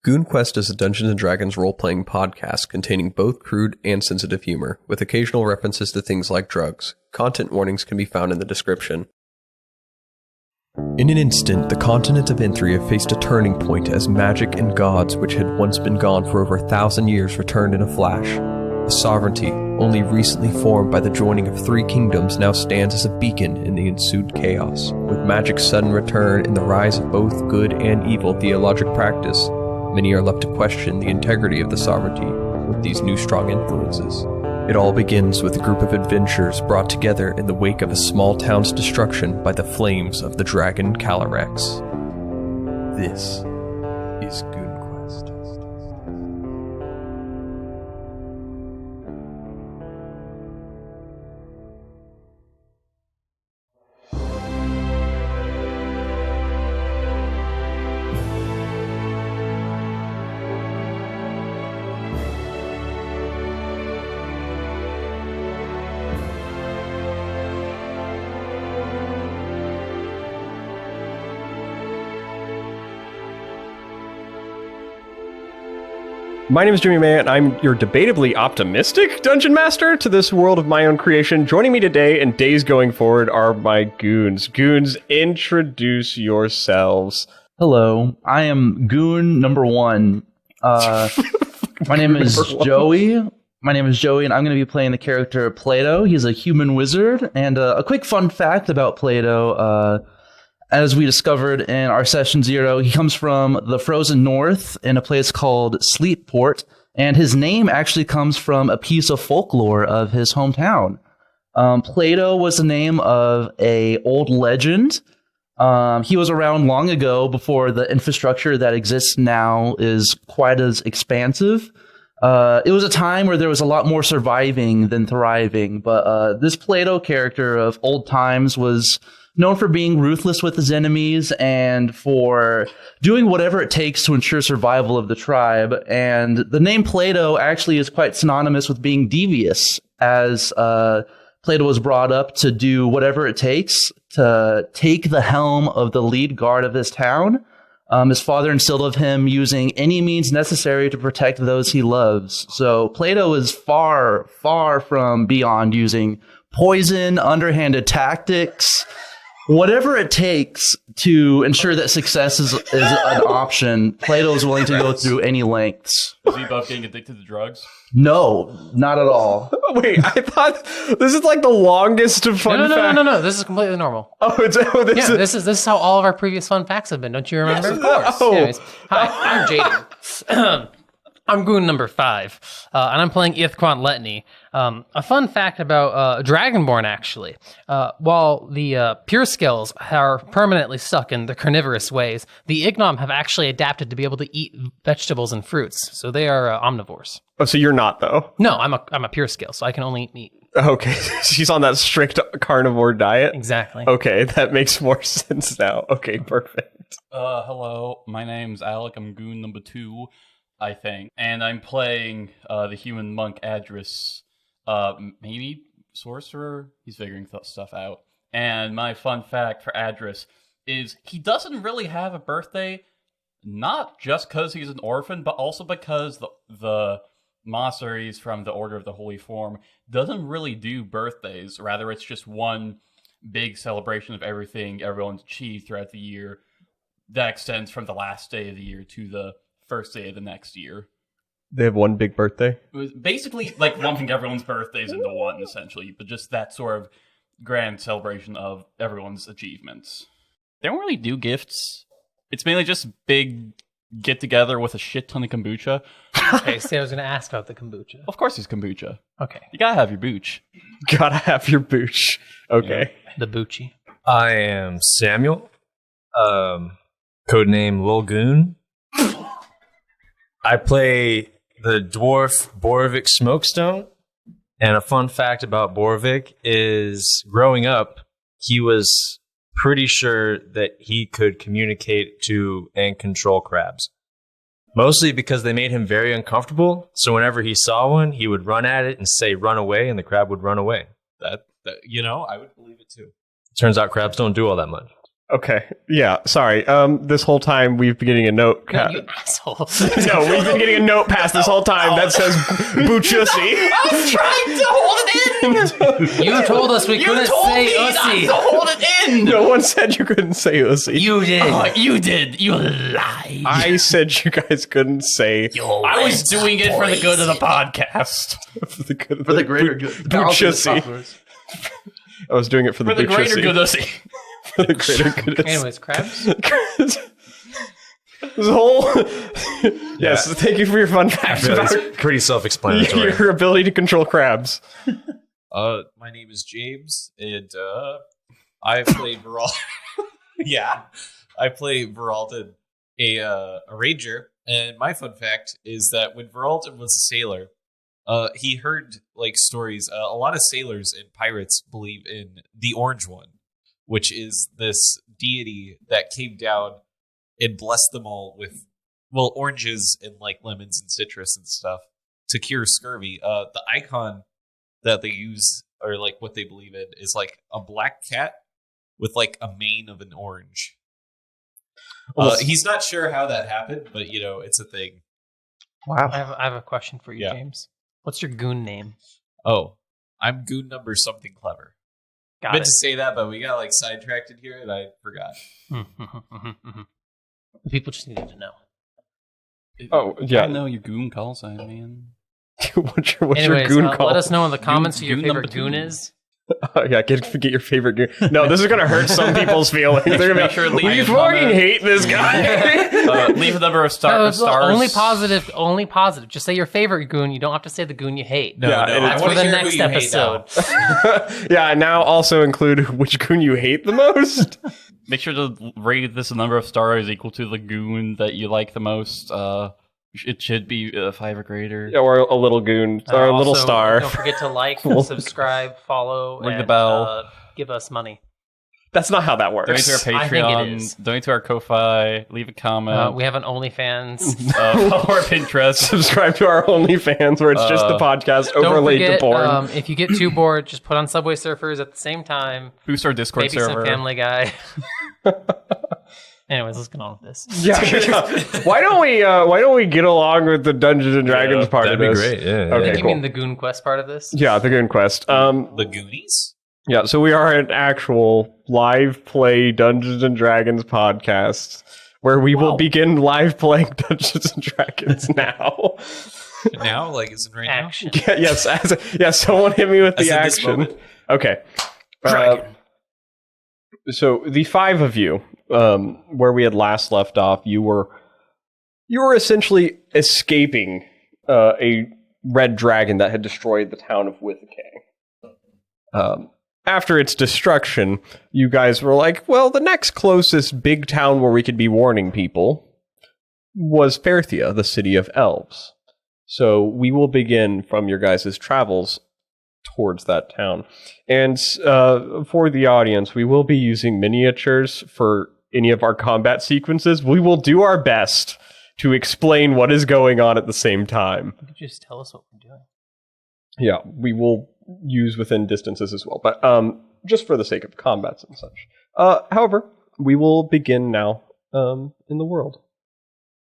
Goon Quest is a Dungeons & Dragons role-playing podcast containing both crude and sensitive humor, with occasional references to things like drugs. Content warnings can be found in the description. In an instant, the continent of Enthria faced a turning point as magic and gods, which had once been gone for over 1,000 years, returned in a flash. The sovereignty, only recently formed by the joining of 3 kingdoms, now stands as a beacon in the ensued chaos. With magic's sudden return and the rise of both good and evil theologic practice, many are left to question the integrity of the sovereignty with these new strong influences. It all begins with a group of adventurers brought together in the wake of a small town's destruction by the flames of the dragon Calyrex. This is Goon Quest. My name is Jimmy May, and I'm your debatably optimistic Dungeon Master to this world of my own creation. Joining me today and days going forward are my goons. Goons, introduce yourselves. Hello, I am Goon number 1. My name is Joey. My name is Joey, and I'm going to be playing the character Plato. He's a human wizard, and a quick fun fact about Plato. As we discovered in our session 0, he comes from the frozen north in a place called Sleepport, and his name actually comes from a piece of folklore of his hometown. Plato was the name of an old legend. He was around long ago, before the infrastructure that exists now is quite as expansive. It was a time where there was a lot more surviving than thriving, but this Plato character of old times was known for being ruthless with his enemies and for doing whatever it takes to ensure survival of the tribe. And the name Plato actually is quite synonymous with being devious, as Plato was brought up to do whatever it takes to take the helm of the lead guard of his town. His father instilled of him using any means necessary to protect those he loves. So Plato is far, far from beyond using poison, underhanded tactics, whatever it takes to ensure that success is an option. Plato is willing to go through any lengths. Is he above getting addicted to drugs? No, not at all. Wait, I thought this is like the longest fun fact. No. This is completely normal. This is how all of our previous fun facts have been. Don't you remember? Yes, of course. Oh. Anyways, hi, I'm Jayden. I'm goon number 5, and I'm playing Ithquant Letni. A fun fact about Dragonborn, actually. While the pure skills are permanently stuck in the carnivorous ways, the Ignom have actually adapted to be able to eat vegetables and fruits, so they are omnivores. Oh, so you're not, though? No, I'm a pure skill, so I can only eat meat. Okay, she's on that strict carnivore diet? Exactly. Okay, that makes more sense now. Okay, perfect. Hello, my name's Alek. I'm goon number 2, I think. And I'm playing the human monk Adras. Maybe sorcerer? He's figuring stuff out. And my fun fact for Adras is he doesn't really have a birthday, not just because he's an orphan, but also because the monastery he's from, the Order of the Holy Form, doesn't really do birthdays. Rather, it's just one big celebration of everything everyone's achieved throughout the year that extends from the last day of the year to the first day of the next year. They have one big birthday? It was basically like lumping everyone's birthdays into one, essentially, but just that sort of grand celebration of everyone's achievements. They don't really do gifts. It's mainly just big get-together with a shit ton of kombucha. Okay, see, I was going to ask about the kombucha. Of course there's kombucha. Okay. You gotta have your booch. Gotta have your booch. Okay. The Boochie. I am Samuel, codename Lil Goon. I play the dwarf Boravik Smokestone, and a fun fact about Boravik is growing up, he was pretty sure that he could communicate to and control crabs. Mostly because they made him very uncomfortable, so whenever he saw one, he would run at it and say, "Run away," and the crab would run away. That I would believe it too. Turns out crabs don't do all that much. Okay. Yeah. Sorry. This whole time we've been getting a note. No, you asshole. No, we've been getting a note passed this whole time that says "Boochussi." I'm trying to hold it in. You told us we couldn't say not ussy. to hold it in. No one said you couldn't say "ussy." You did. You did. You lied. I said you guys couldn't say I was doing it for the good of the podcast. for the good of For the greater good. Boochussi. I was doing it for the For the greater Boochussi. good of the For the greater good. of- Anyways, crabs. This whole yes. Thank you for your fun facts about It's pretty self-explanatory. your ability to control crabs. My name is James, and I play Voralden. Yeah, I play Voralden, a ranger. And my fun fact is that when Voralden was a sailor, he heard like stories. A lot of sailors and pirates believe in the Orange One, which is this deity that came down and blessed them all with, well, oranges and like lemons and citrus and stuff to cure scurvy. The icon that they use, or like what they believe in, is like a black cat with like a mane of an orange. He's not sure how that happened, but you know, it's a thing. Wow. I have a question for you, Yeah. James. What's your goon name? Oh, I'm goon number something clever. Got Meant it. to say that, but we got like sidetracked in here and I forgot. The people just needed to know. Oh yeah. I know your goon call sign, man. what's your Anyways, goon call? let us know in the comments who your goon favorite number two. goon is. Yeah, get your favorite goon. No, this is gonna hurt some people's feelings. They're gonna be Make like, sure to leave we a fucking comment." hate this guy. Leave a number of No, stars. only positive. Only positive. Just say your favorite goon. You don't have to say the goon you hate. No, Yeah, no, and I it's wanna for the hear next who you hate now. episode. Yeah, and now also include which goon you hate the most. Make sure to rate this a number of stars equal to the goon that you like the most. It should be 5 or greater. Yeah, or a little goon, or a little Also, star. Don't forget to like, subscribe, follow, Ring the and bell. Give us money. That's not how that Donate to our works. I think it is. Patreon. Donate to our Ko-Fi. Leave a comment. We have an OnlyFans. Follow our Pinterest. Subscribe to our OnlyFans, where it's just the podcast Don't overlaid forget, to porn. if you get too bored, just put on Subway Surfers at the same time. Boost our Discord Maybe server. some Family Guy. Anyways, let's get on with this. Yeah. Why don't we get along with the Dungeons and Dragons part That'd of be this? great. Yeah. Okay, You cool. mean the Goon Quest part of this? Yeah, the Goon Quest. The Goonies? Yeah, so we are an actual live play Dungeons and Dragons podcast where we will begin live playing Dungeons and Dragons now. Now? Like, is it right Action. Yeah, yes, someone hit me with As the in this action. moment? Okay. Dragon. So the 5 of you, where we had last left off, you were essentially escaping a red dragon that had destroyed the town of Withakang. After its destruction, you guys were like, well, the next closest big town where we could be warning people was Faerthia, the city of elves. So we will begin from your guys' travels towards that town. And for the audience, we will be using miniatures for any of our combat sequences. We will do our best to explain what is going on at the same time. You could just tell us what we're doing. Yeah, we will use within distances as well, but just for the sake of combats and such. However, we will begin now in the world.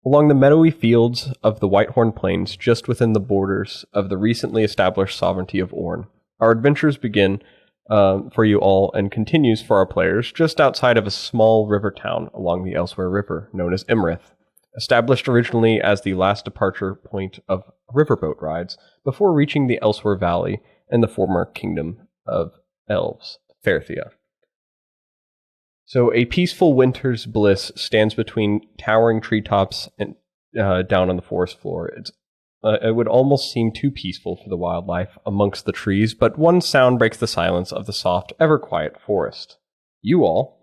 Along the meadowy fields of the Whitehorn Plains, just within the borders of the recently established sovereignty of Orn, our adventures begin for you all and continues for our players just outside of a small river town along the Elsewhere River, known as Emerith, established originally as the last departure point of riverboat rides before reaching the Elsewhere Valley and the former kingdom of elves, Faerthia. So a peaceful winter's bliss stands between towering treetops and down on the forest floor. It would almost seem too peaceful for the wildlife amongst the trees, but one sound breaks the silence of the soft, ever-quiet forest. You all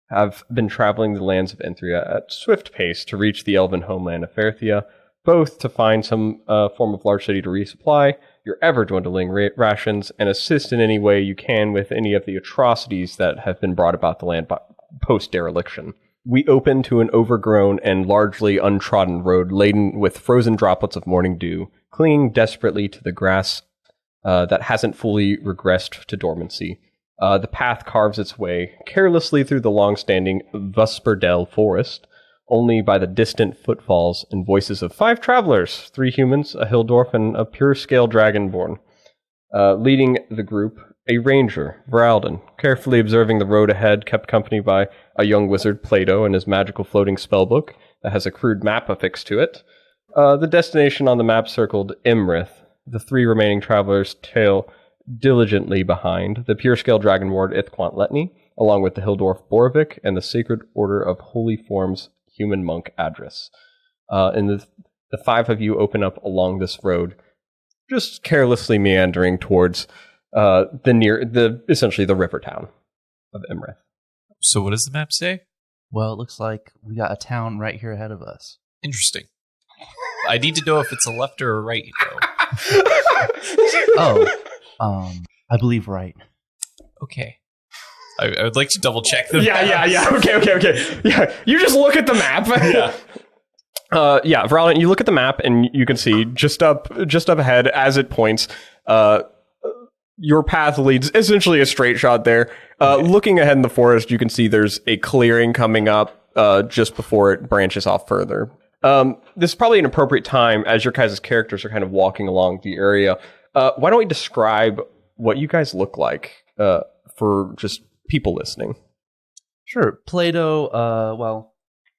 have been traveling the lands of Enthria at swift pace to reach the elven homeland of Faerthia, both to find some form of large city to resupply your ever-dwindling rations and assist in any way you can with any of the atrocities that have been brought about the land post-dereliction. We open to an overgrown and largely untrodden road laden with frozen droplets of morning dew, clinging desperately to the grass that hasn't fully regressed to dormancy. The path carves its way carelessly through the long-standing Vusperdel forest, only by the distant footfalls and voices of 5 travelers, 3 humans, a hill dwarf, and a pure-scale dragonborn. Leading the group, a ranger, Voralden, carefully observing the road ahead, kept company by a young wizard, Plato, and his magical floating spellbook that has a crude map affixed to it. The destination on the map circled Emerith. The 3 remaining travelers tail diligently behind the pure-scale dragonborn Ithquant Letni, along with the hill dwarf Boravik and the Sacred Order of Holy Forms human monk Adras. And the 5 of you open up along this road, just carelessly meandering towards essentially the river town of Emerith. So what does the map say? Well, it looks like we got a town right here ahead of us. Interesting. I need to know if it's a left or a right, though. I believe right. Okay. I would like to double check them. Yeah. Okay. Yeah, you just look at the map. Yeah. Voralden, you look at the map and you can see just up ahead as it points. Your path leads essentially a straight shot there. Looking ahead in the forest, you can see there's a clearing coming up just before it branches off further. This is probably an appropriate time as your guys' characters are kind of walking along the area. Why don't we describe what you guys look like for just people listening? Sure. Plato,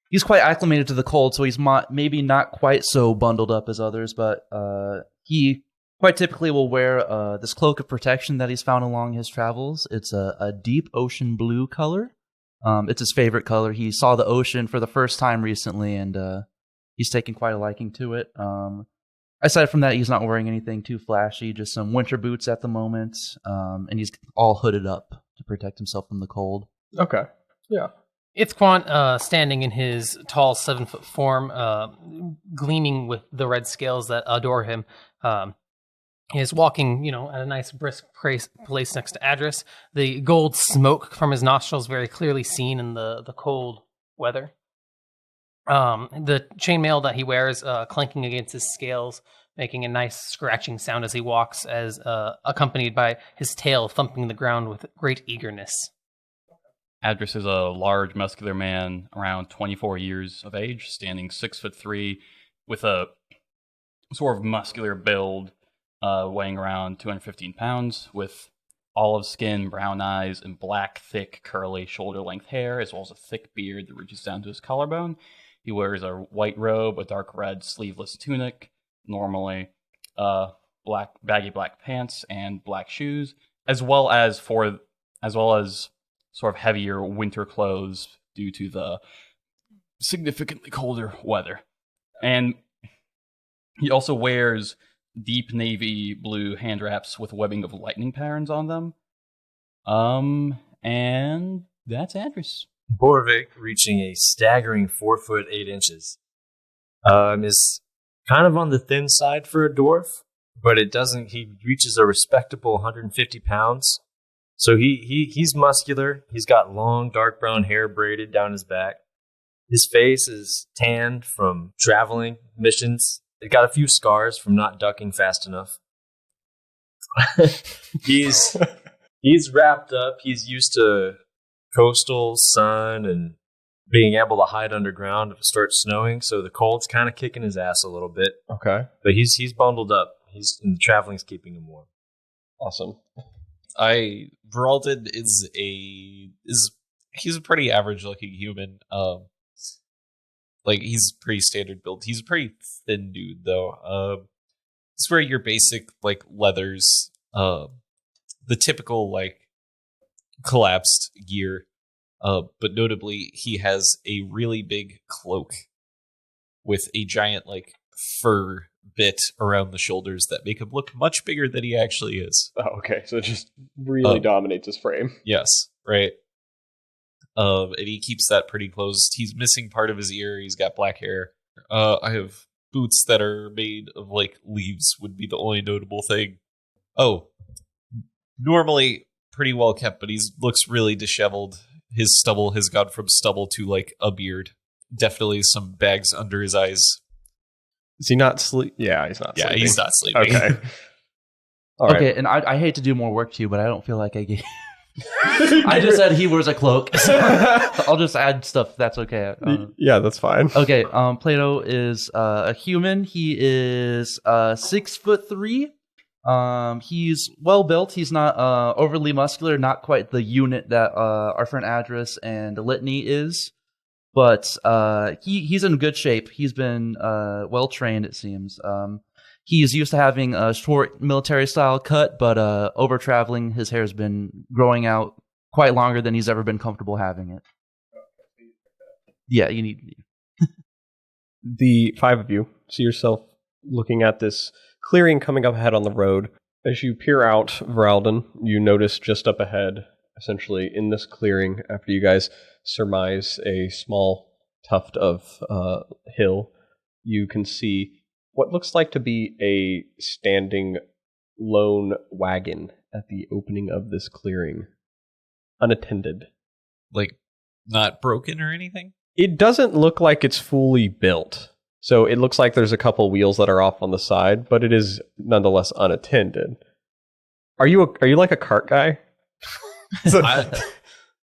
he's quite acclimated to the cold, so he's maybe not quite so bundled up as others, but he quite typically will wear this cloak of protection that he's found along his travels. It's a deep ocean blue color. It's his favorite color. He saw the ocean for the first time recently, and he's taken quite a liking to it. Aside from that, he's not wearing anything too flashy, just some winter boots at the moment, and he's all hooded up to protect himself from the cold. Okay. Yeah. Ithquant, standing in his tall 7-foot form, gleaming with the red scales that adore him, is walking, at a nice brisk place next to Adras. The gold smoke from his nostrils very clearly seen in the cold weather. The chainmail that he wears clanking against his scales, making a nice scratching sound as he walks, as accompanied by his tail thumping the ground with great eagerness. Adras is a large, muscular man, around 24 years of age, standing 6'3", with a sort of muscular build, weighing around 215 pounds, with olive skin, brown eyes, and black, thick, curly, shoulder-length hair, as well as a thick beard that reaches down to his collarbone. He wears a white robe, a dark red sleeveless tunic, normally baggy black pants and black shoes, as well as sort of heavier winter clothes due to the significantly colder weather. And he also wears deep navy blue hand wraps with webbing of lightning patterns on them. And that's Adras. Boravik, reaching a staggering 4 foot 8 inches, is kind of on the thin side for a dwarf, but he reaches a respectable 150 pounds. So he's muscular. He's got long, dark brown hair braided down his back. His face is tanned from traveling missions. He's got a few scars from not ducking fast enough. He's wrapped up. He's used to coastal sun and being able to hide underground if it starts snowing. So the cold's kind of kicking his ass a little bit. Okay. But he's bundled up. And the traveling's keeping him warm. Awesome. Voralden he's a pretty average looking human. He's pretty standard build. He's a pretty thin dude though. He's wearing your basic leathers, the typical collapsed gear. But notably he has a really big cloak with a giant fur bit around the shoulders that make him look much bigger than he actually is. Oh, okay. So it just really dominates his frame. Yes, right. And he keeps that pretty closed. He's missing part of his ear. He's got black hair. I have boots that are made of leaves would be the only notable thing. Oh, normally pretty well kept, but he looks really disheveled. His stubble has gone from stubble to a beard. Definitely some bags under his eyes. Is he not sleep? Yeah, he's not sleeping. Yeah, he's not sleeping. Okay. All right. Okay, and I hate to do more work to you, but I don't feel like I gave I just said he wears a cloak. I'll just add stuff. That's okay. Yeah, that's fine. Okay. Plato is a human. He is 6'3". He's well built. He's not overly muscular. Not quite the unit that our friend Adras and Letni is, but he's in good shape. He's been well trained, it seems. He's used to having a short military style cut, but over traveling, his hair's been growing out quite longer than he's ever been comfortable having it. Yeah, you need. The 5 of you see yourself looking at this clearing coming up ahead on the road. As you peer out, Voralden, you notice just up ahead, essentially in this clearing, after you guys surmise a small tuft of hill, you can see what looks like to be a standing lone wagon at the opening of this clearing, unattended. Like, not broken or anything? It doesn't look like it's fully built. So it looks like there's a couple wheels that are off on the side, but it is nonetheless unattended. Are you like a cart guy?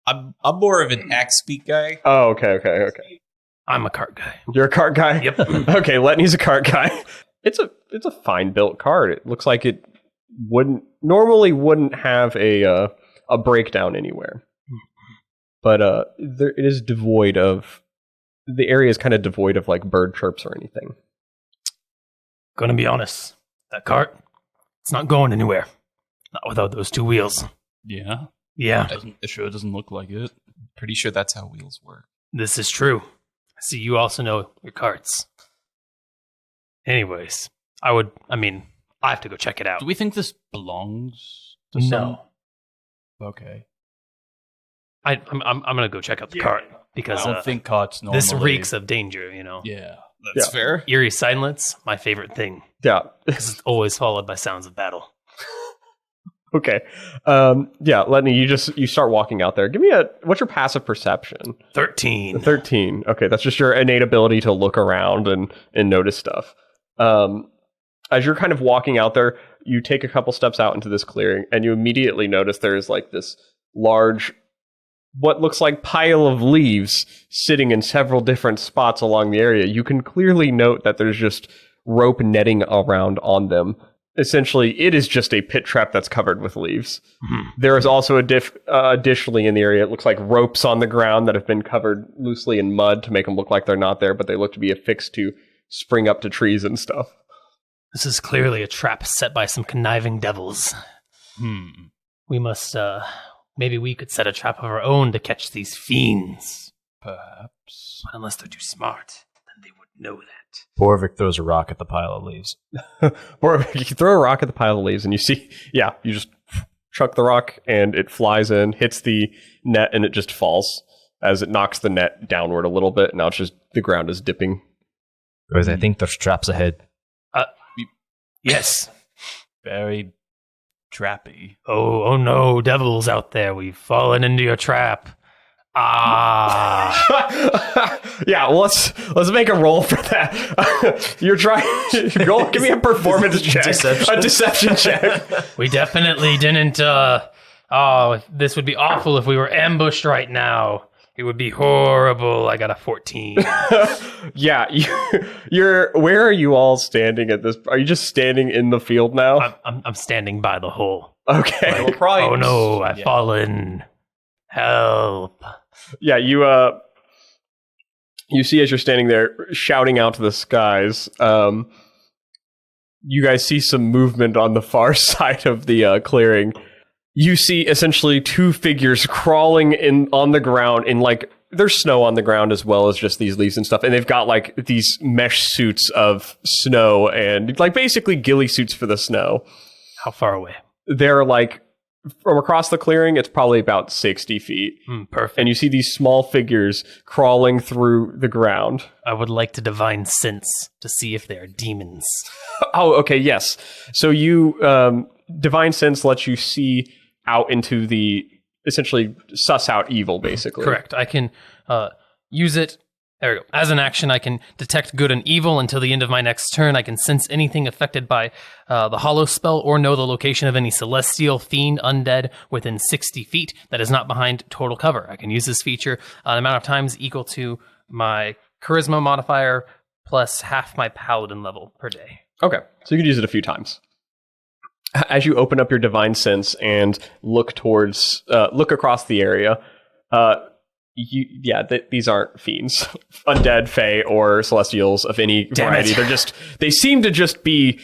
I'm more of an axe speak guy. Oh, okay. I'm a cart guy. You're a cart guy? Yep. Okay, Letni's a cart guy. It's a fine built cart. It looks like it wouldn't have a breakdown anywhere. But it is devoid of, the area is kind of devoid of like bird chirps or anything. Gonna be honest, that cart, it's not going anywhere. Not without those 2 wheels. Yeah. Yeah, It sure doesn't look like it. Pretty sure that's how wheels work. this is true. I see you also know your carts. Anyways, I have to go check it out. Do we think this belongs to No. some? Okay. I'm gonna go check out the cart because I don't think carts normally. this reeks of danger. Yeah. That's Yeah. fair. Eerie silence, my favorite thing, Yeah. because it's always followed by sounds of battle. Okay. Yeah, Letni, you start walking out there. Give me what's your passive perception? 13. 13. Okay, that's just your innate ability to look around and notice stuff. As you're kind of walking out there, you take a couple steps out into this clearing, and you immediately notice there's like this large, what looks like pile of leaves sitting in several different spots along the area. You can clearly note that there's just rope netting around on them. Essentially, it is just a pit trap that's covered with leaves. Mhm. There is also additionally in the area, it looks like ropes on the ground that have been covered loosely in mud to make them look like they're not there, but they look to be affixed to spring up to trees and stuff. This is clearly a trap set by some conniving devils. We must, maybe we could set a trap of our own to catch these fiends. Perhaps. Unless they're too smart, then they would know that. Boravik throws a rock at the pile of leaves. Or you throw a rock at the pile of leaves and you see, you just chuck the rock and it flies in, hits the net, and it just falls as it knocks the net downward a little bit. Now it's just, the ground is dipping. Because I think there's traps ahead. Yes. Very trappy. Oh no, devils out there, we've fallen into your trap. Ah. Yeah, well, let's make a roll for that. You're trying. Go, give me a performance check, a deception check. We definitely didn't, this would be awful if we were ambushed right now. It would be horrible. I got a 14. Yeah, you're. Where are you all standing at this? Are you just standing in the field now? I'm standing by the hole. Okay. We'll probably Oh no, I've fallen. Help. Yeah, you see as you're standing there shouting out to the skies, you guys see some movement on the far side of the clearing. You see essentially 2 figures crawling on the ground in like, there's snow on the ground as well as just these leaves and stuff, and they've got like these mesh suits of snow and like basically ghillie suits for the snow. How far away? They're like, from across the clearing, it's probably about 60 feet. Perfect. And you see these small figures crawling through the ground. I would like to divine sense to see if they are demons. Oh, okay, yes. So you, divine sense lets you see out into the, essentially suss out evil, basically. Correct. I can use it There we go. As an action, I can detect good and evil until the end of my next turn. I can sense anything affected by the hollow spell or know the location of any celestial, fiend, undead within 60 feet that is not behind total cover. I can use this feature an amount of times equal to my charisma modifier plus half my paladin level per day. Okay, so you can use it a few times. As you open up your divine sense and look across the area, these aren't fiends, undead, fae, or celestials of any variety. They seem to just be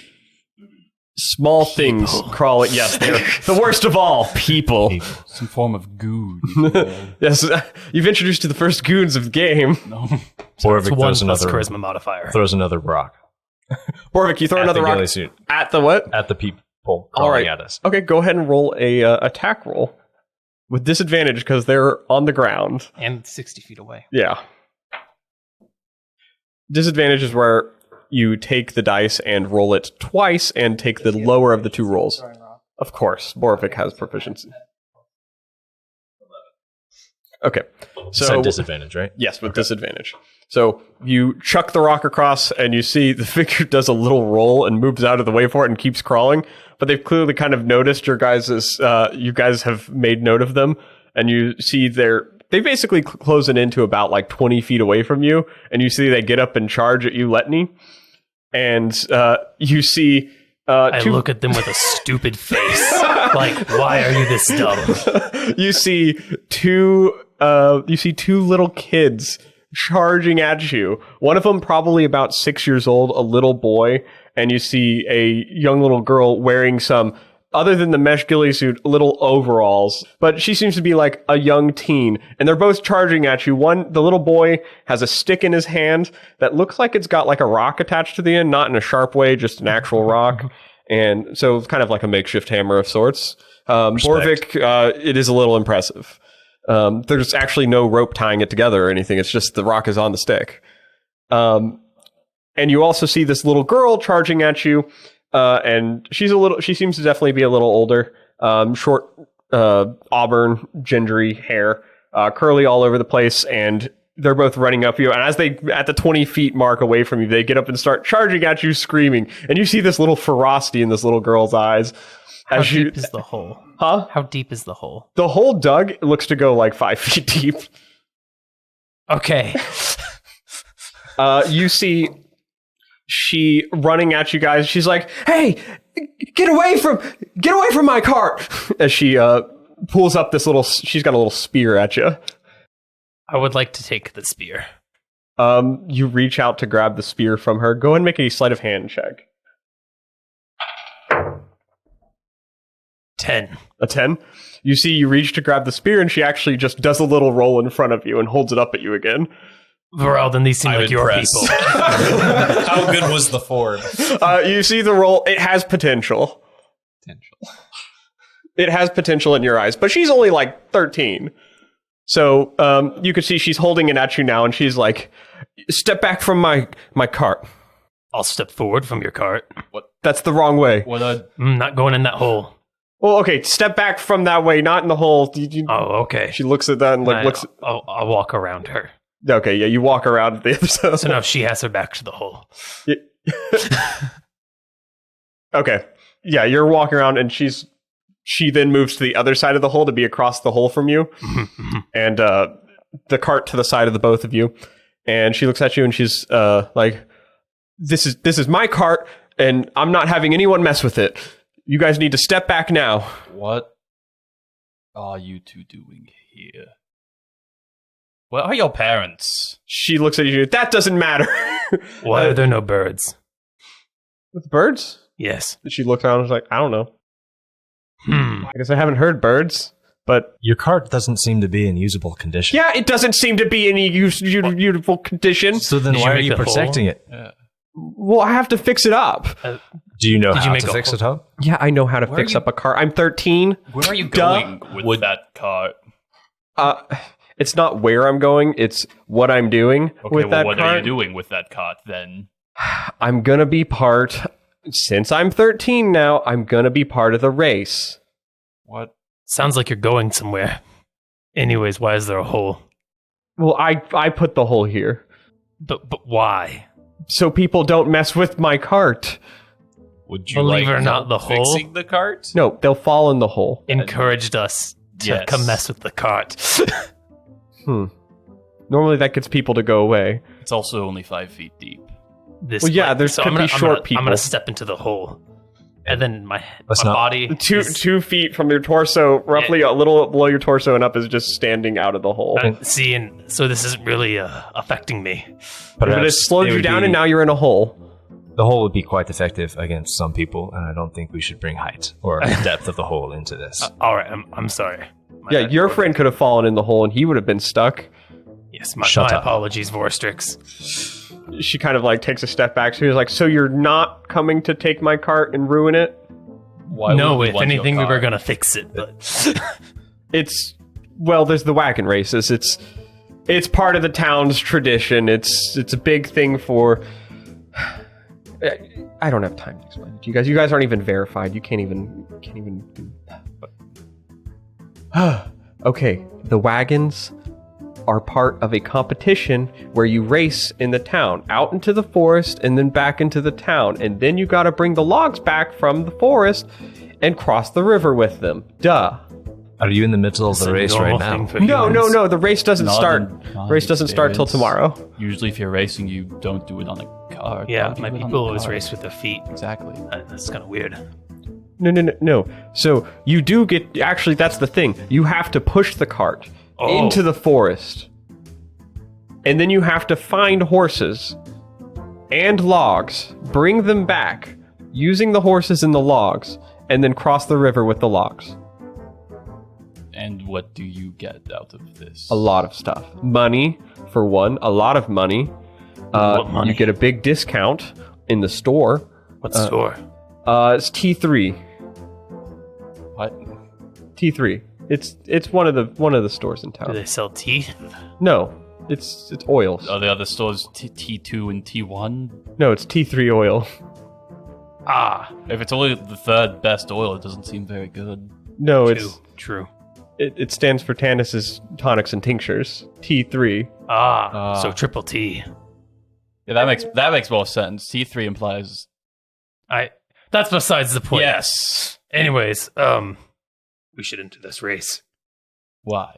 small things crawling. Yes, they're the worst of all, people. Some form of goon. Yes, you've introduced to the first goons of the game. No. Boravik It's 1 throws plus another, charisma modifier. throws another rock. Boravik, you throw another the rock ghillie suit. at the what? At the people All crawling right. at us. Okay, go ahead and roll a attack roll with disadvantage because they're on the ground. And 60 feet away. Yeah. Disadvantage is where you take the dice and roll it twice and take the lower of the two rolls. Of course, Boravik has proficiency. Okay. So disadvantage, right? yes, with disadvantage. So you chuck the rock across and you see the figure does a little roll and moves out of the way for it and keeps crawling. But they've clearly kind of noticed you guys have made note of them. And you see they basically close it into about like 20 feet away from you. And you see they get up and charge at you, Letni. And you see... I look at them with a stupid face. Like, why are you this dumb? You see two little kids charging at you. One of them probably about 6 years old, a little boy, and you see a young little girl wearing some, other than the mesh ghillie suit, little overalls. But she seems to be like a young teen, and they're both charging at you. The little boy has a stick in his hand that looks like it's got like a rock attached to the end, not in a sharp way, just an actual rock. And so it's kind of like a makeshift hammer of sorts. Boravik, it is a little impressive. There's actually no rope tying it together or anything. It's just the rock is on the stick. And you also see this little girl charging at you. And she seems to definitely be a little older. Short, auburn, gingery hair, curly all over the place. And they're both running up you. And as they, at the 20 feet mark away from you, they get up and start charging at you, screaming. And you see this little ferocity in this little girl's eyes. How deep is the hole? Huh? How deep is the hole? The hole dug looks to go like 5 feet deep. Okay. You see she running at you guys. She's like, "Hey, get away from my cart!" As she pulls up this she's got a little spear at you. I would like to take the spear. You reach out to grab the spear from her. Go ahead and make a sleight of hand check. 10. A 10? You see, you reach to grab the spear, and she actually just does a little roll in front of you and holds it up at you again. Voralden, these seem I'm like your impressed. people. How good was the form? You see the roll. It has potential. It has potential in your eyes, but she's only like 13. So you could see she's holding it at you now, and she's like, "Step back from my cart." I'll step forward from your cart. That's the wrong way. I'm not going in that hole. Well, okay, step back from that way, not in the hole. Oh, okay. She looks at that and looks. I'll walk around her. Okay, yeah, you walk around the other side. So now she has her back to the hole. Okay, yeah, you're walking around, and she then moves to the other side of the hole to be across the hole from you, and the cart to the side of the both of you. And she looks at you, and she's like, "This is my cart, and I'm not having anyone mess with it. You guys need to step back now." What are you two doing here? Where are your parents? She looks at you. "That doesn't matter." Why are there no birds? With birds? Yes. She looks around and is like, "I don't know. Hmm. I guess I haven't heard birds, but Your cart doesn't seem to be in usable condition. yeah, it doesn't seem to be any beautiful condition. So then Did you why are make you a hole? protecting it? Well, I have to fix it up. Do you know Did you how make to a fix hole? it up? Yeah, I know how to Where fix are you- up a car. I'm 13. Where are you Duh. going with that cart? It's not where I'm going, it's what I'm doing Okay, with well, that what cart. are you doing with that cart then? I'm going to be since I'm 13 now, I'm going to be part of the race. What? Sounds like you're going somewhere. Anyways, why is there a hole? Well, I put the hole here. But why? So people don't mess with my cart. Would you Believe like it or not, help the hole fixing the cart? No, they'll fall in the hole. encouraged us to Yes. come mess with the cart. Normally that gets people to go away. It's also only 5 feet deep. This Well, yeah, way. there's could be short people. I'm gonna step into the hole, and then my Let's my not- body. 2 feet from your torso, roughly a little below your torso and up, is just standing out of the hole. See, and so this isn't really affecting me. But it Perhaps slowed it you would down, be- and now you're in a hole. The hole would be quite effective against some people, and I don't think we should bring height or depth of the hole into this. All right, I'm sorry. My Yeah, bad. your friend could have fallen in the hole, and he would have been stuck. Yes, my Shut up. apologies, Vorstrix. She kind of like takes a step back. She was like, "So you're not coming to take my cart and ruin it?" Why No, would we if want your anything, we were car? gonna fix it, but It's there's the wagon races. It's part of the town's tradition. It's a big thing for. I don't have time to explain it to you guys. You guys aren't even verified. You can't even. Okay, the wagons are part of a competition where you race in the town, out into the forest, and then back into the town, and then you got to bring the logs back from the forest and cross the river with them. Duh. Are you in the middle of the race right now? No. The race doesn't Not start. not Race doesn't start till experience. tomorrow. Usually, if you're racing, you don't do it on a car. yeah, Why do my you do it on people a always car? race with their feet. Exactly. That's kind of weird. No. So you do get. Actually, that's the thing. You have to push the cart into the forest, and then you have to find horses and logs, bring them back using the horses and the logs, and then cross the river with the logs. And what do you get out of this? A lot of stuff. Money, for one. A lot of money. What money? You get a big discount in the store. What store? It's T3. What? T3. It's one of the stores in Do town. they sell teeth? No, it's oils. Are the other stores T2 and T1? No, it's T3 oil. Ah, If it's only the third best oil, it doesn't seem very good. No, true. it stands for Tannis's tonics and tinctures. T3. So triple T. Yeah, that makes more sense. T3 implies That's besides the point. yes. Anyways, we should enter this race. Why?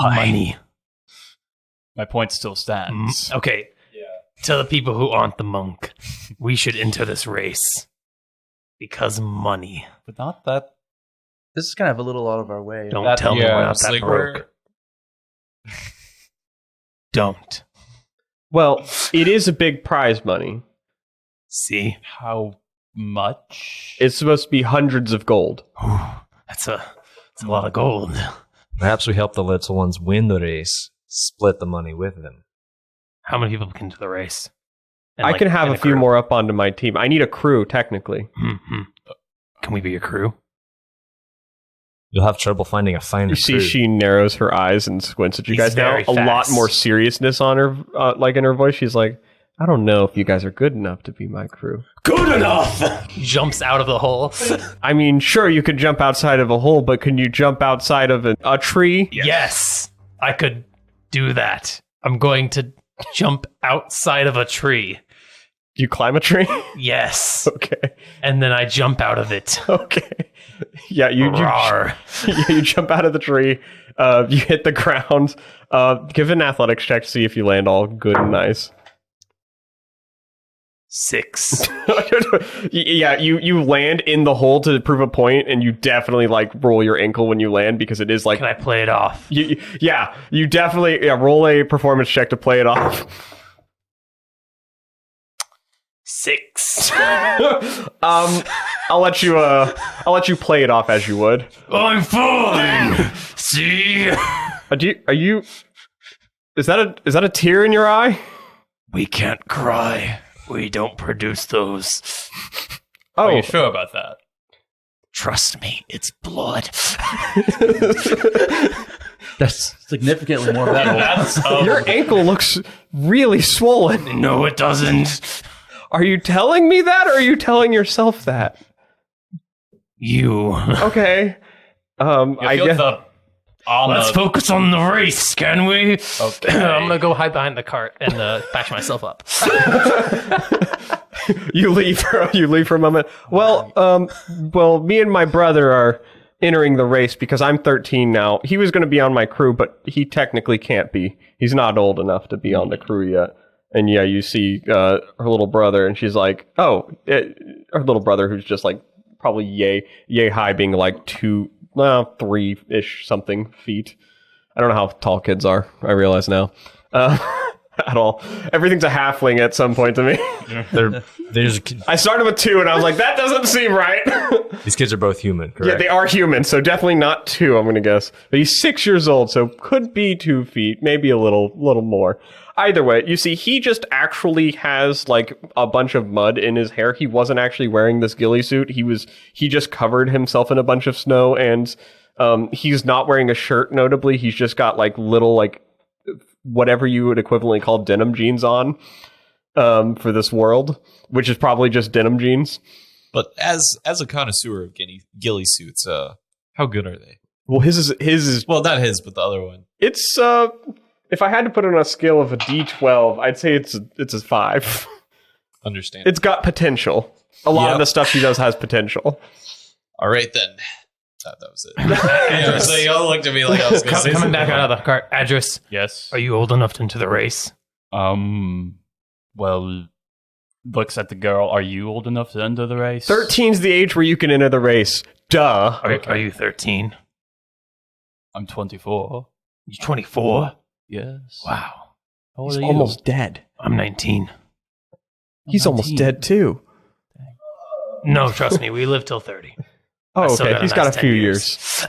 Money. My point still stands. Okay. Tell the people who aren't the monk, we should enter this race because money. But not that. This is kind of a little out of our way. Don't tell me we're not it's that like broke. Don't. Well, it is a big prize money. See? How much? It's supposed to be hundreds of gold. That's a lot of gold. Perhaps we help the little ones win the race, split the money with them. How many people can do the race? And, I like, can have in a few crew? more up onto my team. I need a crew, technically. Mhm. Can we be your crew? You'll have trouble finding a finer You see, crew. she narrows her eyes and squints at you He's guys now. very A lot fast. more seriousness on her, like in her voice. She's like, I don't know if you guys are good enough to be my crew. Good enough! Jumps out of the hole. I mean, sure, you could jump outside of a hole, but can you jump outside of a tree? Yes, I could do that. I'm going to jump outside of a tree. Do you climb a tree? Yes. Okay. And then I jump out of it. Okay. Yeah, you Rawr. you jump out of the tree. You hit the ground. Give an athletics check to see if you land all good and nice. 6. Yeah, you land in the hole to prove a point, and you definitely like roll your ankle when you land because it is like Can I play it off? you definitely roll a performance check to play it off. 6. I'll let you play it off as you would. I'm fine. See? Is that a tear in your eye? We can't cry. We don't produce those. Are Oh, you sure about that? Trust me, it's blood. That's significantly more metal. That's your ankle looks really swollen. No, it doesn't. Are you telling me that, or are you telling yourself that? You. Okay. I I feel guess. the Let's focus on the race, can we? Okay. I'm gonna go hide behind the cart and patch myself up. You leave for a moment. Well, me and my brother are entering the race because I'm 13 now. He was going to be on my crew, but he technically can't be. He's not old enough to be on the crew yet. And yeah, you see her little brother, and she's like, her little brother, who's just like probably yay high, being like 3-ish something feet. I don't know how tall kids are. I realize now. At all. Everything's a halfling at some point to me. I started with 2 and I was like, that doesn't seem right. These kids are both human, correct? Yeah, they are human, so definitely not 2, I'm going to guess. But he's 6 years old, so could be 2 feet, maybe a little more. Either way, you see, he just actually has like a bunch of mud in his hair. He wasn't actually wearing this ghillie suit. He just covered himself in a bunch of snow, and he's not wearing a shirt, notably. He's just got like little like whatever you would equivalently call denim jeans on for this world, which is probably just denim jeans. But as a connoisseur of ghillie suits, how good are they? Well, his is Well, not his, but the other one. it's if I had to put it on a scale of a D12, I'd say it's a 5. Understand. It's got potential. A lot of the stuff he does has potential. All right, then. That was it. So y'all looked at me like I was going to say Coming something. back out of the cart. Adras, Yes. are you old enough to enter the race? Well, looks at the girl. Are you old enough to enter the race? 13's the age where you can enter the race. Duh. Are you 13? I'm 24. You 24? Yes. Wow. How old He's are you? almost dead. I'm 19. He's almost 19. dead too. No, trust me, we live till 30. Oh, still okay. got a He's got a nice few 10 years.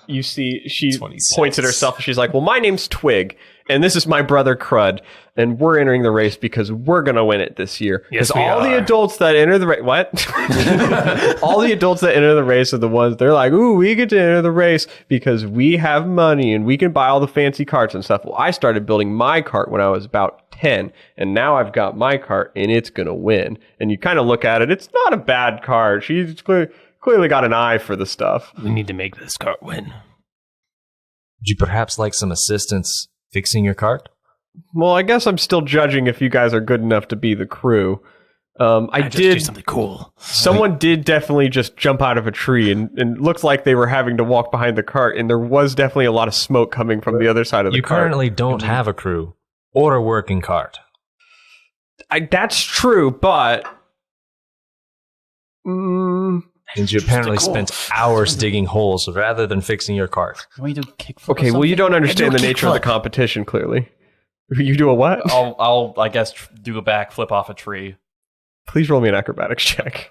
You see, she 26. points at herself and she's like, well, my name's Twig, and this is my brother Crud, and we're entering the race because we're going to win it this year. Yes, Because we all the are. adults that enter the race, what? All the adults that enter the race are the ones, they're like, ooh, we get to enter the race because we have money and we can buy all the fancy carts and stuff. Well, I started building my cart when I was about 10, and now I've got my cart, and it's going to win. And you kind of look at it, it's not a bad cart. She's clearly got an eye for the stuff. We need to make this cart win. Would you perhaps like some assistance fixing your cart? Well, I guess I'm still judging if you guys are good enough to be the crew. I Just do did. something cool. Someone did definitely just jump out of a tree, and it looks like they were having to walk behind the cart, and there was definitely a lot of smoke coming from the other side of the You cart. currently don't have a crew or a working cart. That's true, but And you apparently spent hours digging holes rather than fixing your cart. Can we do kickflip? okay. Well, you don't understand the nature of the competition. Clearly, you do a what? I'll I guess do a backflip off a tree. Please roll me an acrobatics check.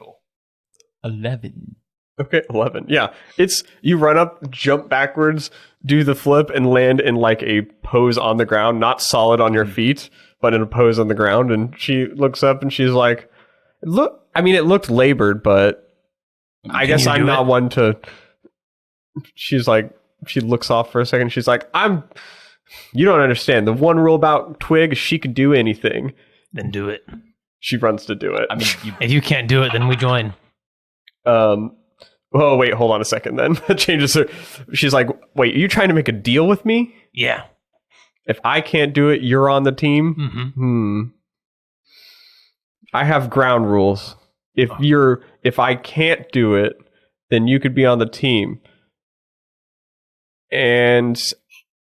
11. Okay, 11. Yeah, it's you run up, jump backwards, do the flip, and land in like a pose on the ground, not solid on your feet, but in a pose on the ground. And she looks up and she's like, "Look, I mean, it looked labored, but I guess you I'm do not it?" one to." She's like, she looks off for a second. She's like, You don't understand. The one rule about Twig is she can do anything. Then do it. She runs to do it. I mean, If you can't do it, then we join. Oh wait, hold on a second. Then that changes her. She's like, "Wait, are you trying to make a deal with me? Yeah. If I can't do it, you're on the team." Mm-hmm. I have ground rules. If I can't do it, then you could be on the team. And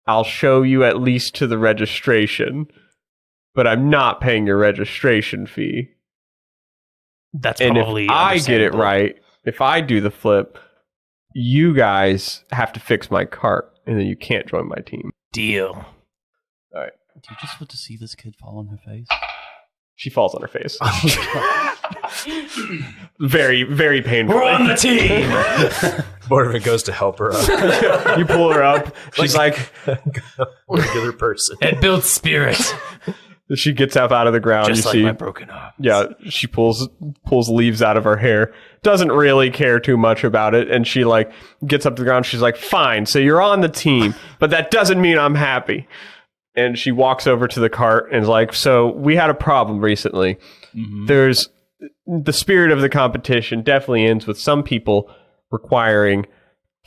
I'll show you at least to the registration. But I'm not paying your registration fee. That's And if probably I get it understandable. right, if I do the flip, you guys have to fix my cart, and then you can't join my team. Deal. do you just want to see this kid fall on her face? She falls on her face. Very, very painful. We're on the team. Boravik goes to help her up. You pull her up. She's like, A regular person. It builds spirit, she gets up out of the ground. just you like see, my broken arm. yeah, she pulls leaves out of her hair. Doesn't really care too much about it, and she like gets up to the ground. She's like, "Fine, so you're on the team, but that doesn't mean I'm happy." And she walks over to the cart and is like, "So we had a problem recently. There's the spirit of the competition definitely ends with some people requiring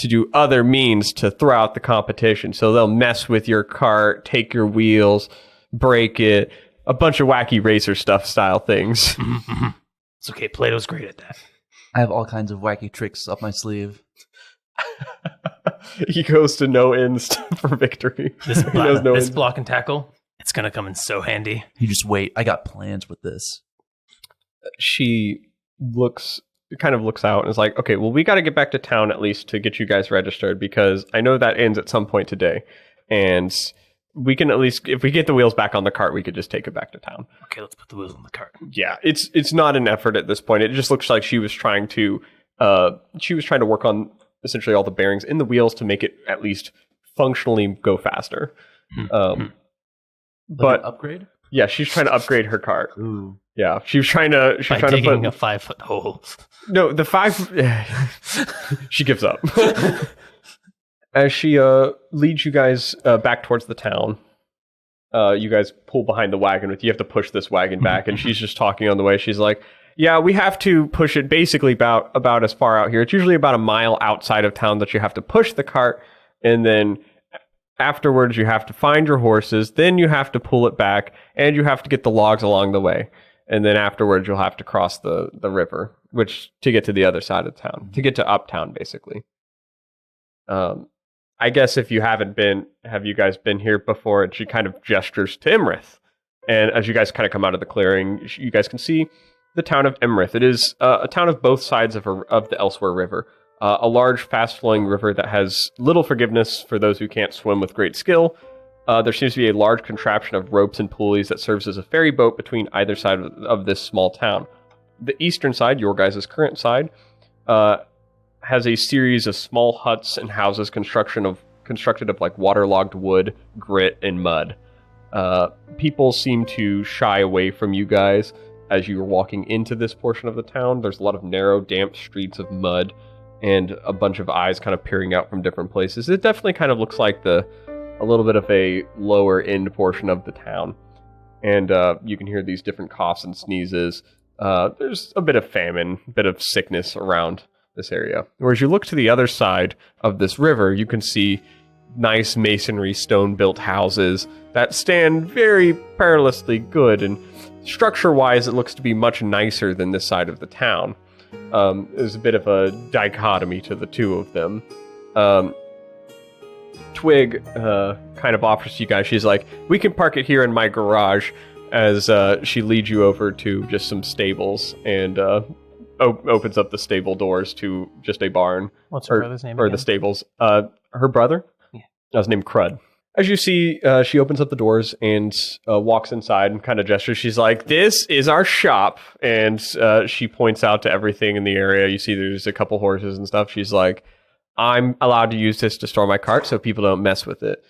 to do other means to throw out the competition. So they'll mess with your cart, take your wheels, break it, a bunch of wacky racer stuff style things. It's okay. Plato's great at that. I have all kinds of wacky tricks up my sleeve. He goes to no ends for victory. This, He knows no this ends. block and tackle, it's going to come in so handy. You just wait. I got plans with this. She kind of looks out and is like, okay, well, we got to get back to town at least to get you guys registered, because I know that ends at some point today. And we can at least, if we get the wheels back on the cart, we could just take it back to town. Okay, let's put the wheels on the cart. Yeah, it's not an effort at this point. It just looks like she was trying to work on essentially all the bearings in the wheels to make it at least functionally go faster. But upgrade? yeah, she's trying to upgrade her cart. Ooh. Yeah, she was trying to By digging a 5-foot hole. No, the 5 she gives up. As she leads you guys back towards the town, you guys pull behind the wagon with you have to push this wagon back, and she's just talking on the way. She's like, yeah, we have to push it basically about as far out here. It's usually about a mile outside of town that you have to push the cart, and then afterwards you have to find your horses, then you have to pull it back, and you have to get the logs along the way. And then afterwards you'll have to cross the river, which to get to the other side of town, to get to uptown, basically. I guess if you haven't been, have you guys been here before? And she kind of gestures to Emerith. And as you guys kind of come out of the clearing, you guys can see the town of Emerith. It is a town of both sides of the Elsewhere River. A large, fast-flowing river that has little forgiveness for those who can't swim with great skill. There seems to be a large contraption of ropes and pulleys that serves as a ferry boat between either side of this small town. The eastern side, your guys' current side, has a series of small huts and houses constructed of like waterlogged wood, grit, and mud. People seem to shy away from you guys as you are walking into this portion of the town. There's a lot of narrow, damp streets of mud and a bunch of eyes kind of peering out from different places. It definitely kind of looks like a little bit of a lower end portion of the town. And you can hear these different coughs and sneezes. There's a bit of famine, a bit of sickness around this area. Whereas you look to the other side of this river, you can see nice masonry stone-built houses that stand very perilously good, and structure-wise it looks to be much nicer than this side of the town. There's a bit of a dichotomy to the two of them. Twig kind of offers to you guys, she's like, we can park it here in my garage, as she leads you over to just some stables and opens up the stable doors to just a barn. What's her brother's name Or again? the stables. Her brother? Yeah. That was named Crud. As you see, she opens up the doors and walks inside and kind of gestures. She's like, this is our shop. And she points out to everything in the area. You see there's a couple horses and stuff. She's like, I'm allowed to use this to store my cart so people don't mess with it.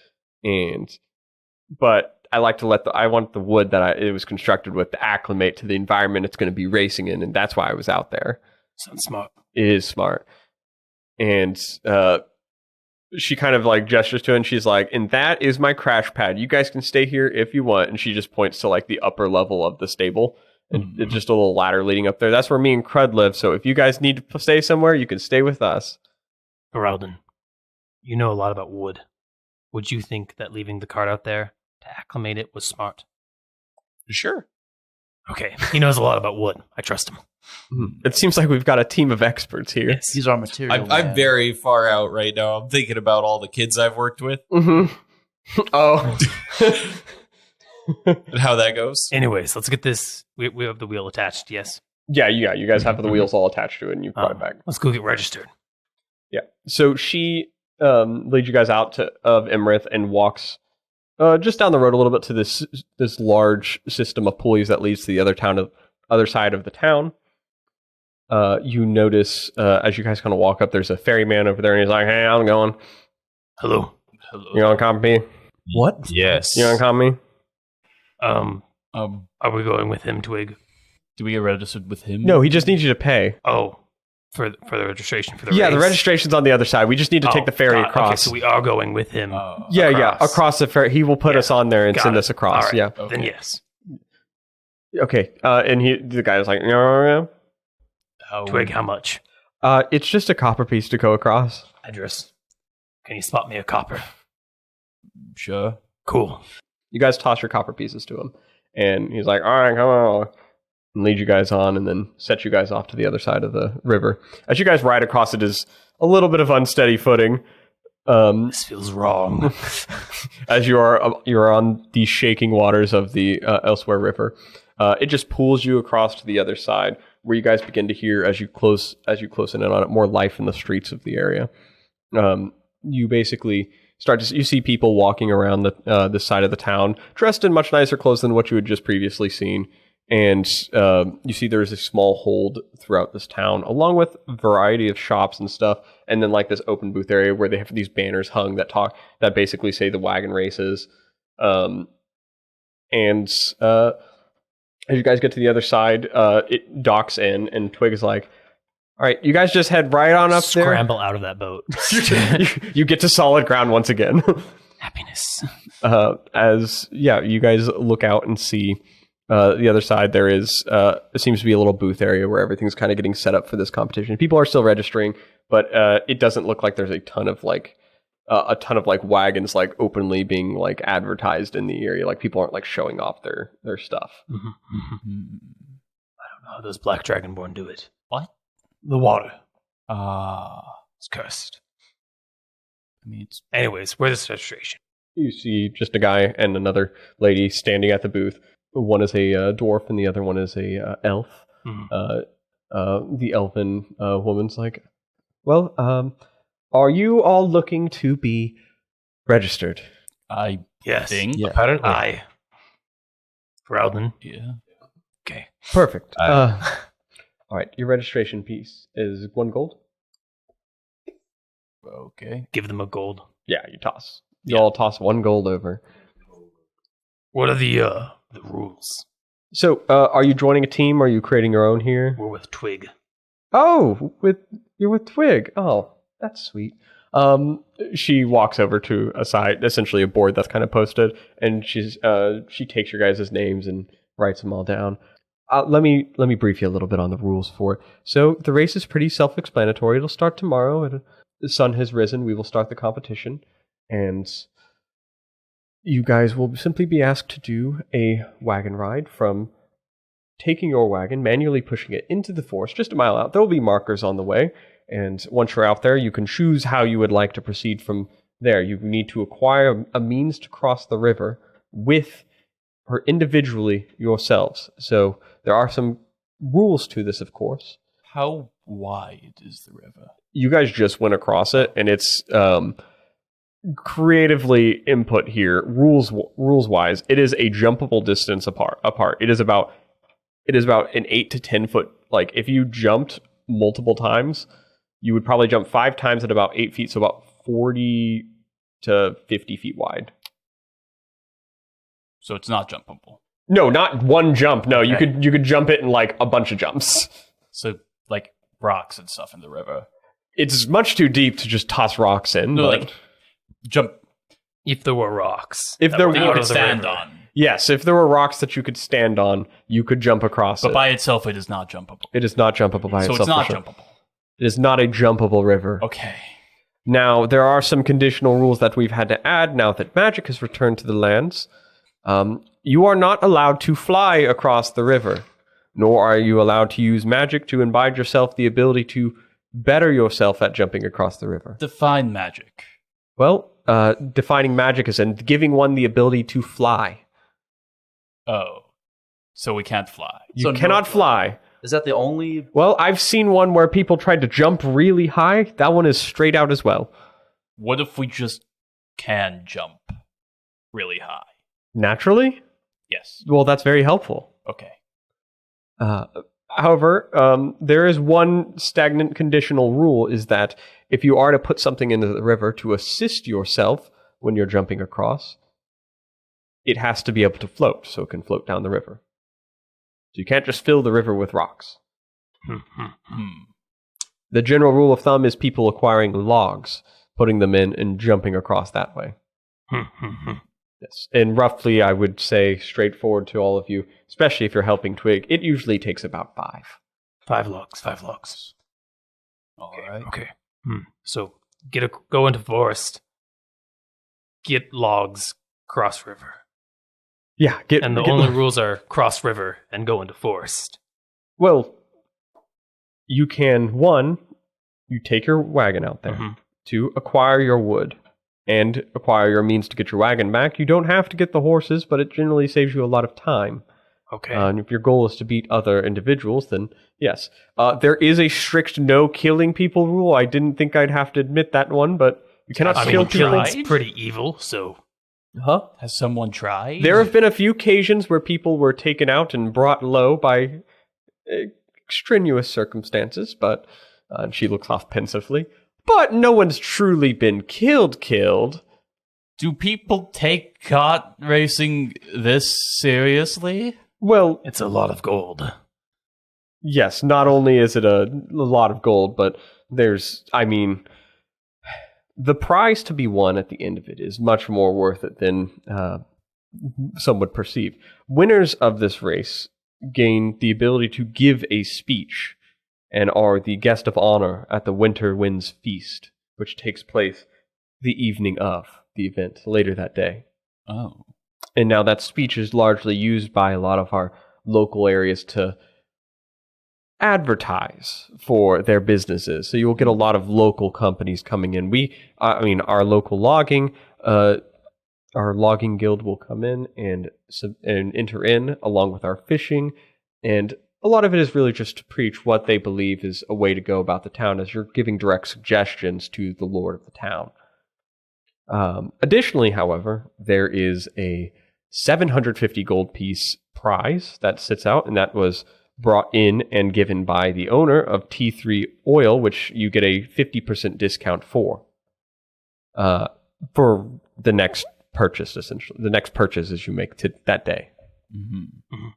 But I like to I want the wood that it was constructed with to acclimate to the environment it's going to be racing in. And that's why I was out there. Sounds smart. It is smart. And she kind of like gestures to it and she's like, and that is my crash pad. You guys can stay here if you want. And she just points to like the upper level of the stable. And it's just a little ladder leading up there. That's where me and Crud live. So if you guys need to stay somewhere, you can stay with us. Voralden, you know a lot about wood. Would you think that leaving the cart out there to acclimate it was smart? Sure. Okay, he knows a lot about wood. I trust him. It seems like we've got a team of experts here. Yes. He's our material. I'm very far out right now. I'm thinking about all the kids I've worked with Mm-hmm. Oh. and how that goes. Anyways, let's get this. We have the wheel attached, yes? Yeah, you guys have the wheels all attached to it and you brought it back. Let's go get registered. Yeah. So she leads you guys out of Emerith and walks just down the road a little bit to this large system of pulleys that leads to the other side of the town. You notice as you guys kind of walk up, there's a ferryman over there, and he's like, "Hey, how's it going? Hello. You gonna come me? What? Yes. You gonna come me? Are we going with him, Twig? Do we get registered with him? No, he just needs you to pay. Oh, for the registration for the Yeah, race? the registration's on the other side. We just need to take the ferry across. Okay, so we are going with him. Yeah, across. across the ferry. He will put us on there and Got send it. us across. All right. Yeah. Then yes. Okay. And the guy was like, no. How, Twig, how much? It's just a copper piece to go across. Adras, can you spot me a copper? Sure. Cool. You guys toss your copper pieces to him, and he's like, all right, come on, and lead you guys on, and then set you guys off to the other side of the river. As you guys ride across, it is a little bit of unsteady footing. This feels wrong. As you're on the shaking waters of the Elsewhere River. It just pulls you across to the other side, where you guys begin to hear, as you close in on it, more life in the streets of the area. You basically you see people walking around the side of the town, dressed in much nicer clothes than what you had just previously seen. And you see there's a small hold throughout this town, along with a variety of shops and stuff, and then like this open booth area where they have these banners hung that basically say the wagon races. As you guys get to the other side, it docks in, and Twig is like, all right, you guys just head right on up there. Scramble out of that boat. You get to solid ground once again. Happiness. You guys look out and see the other side. There is, it seems to be a little booth area where everything's kind of getting set up for this competition. People are still registering, but it doesn't look like there's a ton of wagons like openly being like advertised in the area. Like people aren't like showing off their stuff. I don't know how those black dragonborn do it. What? The water. It's cursed. I mean, it's Anyways, where's this registration? You see just a guy and another lady standing at the booth. One is a dwarf and the other one is a elf. The elven woman's like, well, are you all looking to be registered? I Yes. think. Yeah. Apparently. Aye. Voralden. Yeah. Okay. Perfect. All right, your registration piece is 1 gold. Okay. Give them a gold. Yeah, you toss. You all toss 1 gold over. What are the rules? So, are you joining a team? Or are you creating your own here? We're with Twig. Oh, you're with Twig. Oh, that's sweet. She walks over to a side, essentially a board that's kind of posted, and she takes your guys' names and writes them all down. Let me brief you a little bit on the rules for it. So the race is pretty self-explanatory. It'll start tomorrow. The sun has risen. We will start the competition, and you guys will simply be asked to do a wagon ride from taking your wagon, manually pushing it into the forest, just a mile out. There will be markers on the way, and once you're out there, you can choose how you would like to proceed from there. You need to acquire a means to cross the river with or individually yourselves. So there are some rules to this, of course. How wide is the river? You guys just went across it, and it's creatively input here. Rules wise, it is a jumpable distance apart. It is about an 8 to 10 foot. Like if you jumped multiple times, you would probably jump 5 times at about 8 feet, so about 40 to 50 feet wide. So it's not jumpable. No, not one jump. No, you could jump it in like a bunch of jumps. So like rocks and stuff in the river. It's much too deep to just toss rocks in. No, but like jump. If there were rocks. If there That you were, could stand on. yes, if there were rocks that you could stand on, you could jump across But it. by itself, it is not jumpable. It is not jumpable by So itself. it's not for sure. jumpable. It is not a jumpable river. Okay. Now, there are some conditional rules that we've had to add now that magic has returned to the lands. You are not allowed to fly across the river, nor are you allowed to use magic to imbibe yourself the ability to better yourself at jumping across the river. Define magic. Well, defining magic is in giving one the ability to fly. Oh. So we can't fly. You cannot fly. Is that the only? Well, I've seen one where people tried to jump really high. That one is straight out as well. What if we just can jump really high? Naturally? Yes. Well, that's very helpful. Okay. However, there is one stagnant conditional rule, is that if you are to put something into the river to assist yourself when you're jumping across, it has to be able to float, so it can float down the river. So you can't just fill the river with rocks. The general rule of thumb is people acquiring logs, putting them in, and jumping across that way. Yes. And roughly, I would say, straightforward to all of you, especially if you're helping Twig, it usually takes about 5. 5 logs. 5 logs. All right. Okay. So Go into forest. Get logs, cross river. Yeah, And the only rules are cross river and go into forest. Well, you can, one, you take your wagon out there. Mhm. To acquire your wood and acquire your means to get your wagon back. You don't have to get the horses, but it generally saves you a lot of time. Okay. And if your goal is to beat other individuals, then yes. There is a strict no killing people rule. I didn't think I'd have to admit that one, but you cannot kill people. killing's pretty evil, so... Huh? Has someone tried? There have been a few occasions where people were taken out and brought low by extraneous circumstances, but and she looks off pensively. But no one's truly been killed. Do people take kart racing this seriously? Well, It's a lot of gold. yes, not only is it a lot of gold, but the prize to be won at the end of it is much more worth it than some would perceive. Winners of this race gain the ability to give a speech and are the guest of honor at the Winter Winds Feast, which takes place the evening of the event later that day. Oh. And now that speech is largely used by a lot of our local areas to advertise for their businesses. So you'll get a lot of local companies coming in. Our local logging, our logging guild will come in and enter in along with our fishing. And a lot of it is really just to preach what they believe is a way to go about the town, as you're giving direct suggestions to the lord of the town. Additionally, however, there is a 750 gold piece prize that sits out, and that was brought in and given by the owner of T3 Oil, which you get a 50% discount for the next purchase, essentially. The next purchases you make that day. Mm-hmm.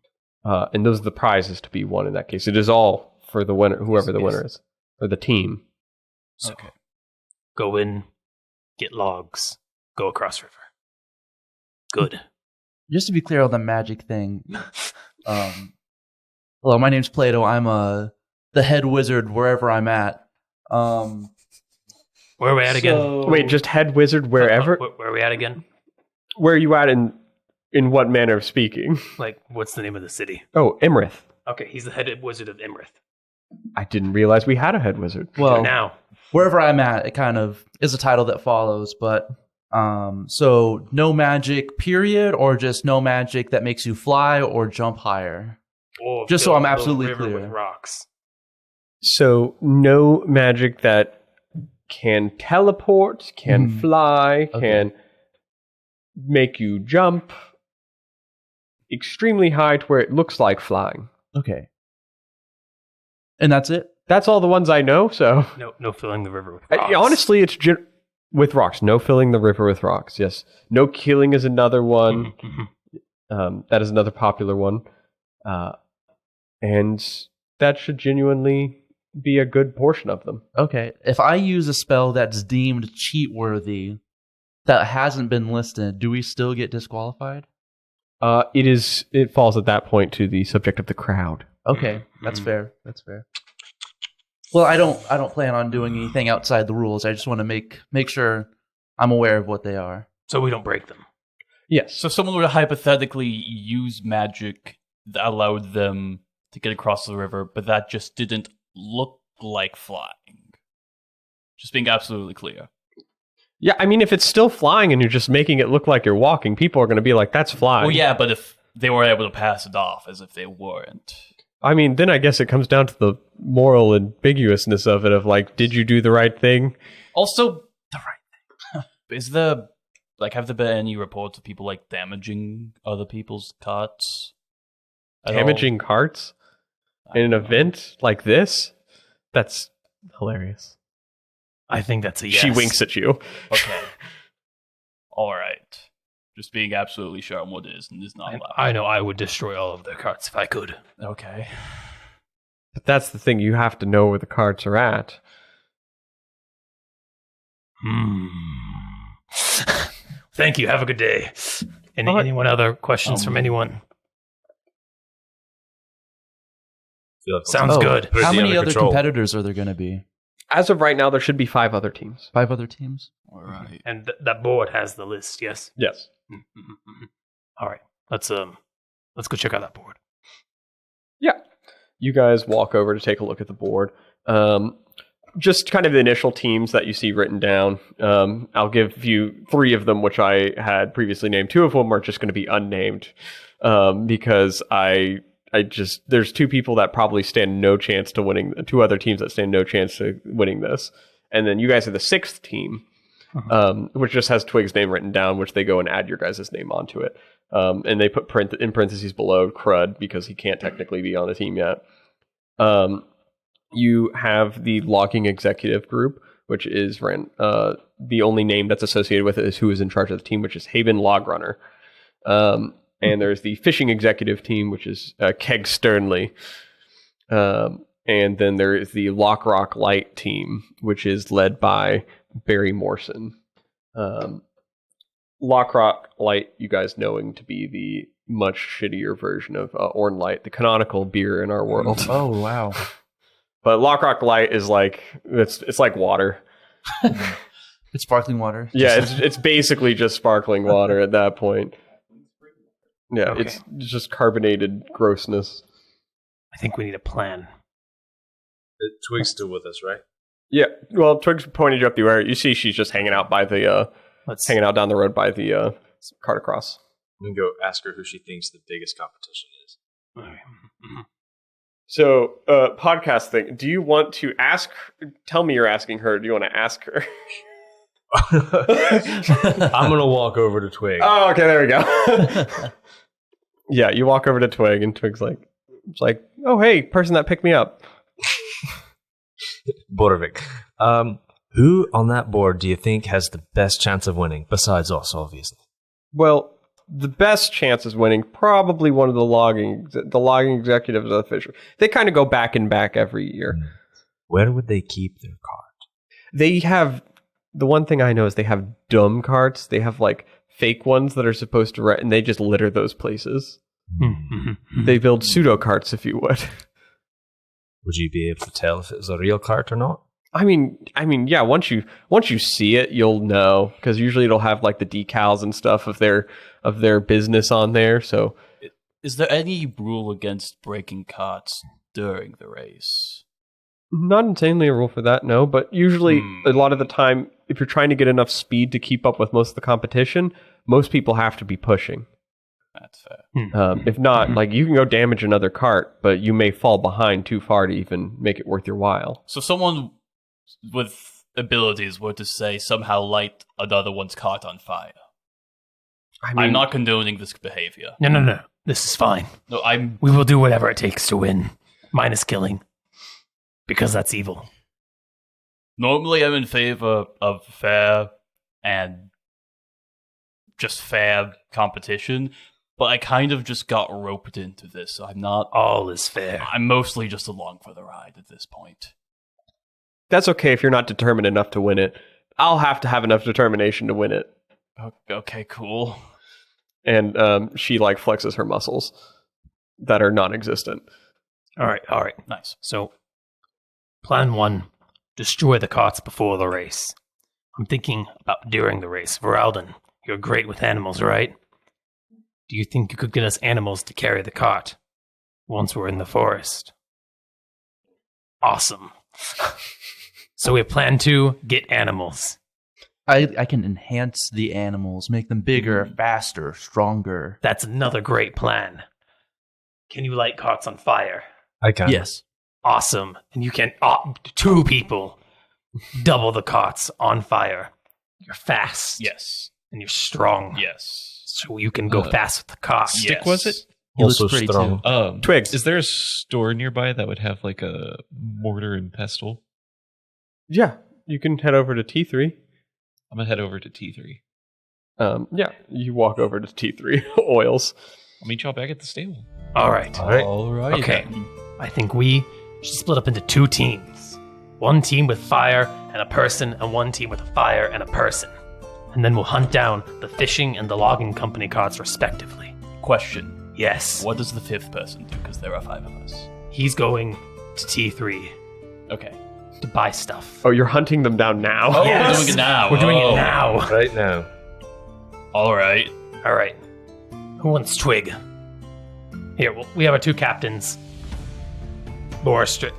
And those are the prizes to be won in that case. It is all for the winner, whoever the winner is, or the team. So, go in, get logs, go across river. Good. Just to be clear on the magic thing, hello, my name's Plato. I'm the head wizard wherever I'm at. Where are we at again? Wait, just head wizard wherever? Where are we at again? Where are you at in what manner of speaking? Like, what's the name of the city? Oh, Emerith. Okay, he's the head wizard of Emerith. I didn't realize we had a head wizard. Well, Now, wherever I'm at, it kind of is a title that follows, but so no magic period, or just no magic that makes you fly or jump higher. or Just so fill I'm the absolutely river clear. with rocks. So no magic that can teleport, can fly, Okay. can make you jump extremely high to where it looks like flying. Okay. And that's it? That's all the ones I know, so... No filling the river with rocks. Honestly, it's with rocks. No filling the river with rocks, yes. No killing is another one. That is another popular one. And that should genuinely be a good portion of them. Okay. If I use a spell that's deemed cheat-worthy that hasn't been listed, do we still get disqualified? It falls at that point to the subject of the crowd. Okay, that's fair. That's fair. Well, I don't plan on doing anything outside the rules. I just want to make sure I'm aware of what they are. So we don't break them. Yes. So someone would hypothetically use magic that allowed them to get across the river, but that just didn't look like flying. Just being absolutely clear. Yeah, I mean, if it's still flying and you're just making it look like you're walking, people are going to be like, that's flying. Well, yeah, but if they were able to pass it off as if they weren't. I mean, then I guess it comes down to the moral ambiguousness of it, of like, did you do the right thing? Also, the right thing. Is there, have there been any reports of people, damaging other people's carts? at all? Damaging carts in an event like this? That's hilarious. I think that's a yes. She winks at you. Okay. All right. Just being absolutely sure on what is and is not allowed. I know I would destroy all of their carts if I could. Okay. But that's the thing, you have to know where the carts are at. Thank you. Have a good day. Anyone other questions from anyone? Sounds good. How many under other control. competitors are there going to be? As of right now, there should be 5 other teams. 5 other teams. All right. And that board has the list, yes? Yes. All right. Let's go check out that board. Yeah. You guys walk over to take a look at the board. Just kind of the initial teams that you see written down. I'll give you 3 of them, which I had previously named. 2 of them are just going to be unnamed because there's 2 people that probably stand no chance to winning, 2 other teams that stand no chance to winning this. And then you guys are the 6th team, which just has Twig's name written down, which they go and add your guys' name onto it. And they put in parentheses below crud because he can't technically be on the team yet. You have the logging executive group, which is the only name that's associated with it is who is in charge of the team, which is Haven Logrunner. And there's the fishing executive team, which is Keg Sternley. And then there is the Lockrock Light team, which is led by Barry Morrison. Lockrock Light, you guys knowing to be the much shittier version of Orn Light, the canonical beer in our world. Oh, wow. But Lockrock Light is like, it's like water. It's sparkling water. Yeah, it's basically just sparkling water at that point. Yeah, Okay. it's just carbonated grossness. I think we need a plan. Twig's still with us, right? Yeah, well, Twig's pointed you up the way. You see she's just hanging out by the, hanging out down the road by the cart across. I'm going to go ask her who she thinks the biggest competition is. Okay. So, podcast thing. Do you want to ask? Tell me you're asking her. Do you want to ask her? I'm going to walk over to Twig. Oh, okay, there we go. Yeah, you walk over to Twig, and Twig's like, oh, hey, person that picked me up. Boravik. Who on that board do you think has the best chance of winning, besides us, obviously? Well, the best chance is winning probably one of the logging executives of the fisher. They kind of go back and back every year. Where would they keep their cart? They have, the one thing I know is they have dumb carts. They have like fake ones that are supposed to, and they just litter those places. They build pseudo carts, if you would. Would you be able to tell if it was a real cart or not? I mean, yeah. Once you see it, you'll know, because usually it'll have like the decals and stuff of their business on there. So, Is there any rule against breaking carts during the race? not insanely a rule for that, no. But usually, a lot of the time, if you're trying to get enough speed to keep up with most of the competition, most people have to be pushing. That's fair. If not, like you can go damage another cart, but you may fall behind too far to even make it worth your while. So someone with abilities were to say somehow light another one's cart on fire. I mean, I'm not condoning this behavior. No. This is fine. No, We will do whatever it takes to win, minus killing, because that's evil. normally I'm in favor of fair and just fair competition, but I kind of just got roped into this, so I'm not... All is fair. I'm mostly just along for the ride at this point. That's okay if you're not determined enough to win it. I'll have to have enough determination to win it. Okay, cool. And she like flexes her muscles that are non-existent. All right. Nice. So, plan 1, destroy the carts before the race. I'm thinking about during the race. Voralden, you're great with animals, right? Do you think you could get us animals to carry the cart once we're in the forest? Awesome. So we plan to get animals. I can enhance the animals, make them bigger, faster, stronger. That's another great plan. Can you light carts on fire? I can. Yes. Awesome. And you can, 2 people, double the carts on fire. You're fast. Yes. And you're strong. Yes. So you can go fast with the cart. Stick Stick, was it? He looks Also pretty strong. too. Twigs. Is there a store nearby that would have like a mortar and pestle? Yeah, you can head over to T3. I'm gonna head over to T3. Yeah, you walk over to T3 Oils. I'll meet y'all back at the stable. All right. All right. Okay. I think we should split up into 2 teams. 1 team with fire and a person, and 1 team with a fire and a person. And then we'll hunt down the fishing and the logging company carts respectively. Question. Yes. What does the 5th person do? Because there are 5 of us. He's going to T3. Okay. to buy stuff. Oh, you're hunting them down now? Oh, Yes. we're doing it now. We're doing Oh. it now. Right now. All right. All right. Who wants twig? Here, we have our 2 captains. Borastrix.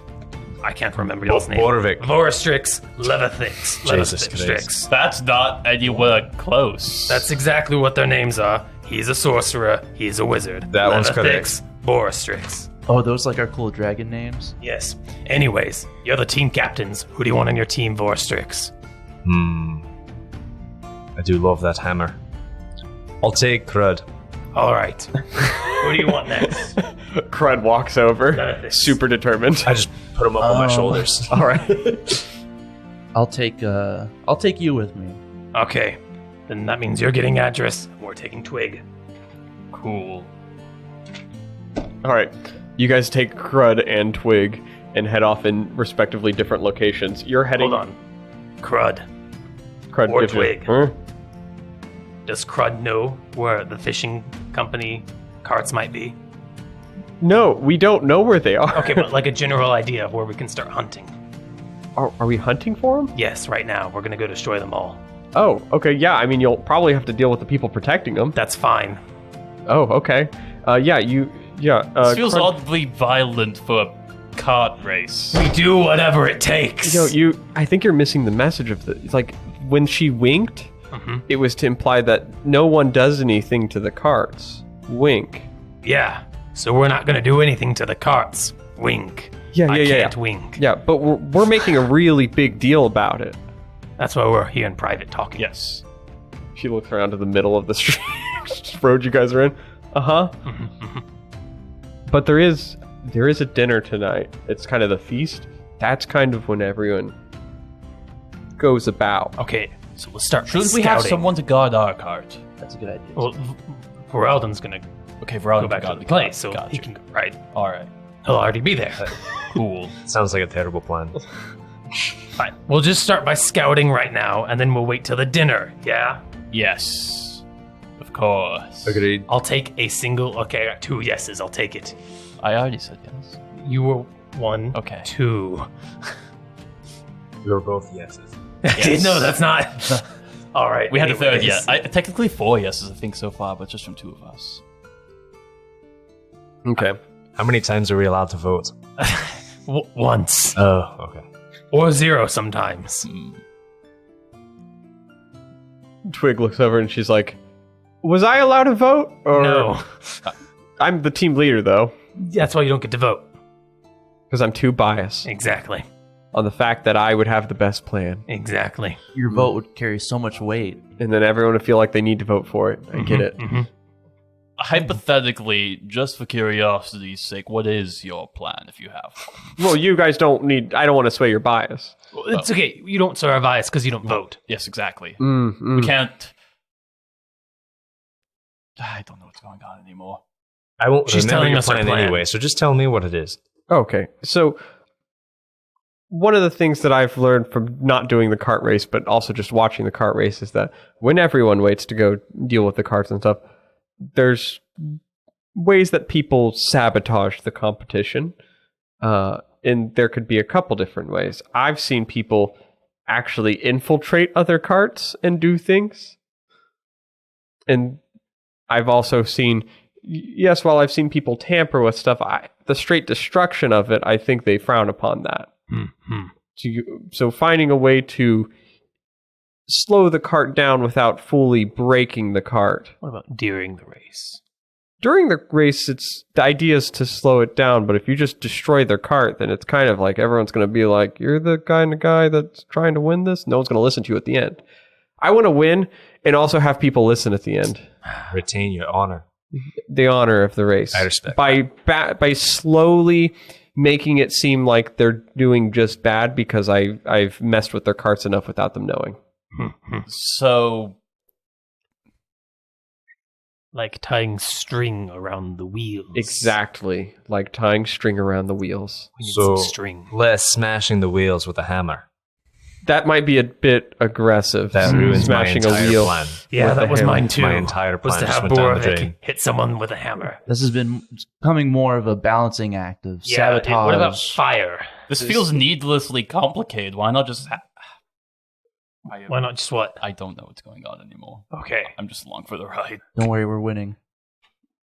I can't remember y'all's name. Boravik. Vorastrix, Levithix. Jesus Levithix. That's not anywhere close. That's exactly what their names are. He's a sorcerer. He's a wizard. That one's Levithix, Borastrix. Oh, those like our cool dragon names? Yes. Anyways, you're the team captains. Who do you want on your team, Vorastrix? I do love that hammer. I'll take Crud. All right. Who do you want next? Crud walks over, Levithix. super determined. I just put him up on my shoulders. All right. I'll take you with me. Okay. Then that means you're getting Adras. We're taking twig. cool. All right. You guys take Crud and Twig and head off in respectively different locations. You're heading... Hold on. Crud. Crud Or gives you- Twig. Huh? Does Crud know where the fishing company carts might be? No, we don't know where they are. Okay, but like a general idea of where we can start hunting. Are we hunting for them? Yes, right now. We're gonna go destroy them all. Oh, okay. Yeah, I mean, you'll probably have to deal with the people protecting them. That's fine. Oh, okay. This feels Crud- oddly violent for a kart race. We do whatever it takes. I think you're missing the message of the... It's like, when she winked, Mhm. it was to imply that no one does anything to the carts. Wink. Yeah. So we're not gonna do anything to the carts. Wink. I can't wink. Yeah, but we're making a really big deal about it. That's why we're here in private talking. Yes. She looks around to the middle of the street, road you guys are in. Uh-huh. But there is a dinner tonight. It's kind of the feast. That's kind of when everyone goes about. Okay, so we'll start Shouldn't we scouting. have someone to guard our cart? That's a good idea. Well, Voralden's gonna Okay, Voralden go back to got the place, so Gotcha. he can right. All right. He'll already be there. Cool. Sounds like a terrible plan. Fine. We'll just start by scouting right now, and then we'll wait till the dinner. Yeah. Yes. Of course. Agreed. I'll take a single. Okay, I got 2 yeses. I'll take it. I already said yes. You were 1. Okay. 2. We were both yeses. No, that's not. All right. We had a third anyways. yes. Technically 4 yeses, I think, so far, but just from 2 of us. Okay. How many times are we allowed to vote? Once Oh, okay. or 0 sometimes. Twig looks over and she's like, "Was I allowed to vote?" Or No, I'm the team leader though, that's why you don't get to vote. because I'm too biased Exactly. on the fact that I would have the best plan, Exactly. Your vote would carry so much weight. and then everyone would feel like they need to vote for it. I get it. Mhm. Hypothetically, just for curiosity's sake, what is your plan if you have one? Well, you guys don't need. I don't want to sway your bias. Well, it's okay. You don't serve bias because you don't vote. Yes, exactly. Mm. We can't. I don't know what's going on anymore. I won't She's remember telling your us her plan plan. anyway, so just tell me what it is. Okay, so one of the things that I've learned from not doing the cart race, but also just watching the cart race, is that when everyone waits to go deal with the carts and stuff, there's ways that people sabotage the competition. And there could be a couple different ways. I've seen people actually infiltrate other carts and do things. And I've also seen, yes, while I've seen people tamper with stuff, the straight destruction of it, I think they frown upon that. So finding a way to slow the cart down without fully breaking the cart. What about during the race? During the race, the idea is to slow it down, but if you just destroy their cart, then it's kind of like everyone's going to be like, you're the kind of guy that's trying to win this? No one's going to listen to you at the end. I want to win and also have people listen at the end. Retain your honor. The honor of the race. I respect By slowly making it seem like they're doing just bad because I've messed with their carts enough without them knowing. So, Like tying string around the wheels. Exactly. Like tying string around the wheels. We need So- some string. Less smashing the wheels with a hammer. That might be a bit aggressive. That ruins my smashing entire a wheel. plan. Yeah, with that a was hammer. mine too. My entire was plan to just have went down the Boravik drain. hit someone with a hammer. This has been becoming more of a balancing act of Yeah, sabotage. what about fire? This feels needlessly complicated. Why not just... Why not just what? I don't know what's going on anymore. Okay. I'm just along for the ride. Don't worry, we're winning.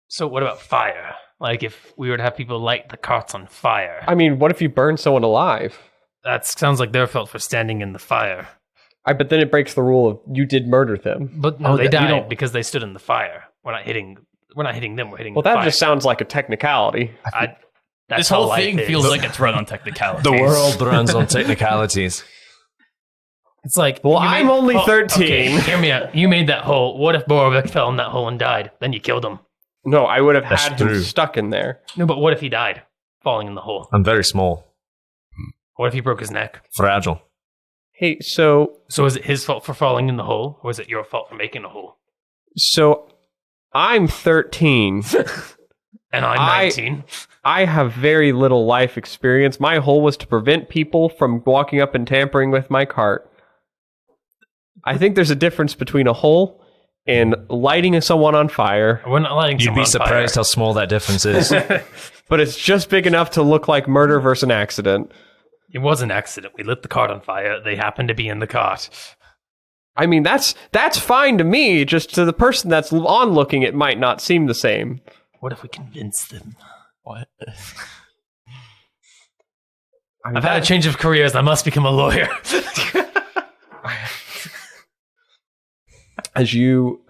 So what about fire? Like if we were to have people light the carts on fire. I mean, what if you burn someone alive? That sounds like their fault for standing in the fire. But then it breaks the rule of you did murder them. But no, Oh, they you died don't- because they stood in the fire. We're not hitting them. We're hitting Well, the that fire. just sounds like a technicality. That's This how whole life thing is. feels like it's run on technicality. The world runs on technicalities. It's like, Well, you I'm made- only oh, 13. Okay, hear me out. You made that hole. What if Boravik fell in that hole and died? Then you killed him. No, I would have That's had him true. stuck in there. No, but what if he died falling in the hole? I'm very small, What if he broke his neck? fragile. Hey, so So is it his fault for falling in the hole, or is it your fault for making a hole? I'm 13. And I'm I- 19. I have very little life experience. My hole was to prevent people from walking up and tampering with my cart. I think there's a difference between a hole and lighting someone on fire, We're not lighting You'd someone be on surprised fire. how small that difference is. but it's just big enough to look like murder versus an accident. It was an accident. We lit the cart on fire. They happened to be in the cart. I mean, that's fine to me. Just to the person that's onlooking, it might not seem the same. What if we convince them? What? I mean, I've had a change of careers. I must become a lawyer. as you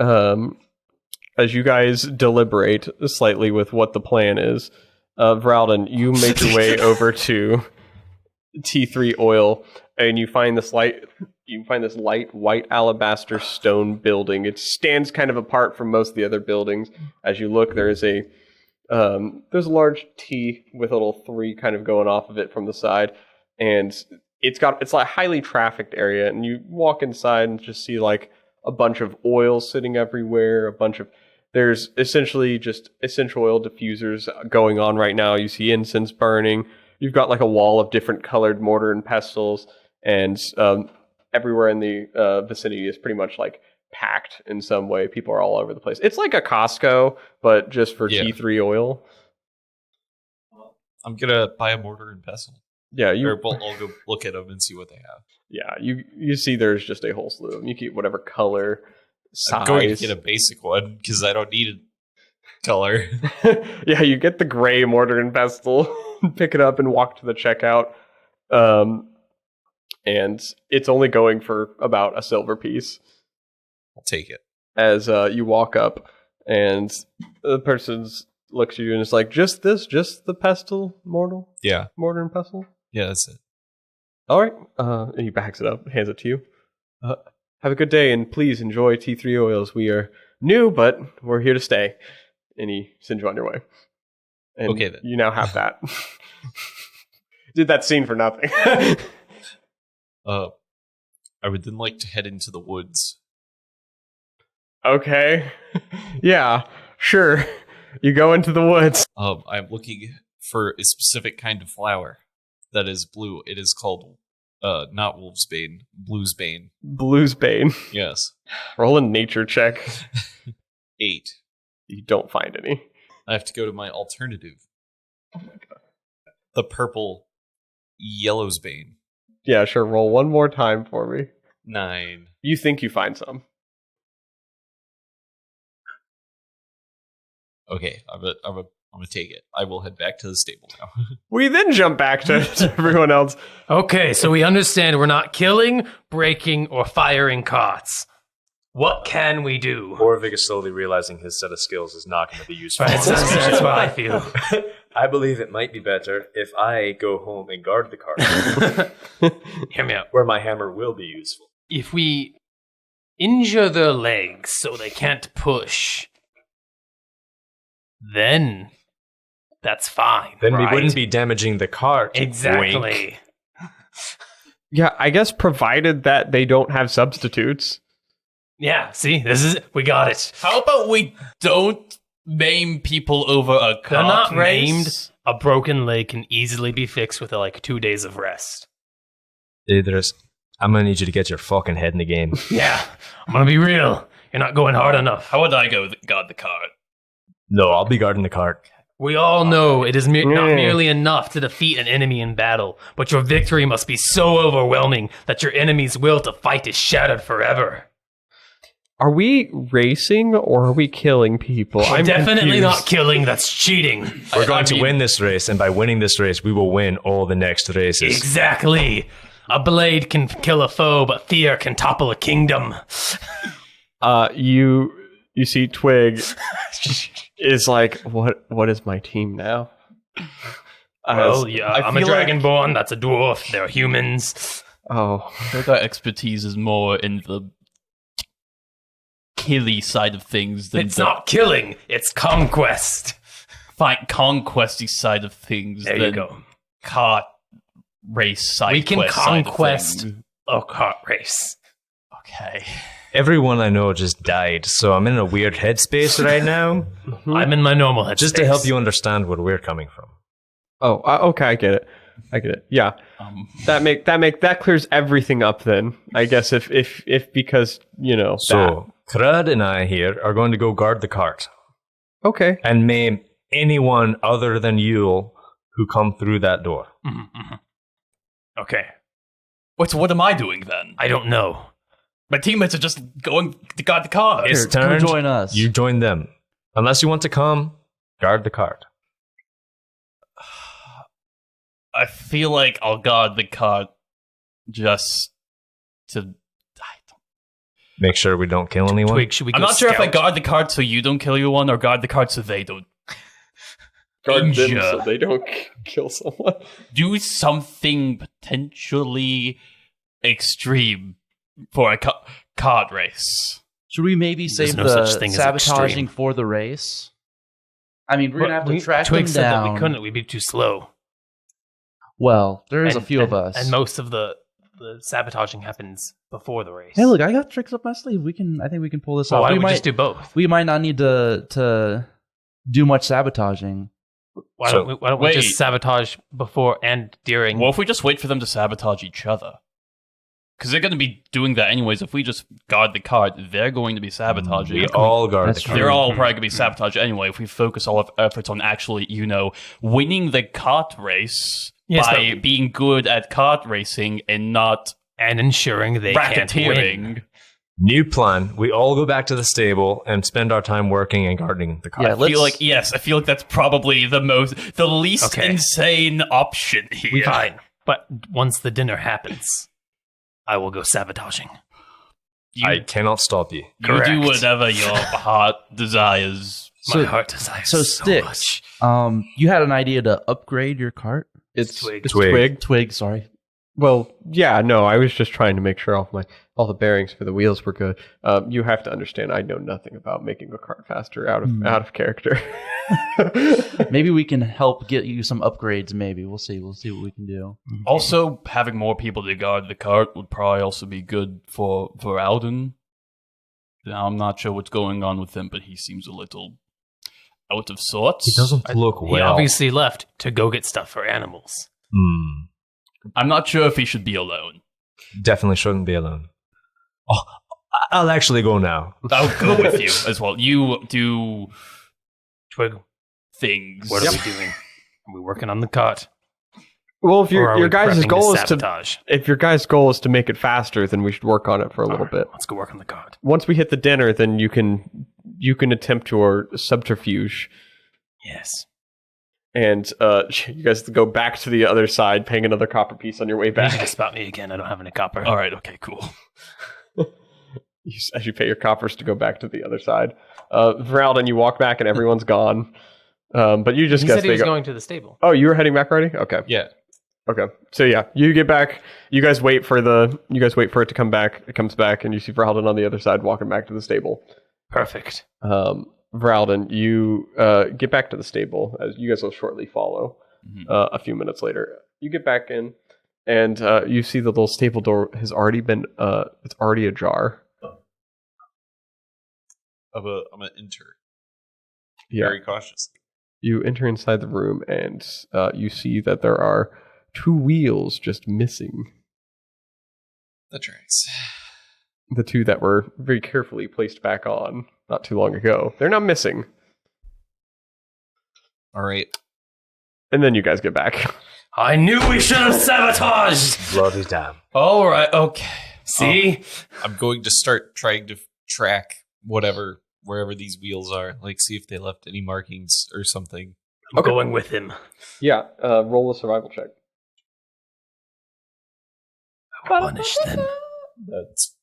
guys deliberate slightly with what the plan is, Voralden, you make your way over to T3 Oil, and you find this light white alabaster stone building. It stands kind of apart from most of the other buildings. As you look, there's a large T with a little 3 kind of going off of it from the side, and it's like a highly trafficked area. And you walk inside and just see like a bunch of oil sitting everywhere. There's essentially just essential oil diffusers going on right now. You see incense burning. You've got like a wall of different colored mortar and pestles, and everywhere in the vicinity is pretty much like packed in some way. People are all over the place. It's like a Costco, but just for Yeah. T3 oil. I'm gonna buy a mortar and pestle. Yeah, I'll go look at them and see what they have. you see there's just a whole slew of them. You get whatever color, size. I'm going to get a basic one because I don't need a color. Yeah, you get the gray mortar and pestle, pick it up and walk to the checkout. And it's only going for about a silver piece. I'll take it. As you walk up, and the person looks at you and is like, just the pestle mortar and pestle? Yeah, that's it. All right. And he backs it up, hands it to you. Have a good day, and please enjoy T3 Oils. We are new, but we're here to stay. And he sends you on your way. And Okay, then. you now have that. Did that scene for nothing. I would then like to head into the woods. Okay. Yeah, sure. You go into the woods. I'm looking for a specific kind of flower that is blue. It is called not wolfsbane, bluesbane. Bluesbane. Yes. Roll a nature check. 8. You don't find any. I have to go to my alternative. Oh my god. The purple yellowsbane. Yeah, sure. Roll one more time for me. 9. You think you find some. Okay, I'm gonna take it. I will head back to the stable now. We then jump back to everyone else. Okay, so we understand we're not killing, breaking, or firing carts. What can we do? Boravik is slowly realizing his set of skills is not going to be useful. That's what I feel. I believe it might be better if I go home and guard the cart, Hear me out. where my hammer will be useful. If we injure their legs so they can't push, then that's fine. Then right? we wouldn't be damaging the cart. Exactly. Wink. Yeah, I guess provided that they don't have substitutes. Yeah, see, we got it. How about we don't maim people over a They're cart not maimed. race? A broken leg can easily be fixed with like 2 days of rest. Adras, I'm going to need you to get your fucking head in the game. Yeah, I'm gonna be real. You're not going hard enough. How would I go guard the cart? No, I'll be guarding the cart. We all know it is not merely enough to defeat an enemy in battle, but your victory must be so overwhelming that your enemy's will to fight is shattered forever. Are we racing or are we killing people? I'm Definitely confused. not killing, that's cheating. We're going to win this race, and by winning this race, we will win all the next races. Exactly. A blade can kill a foe, but fear can topple a kingdom. You see Twig is like, what is my team now? Well, yeah, I I'm a feel like- dragonborn, that's a dwarf, they're humans. Oh, I think our expertise is more in the killy side of things than It's not killing, it's conquest. conquesty side of things There than you go. cart race side We can quest side of conquest things. a cart race. Okay. Everyone I know just died, so I'm in a weird headspace right now. I'm in my normal headspace. Just to help you understand where we're coming from. okay, I get it. Yeah, that clears everything up. Then I guess if because So Crud and I here are going to go guard the cart okay. and maim anyone other than you who come through that door. Okay, Wait, so what am I doing then? I don't know. My teammates are just going to guard the car. It's Come turned. join us. You join them. Unless you want to come, guard the cart. I feel like I'll guard the cart just to... Make sure we don't kill anyone. Twig, should we go I'm not sure if I scout? guard the cart so you don't kill anyone or guard the cart so they don't Guard them injure. so they don't kill someone. Do something potentially extreme for a cart race. Should we maybe There's save no the such thing as sabotaging extreme. for the race? I mean, we're going to have to track Twig them said down. that we couldn't, we'd be too slow. Well, there is a And- few of and- us. And most of the sabotaging happens before the race. Hey, look, I got tricks up my sleeve. I think we can pull this So off. why We don't we might, just do both? we might not need to do much sabotaging. Why So- don't we wait. just sabotage before and during? What if we just wait for them to sabotage each other? Because they're going to be doing that anyways. If we just guard the cart, they're going to be sabotaging. We all guard That's the true. cart. They're all probably going to be sabotaged anyway. If we focus all of efforts on actually, winning the kart race Yes, by but- being good at kart racing and not and ensuring they can't win. racketeering. New plan. We all go back to the stable and spend our time working and guarding the cart. Yeah, I feel like that's probably the least Okay. insane option here. Fine. But once the dinner happens, I will go sabotaging. I cannot stop you. You Correct. do whatever your heart desires. My heart desires So so Sticks, much. you had an idea to upgrade your cart? It's Twig. It's Twig. Twig. Twig, sorry. Well, yeah, no, I was just trying to make sure all the bearings for the wheels were good. You have to understand, I know nothing about making a cart faster out of character. Maybe we can help get you some upgrades. Maybe we'll see. We'll see what we can do. Also, having more people to guard the cart would probably also be good for Voralden. Now, I'm not sure what's going on with him, but he seems a little out of sorts. He doesn't look He well. obviously left to go get stuff for animals. I'm not sure if he should be alone. Definitely shouldn't be alone. Oh, I'll actually go now. I'll go with you as well. You do Twig, things. what are we doing? Are we working on the cart? Well, if Or are your we guys' prepping goal is sabotage? if your guys' goal is to make it faster, then we should work on it for a little bit. Let's go work on the cart. Once we hit the dinner, then you can attempt your subterfuge, Yes. and you guys go back to the other side, paying another copper piece on your way You should back. spot me again. I don't have any copper. All right, okay, cool. As you pay your coppers to go back to the other side. Voralden, you walk back and everyone's gone. But you just He guess said he they was go. going to the stable. Oh, you were heading back already? Okay. Yeah. Okay. So yeah, you get back. You guys wait for it to come back. It comes back, and you see Voralden on the other side walking back to the stable. Perfect. Voralden, you get back to the stable as you guys will shortly follow. A few minutes later, you get back in, and you see the little stable door has already been. It's already ajar. I'm gonna enter Yeah. very cautiously. You enter inside the room, and you see that there are 2 wheels just missing. The tracks. The 2 that were very carefully placed back on not too long ago. They're not missing. All right. And then you guys get back. I knew we should have sabotaged. Bloody damn. All right. Okay. See, I'm going to start trying to track wherever these wheels are. Like, see if they left any markings or something. I'm going with him. Yeah, roll a survival check. Punish them. That's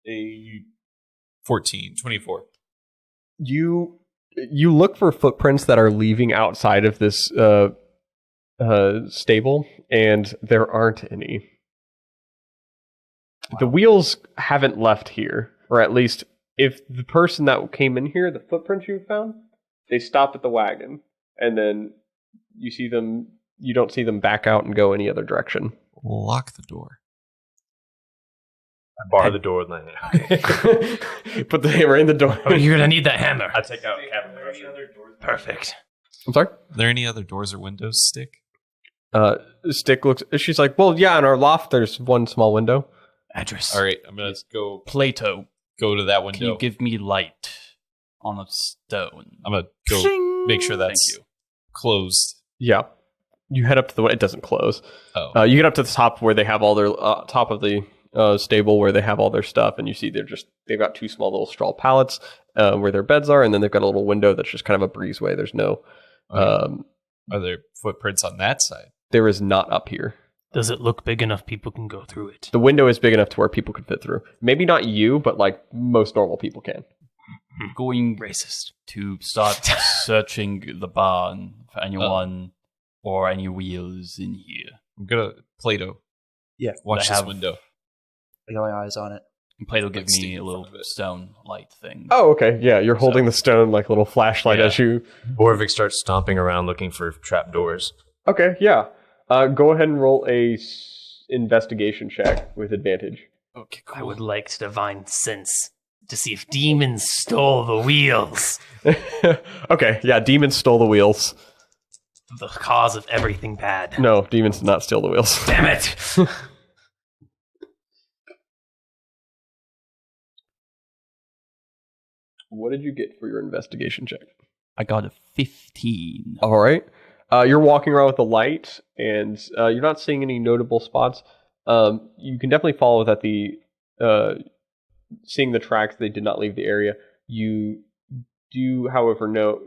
a 14, 24. You look for footprints that are leaving outside of this stable, and there aren't any. Wow. The wheels haven't left here, or at least if the person that came in here, the footprints you found, they stop at the wagon, and then you don't see them back out and go any other direction. Lock the door. I bar the door with my hand. Put the hammer in the door. Oh, you're gonna need that hammer. I take out cabin. Perfect. I'm sorry? Are there any other doors or windows, Stick? Stick looks. She's like, well, yeah, in our loft, there's one small window. Adras. All right, I'm going to go Plato, to that can window. you give me light on a stone? I'm going to go make sure that's closed. Yeah. You head up to the. It doesn't close. Oh. You get up to the top where they have all their top of the stable where they have all their stuff, and you see they've got two small little straw pallets where their beds are, and then they've got a little window that's just kind of a breezeway. There's no. Are there footprints on that side? There is not up here. Does it look big enough people can go through it? The window is big enough to where people could fit through. Maybe not you, but like most normal people can. Going Racist. to start searching the barn for anyone or any wheels in here. I'm going to Plato. Yeah. Watch I this have- window. I got my eyes on it. And Plato give Like me stick a in little front of it. stone light thing. Oh, okay. Yeah, you're holding the stone like a little flashlight Yeah. as you. Boravik starts stomping around looking for trap doors. Okay, yeah. Go ahead and roll a investigation check with advantage. Okay, I would like to divine sense to see if demons stole the wheels. Okay, yeah, demons stole the wheels. The cause of everything bad. No, demons did not steal the wheels. Damn it! What did you get for your investigation check? I got a 15. All right. You're walking around with a light, and you're not seeing any notable spots. You can definitely follow that seeing the tracks, they did not leave the area. You do, however, note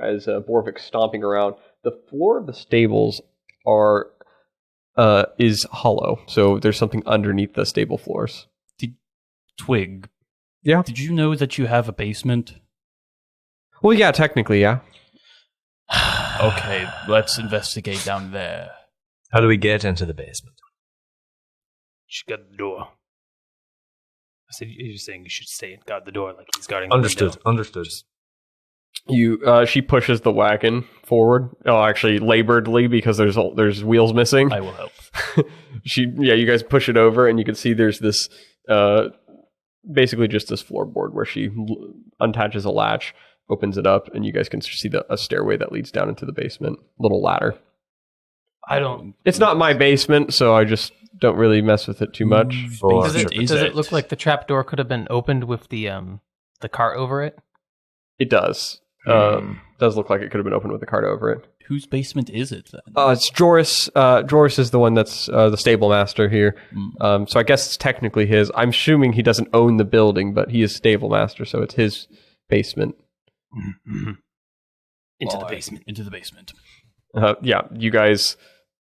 as Boravik stomping around, the floor of the stables is hollow, so there's something underneath the stable floors. Twig. Yeah. Did you know that you have a basement? Well, yeah, technically, yeah. Okay, let's investigate down there. How do we get into the basement? She got the door. I said you're saying you should stay and guard the door like he's guarding Understood. the window. Understood. She pushes the wagon forward. Oh, actually, laboredly because there's wheels missing. I will help. You guys push it over, and you can see there's this basically just this floorboard where she unattaches a latch, opens it up, and you guys can see a stairway that leads down into the basement. Little ladder. I don't. It's not my basement, so I just don't really mess with it too much. Does it look like the trap door could have been opened with the cart over it? It does. Does look like it could have been opened with the cart over it. Whose basement is it then? It's Joris. Joris is the one that's the stable master here. So I guess it's technically his. I'm assuming he doesn't own the building, but he is stable master, so it's his basement. Mm-hmm. Into the All right, basement. Into the basement. You guys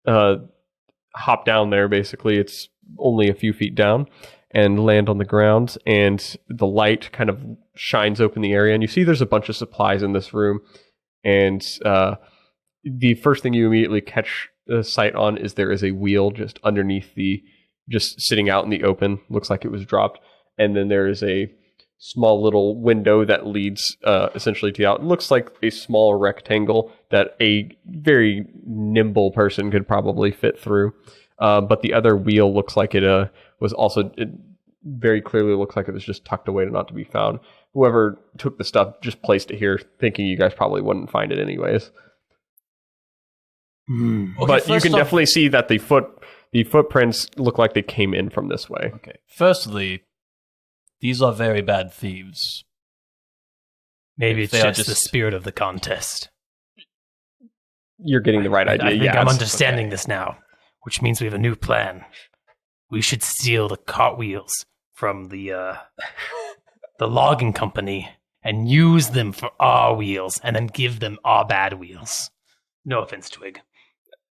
hop down there, basically. It's only a few feet down, and land on the ground, and the light kind of shines open the area, and you see there's a bunch of supplies in this room, and the first thing you immediately catch sight on is there is a wheel just underneath just sitting out in the open. Looks like it was dropped. And then there is a small little window that leads essentially to out. It looks like a small rectangle that a very nimble person could probably fit through. But the other wheel looks like it was also, it very clearly looks like it was just tucked away to not to be found. Whoever took the stuff just placed it here thinking you guys probably wouldn't find it anyways. Okay, But you first can off- definitely see that the footprints look like they came in from this way. Okay. Firstly, these are very bad thieves. Maybe If it's they are just the just- spirit of the contest. you're getting the right idea. I think yeah, I'm it's- understanding this now, which means we have a new plan. We should steal the cartwheels from the logging company and use them for our wheels, and then give them our bad wheels. No offense, Twig.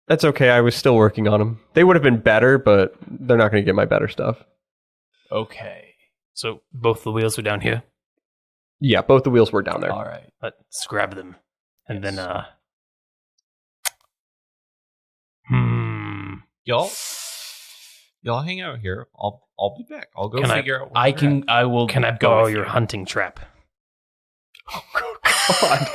That's okay. I was still working on them. They would have been better, but they're not going to get my better stuff. Okay. So both the wheels are down here. Yeah, both the wheels were down there. All right. Let's grab them, and then Y'all hang out here. I'll be back. I'll go Can figure out. Where I we're can. at. I will. can I go borrow with your you. hunting trap? God.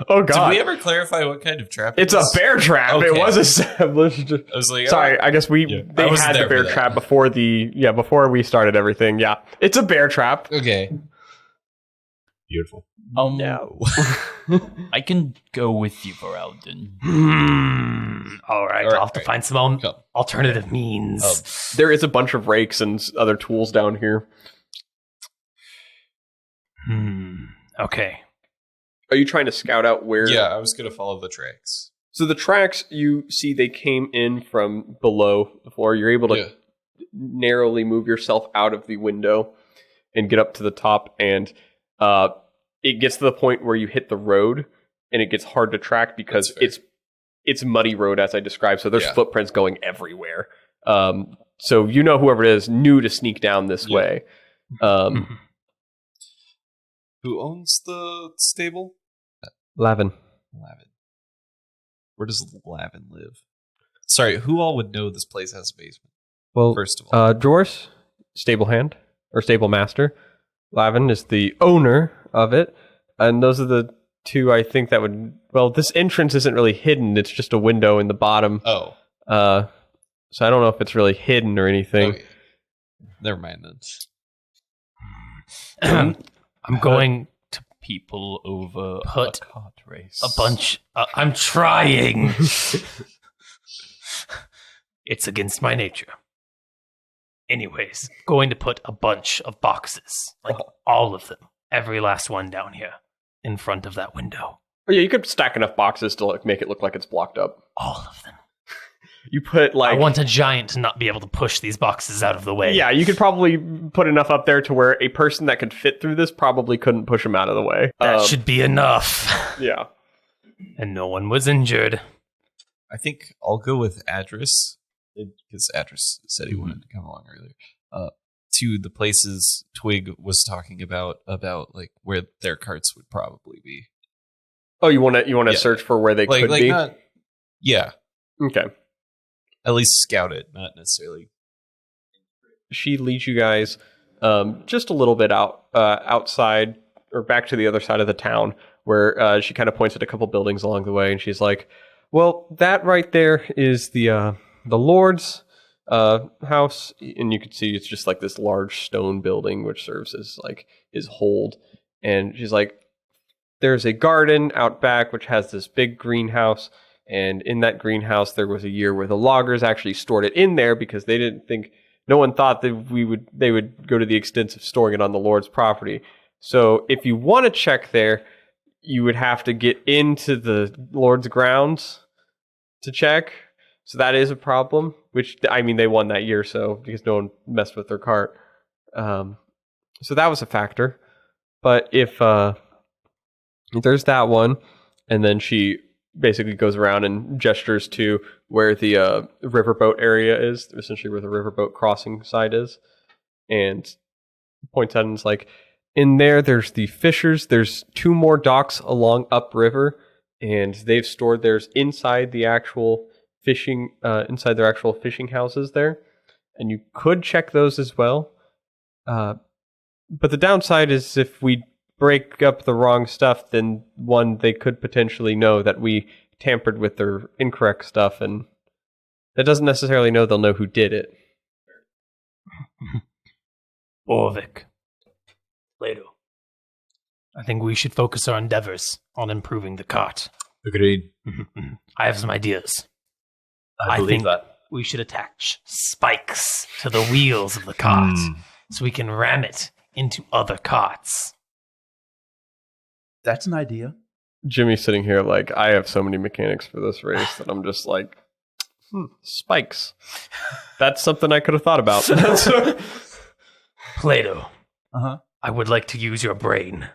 Oh, God. Did we ever clarify what kind of trap? It's it a was? bear trap. Okay. It was established. I was like, Sorry, I guess Yeah. they I wasn't had the there for bear that. trap before we started everything. Yeah, it's a bear trap. Okay. Beautiful. No. I can go with you, Voralden. All right, All right, I'll have to all right. find some Come. alternative means. There is a bunch of rakes and other tools down here. Okay. Are you trying to scout out where? Yeah, I was gonna follow the tracks. So the tracks, you see, they came in from below the floor. You're able to Yeah. narrowly move yourself out of the window and get up to the top, and it gets to the point where you hit the road, and it gets hard to track because That's fair. it's muddy road as I described. So there's Yeah. footprints going everywhere. So you know whoever it is knew to sneak down this Yeah. way. Who owns the stable? Lavin. Lavin. Where does Lavin live? Sorry, who all would know this place has a basement? Well, First of all, Drawers, stable hand or stable master. Lavin is the owner of it, and those are the two I think that would. Well, this entrance isn't really hidden; it's just a window in the bottom. oh, So I don't know if it's really hidden or anything. okay. Never mind then. I'm going to People over Put a cart race. a bunch. I'm trying. It's against my nature. Anyways, going to put a bunch of boxes, like all of them, every last one down here, in front of that window. Oh, yeah, you could stack enough boxes to make it look like it's blocked up. All of them. You put I want a giant to not be able to push these boxes out of the way. Yeah, you could probably put enough up there to where a person that could fit through this probably couldn't push them out of the way. That should be enough. Yeah. And no one was injured. I think I'll go with Adras because Adras said he wanted to come along earlier. To the places Twig was talking about like where their carts would probably be. Oh, you want to Yeah. search for where they could be? not. Yeah, Okay. at least scout it, not necessarily. She leads you guys just a little bit outside or back to the other side of the town, where she kind of points at a couple buildings along the way, and she's like, "Well, that right there is the Lord's house," and you can see it's just like this large stone building which serves as like his hold. And she's like, "There's a garden out back which has this big greenhouse." And in that greenhouse, there was a year where the loggers actually stored it in there because they didn't think, no one thought that they would go to the extent of storing it on the Lord's property. So if you want to check there, you would have to get into the Lord's grounds to check. So that is a problem, which, I mean, they won that year, so because no one messed with their cart. So that was a factor. But if there's that one, and then she basically goes around and gestures to where the riverboat area is, essentially where the riverboat crossing side is, and points out and is like, in there's the fishers. There's 2 more docks along upriver, and they've stored theirs inside the actual fishing, inside their actual fishing houses there, and you could check those as well. But the downside is if we break up the wrong stuff, then one, they could potentially know that we tampered with their incorrect stuff, and that doesn't necessarily know they'll know who did it. Boravik. Plato. I think we should focus our endeavors on improving the cart. Agreed. I have some ideas. I believe think that. we should attach spikes to the wheels of the cart so we can ram it into other carts. That's an idea. Jimmy's sitting here like, I have so many mechanics for this race that I'm just like, spikes. That's something I could have thought about. Plato, Uh-huh. I would like to use your brain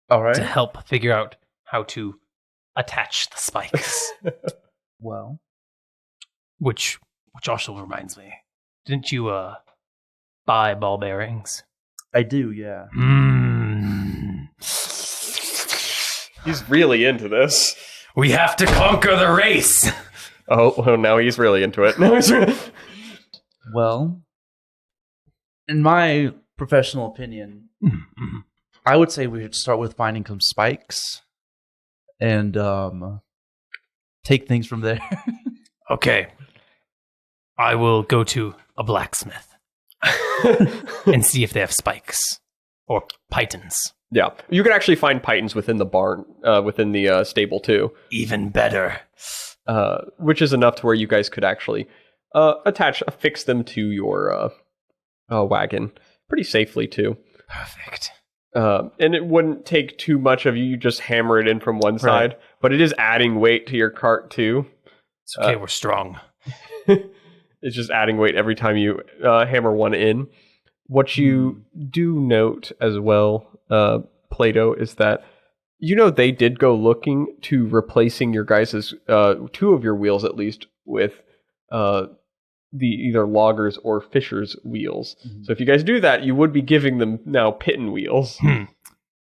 All right. to help figure out how to attach the spikes. Well, which also reminds me, didn't you buy ball bearings? I do, yeah. He's really into this. We have to conquer the race. Oh, well, now he's really into it. Well, in my professional opinion, I would say we should start with finding some spikes and take things from there. Okay, I will go to a blacksmith and see if they have spikes or pythons. Yeah, you can actually find pythons within the barn, within the stable too. Even better. Which is enough to where you guys could actually affix them to your wagon pretty safely too. Perfect. And it wouldn't take too much of you. You just hammer it in from one side, but it is adding weight to your cart too. It's okay, we're strong. It's just adding weight every time you hammer one in. What you do note as well, Plato, is that they did go looking to replacing your guys' two of your wheels at least with the either loggers or fishers' wheels. Mm-hmm. So if you guys do that, you would be giving them now Pitten wheels.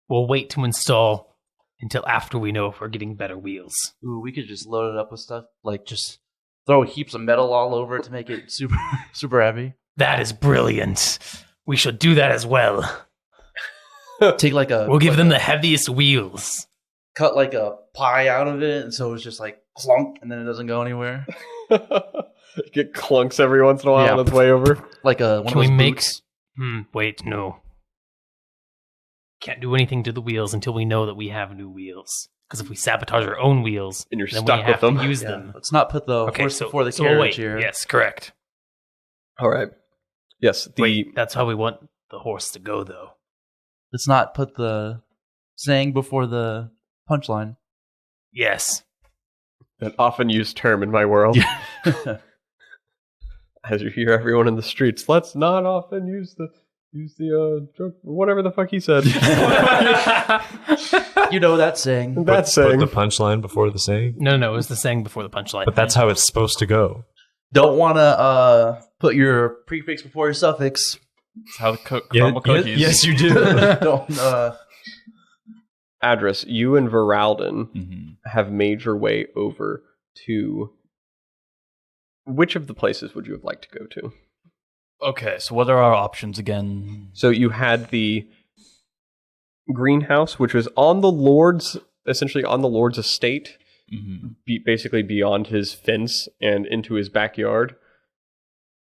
We'll wait to install until after we know if we're getting better wheels. Ooh, we could just load it up with stuff, like just throw heaps of metal all over it to make it super, super heavy. That is brilliant. We should do that as well. Take We'll give them the heaviest wheels. Cut like a pie out of it, and so it's just like clunk, and then it doesn't go anywhere. Get clunks every once in a while on its way over. Like one Can of those we make? boots. Wait, no. Can't do anything to the wheels until we know that we have new wheels. Because if we sabotage our own wheels, and you're then stuck we with have them. to use Yeah, them. let's not put the horse before the carriage wait. here. Yes, correct. All right. Yes. Wait, that's how we want the horse to go, though. Let's not put the saying before the punchline. Yes. An often used term in my world. As you hear everyone in the streets, let's not often use the joke, whatever the fuck he said. You know that saying. That saying. Put the punchline before the saying. No, it was the saying before the punchline. But that's how it's supposed to go. Don't want to put your prefix before your suffix. That's how the crumble cookies. Yes, you do. Don't. Adras, you and Voralden have made your way over to. Which of the places would you have liked to go to? Okay, so what are our options again? So you had the greenhouse, which was on the Lord's, essentially on the Lord's estate, basically beyond his fence and into his backyard,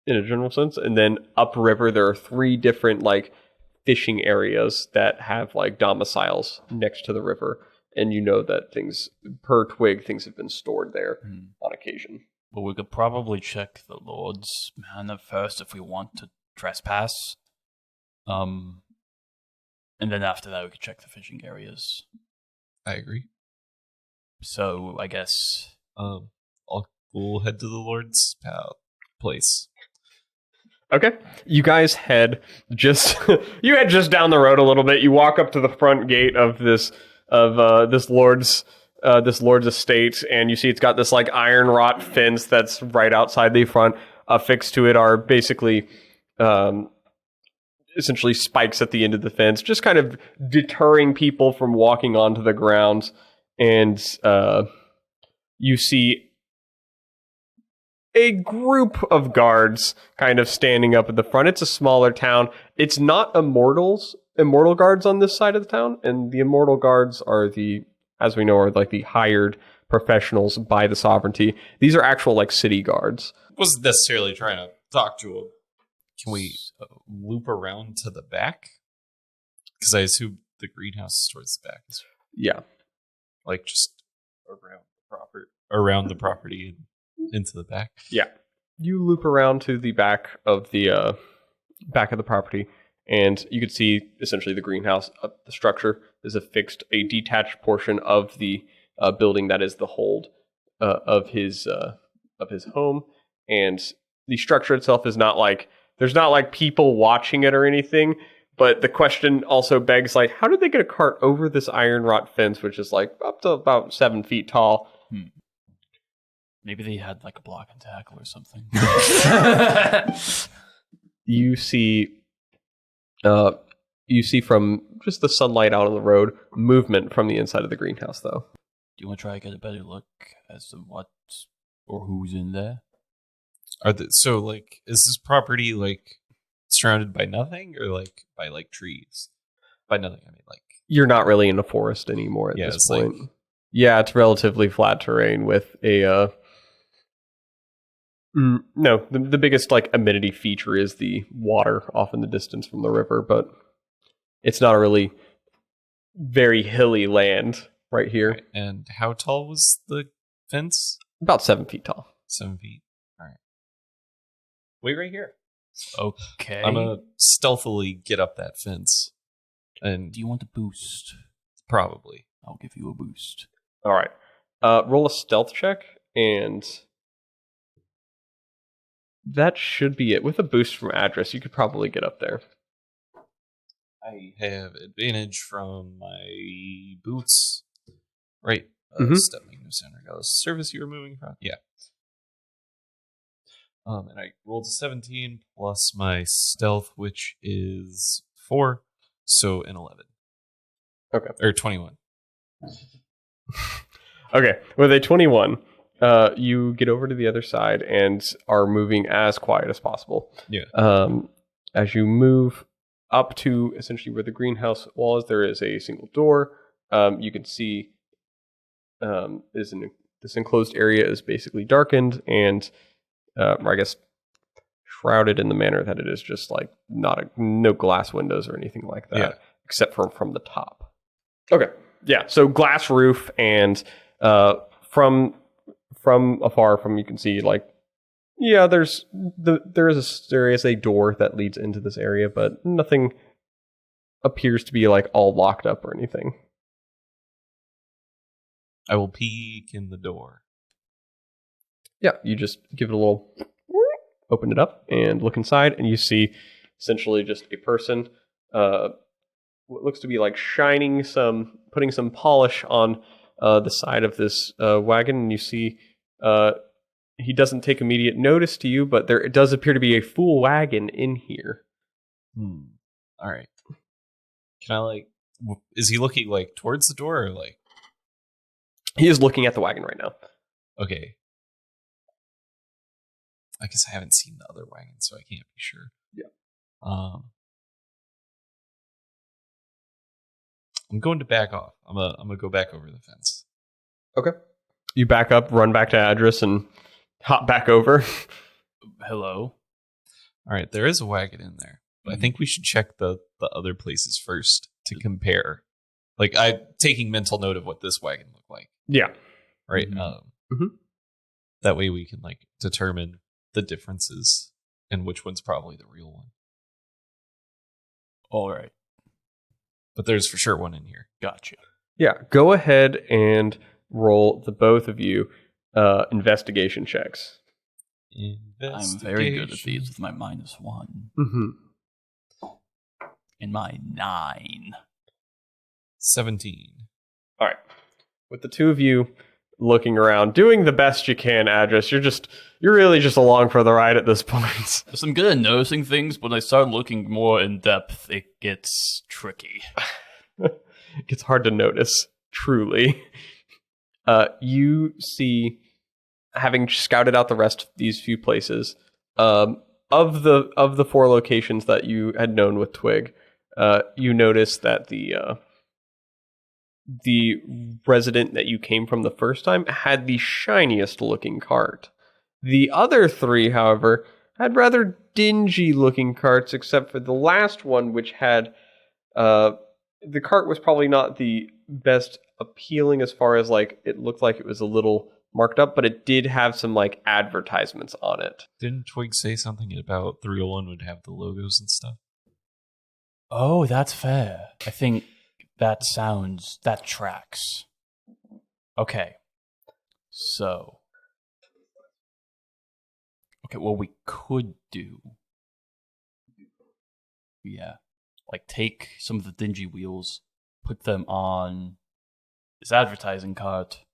in a general sense. And then upriver, there are 3 different fishing areas that have domiciles next to the river, and you know that things per twig, things have been stored there on occasion. Well, we could probably check the Lord's manor first if we want to trespass. And then after that, we could check the fishing areas. I agree. So, I guess... We'll head to the Lord's place. Okay. You guys head just down the road a little bit. You walk up to the front gate of this Lord's estate, and you see it's got this iron wrought fence that's right outside the front. Affixed to it are basically essentially spikes at the end of the fence, just kind of deterring people from walking onto the grounds. And you see a group of guards kind of standing up at the front. It's a smaller town. It's not immortal guards on this side of the town, and the immortal guards are as we know, are the hired professionals by the sovereignty. These are actual city guards. Wasn't necessarily trying to talk to him. Can we loop around to the back? Because I assume the greenhouse is towards the back. Yeah, Just around the property and into the back. Yeah, you loop around to the back of the property, and you can see essentially the greenhouse, the structure is a detached portion of the building that is the hold of his home, and the structure itself is not like there's not like people watching it or anything. But the question also begs, like, how did they get a cart over this iron wrought fence, which is like up to about 7 feet tall? Maybe they had like a block and tackle or something. You see from just the sunlight out on the road movement from the inside of the greenhouse, though. Do you want to try to get a better look as to what or who's in there? So like, is this property like surrounded by nothing, or like by like trees? By nothing, I mean like you're not really in a forest anymore at this point. Yeah, it's relatively flat terrain with a no, the biggest like amenity feature is the water off in the distance from the river, but it's not a really very hilly land right here. Right. And how tall was the fence? About 7 feet tall. 7 feet. All right. Wait right here. Okay. I'm gonna stealthily get up that fence. And do you want a boost? Probably. I'll give you a boost. All right. Roll a stealth check, and that should be it. With a boost from Adras, you could probably get up there. I have advantage from my boots. Right. Step making no sound regardless of service you were moving from. Yeah. And I rolled a 17 plus my stealth, which is 4, so an 11. Okay. Or 21. Okay. With a 21, you get over to the other side and are moving as quiet as possible. Yeah. As you move up to essentially where the greenhouse wall is, there is a single door. You can see this enclosed area is basically darkened and I guess shrouded in the manner that it is just like no glass windows or anything like that, except from the top. Okay, yeah. So glass roof, and from afar, you can see like there is a door that leads into this area, but nothing appears to be like all locked up or anything. I will peek in the door. Yeah, you just give it a little, open it up, and look inside, and you see essentially just a person, what looks to be like putting some polish on the side of this wagon, and you see he doesn't take immediate notice to you, but it does appear to be a full wagon in here. All right. Can I is he looking like towards the door or like? He is looking at the wagon right now. Okay. I guess I haven't seen the other wagon, so I can't be sure. Yeah. I'm going to back off. I'm gonna go back over the fence. Okay. You back up, run back to Adras, and hop back over. Hello. All right, there is a wagon in there, but I think we should check the other places first to compare. Like, I'm taking mental note of what this wagon looked like. Yeah. Right. That way we can determine the differences and which one's probably the real one. All right. But there's for sure one in here. Gotcha. Yeah. Go ahead and roll the both of you investigation checks. I'm very good at these with my -1. And my 9. 17. All right. With the two of you looking around, doing the best you can, Adras, you're really just along for the ride at this point. I'm good at noticing things, but when I start looking more in depth, it gets tricky. It gets hard to notice, truly. You see, having scouted out the rest of these few places, of the 4 locations that you had known with Twig, you notice that the resident that you came from the first time had the shiniest looking cart. The other 3, however, had rather dingy looking carts, except for the last one, which had the cart was probably not the best appealing as far as it looked like it was a little marked up, but it did have some advertisements on it. Didn't Twig say something about 301 would have the logos and stuff? Oh, that's fair. I think That tracks. Okay. So. Okay, what we could do. Yeah. Like, take some of the dingy wheels, put them on this advertising cart,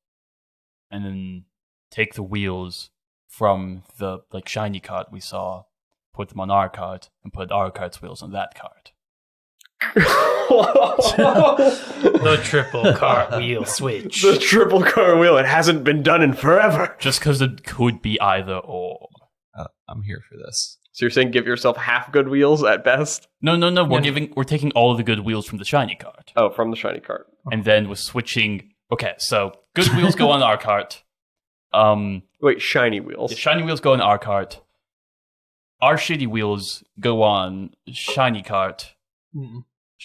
and then take the wheels from the, like, shiny cart we saw, put them on our cart, and put our cart's wheels on that cart. The triple cartwheel switch. The triple cartwheel. It hasn't been done in forever. Just because it could be either or. I'm here for this. So you're saying give yourself half good wheels at best? No. We're taking all of the good wheels from the shiny cart. Oh, from the shiny cart. And then we're switching. Okay, so good wheels go on our cart. Wait, shiny wheels. The shiny wheels go on our cart. Our shitty wheels go on shiny cart.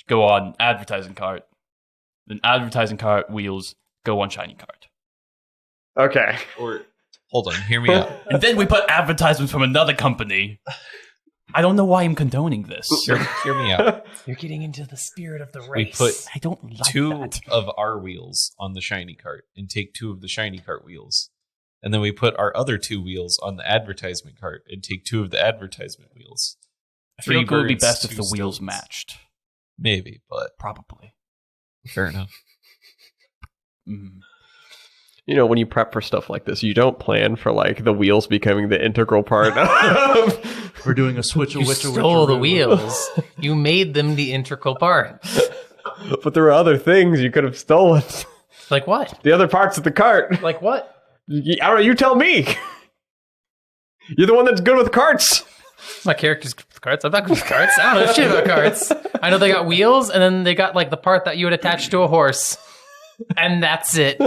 Go on advertising cart. Then advertising cart wheels go on shiny cart. Okay. Or hold on, hear me out. And then we put advertisements from another company. I don't know why I'm condoning this. Hear me out. You're getting into the spirit of the We race. put I don't like two that. of our wheels on the shiny cart and take two of the shiny cart wheels. And then we put our other two wheels on the advertisement cart and take two of the advertisement wheels. I feel like it would be birds, best if two the wheels stones. matched. Maybe, but Probably. fair enough. Mm. You know, when you prep for stuff like this, you don't plan for, like, the wheels becoming the integral part of... We're doing a switch You stole the wheels. You made them the integral part. But there were other things you could have stolen. Like what? The other parts of the cart. Like what? I don't know, you tell me. You're the one that's good with carts. My character's good with carts. I'm not good with carts. I don't know shit about carts. I know they got wheels, and then they got like the part that you would attach to a horse. And that's it.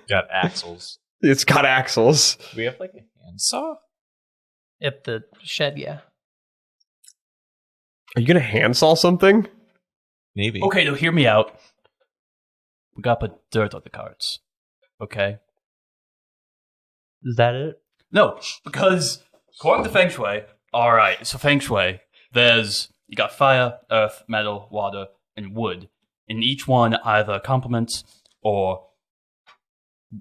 Got axles. It's got axles. Do we have like a handsaw? At the shed, yeah. Are you going to handsaw something? Maybe. Okay, now hear me out. We gotta put dirt on the carts. Okay? Is that it? No, because according to Feng Shui, alright, so Feng Shui, you got fire, earth, metal, water, and wood. And each one either complements or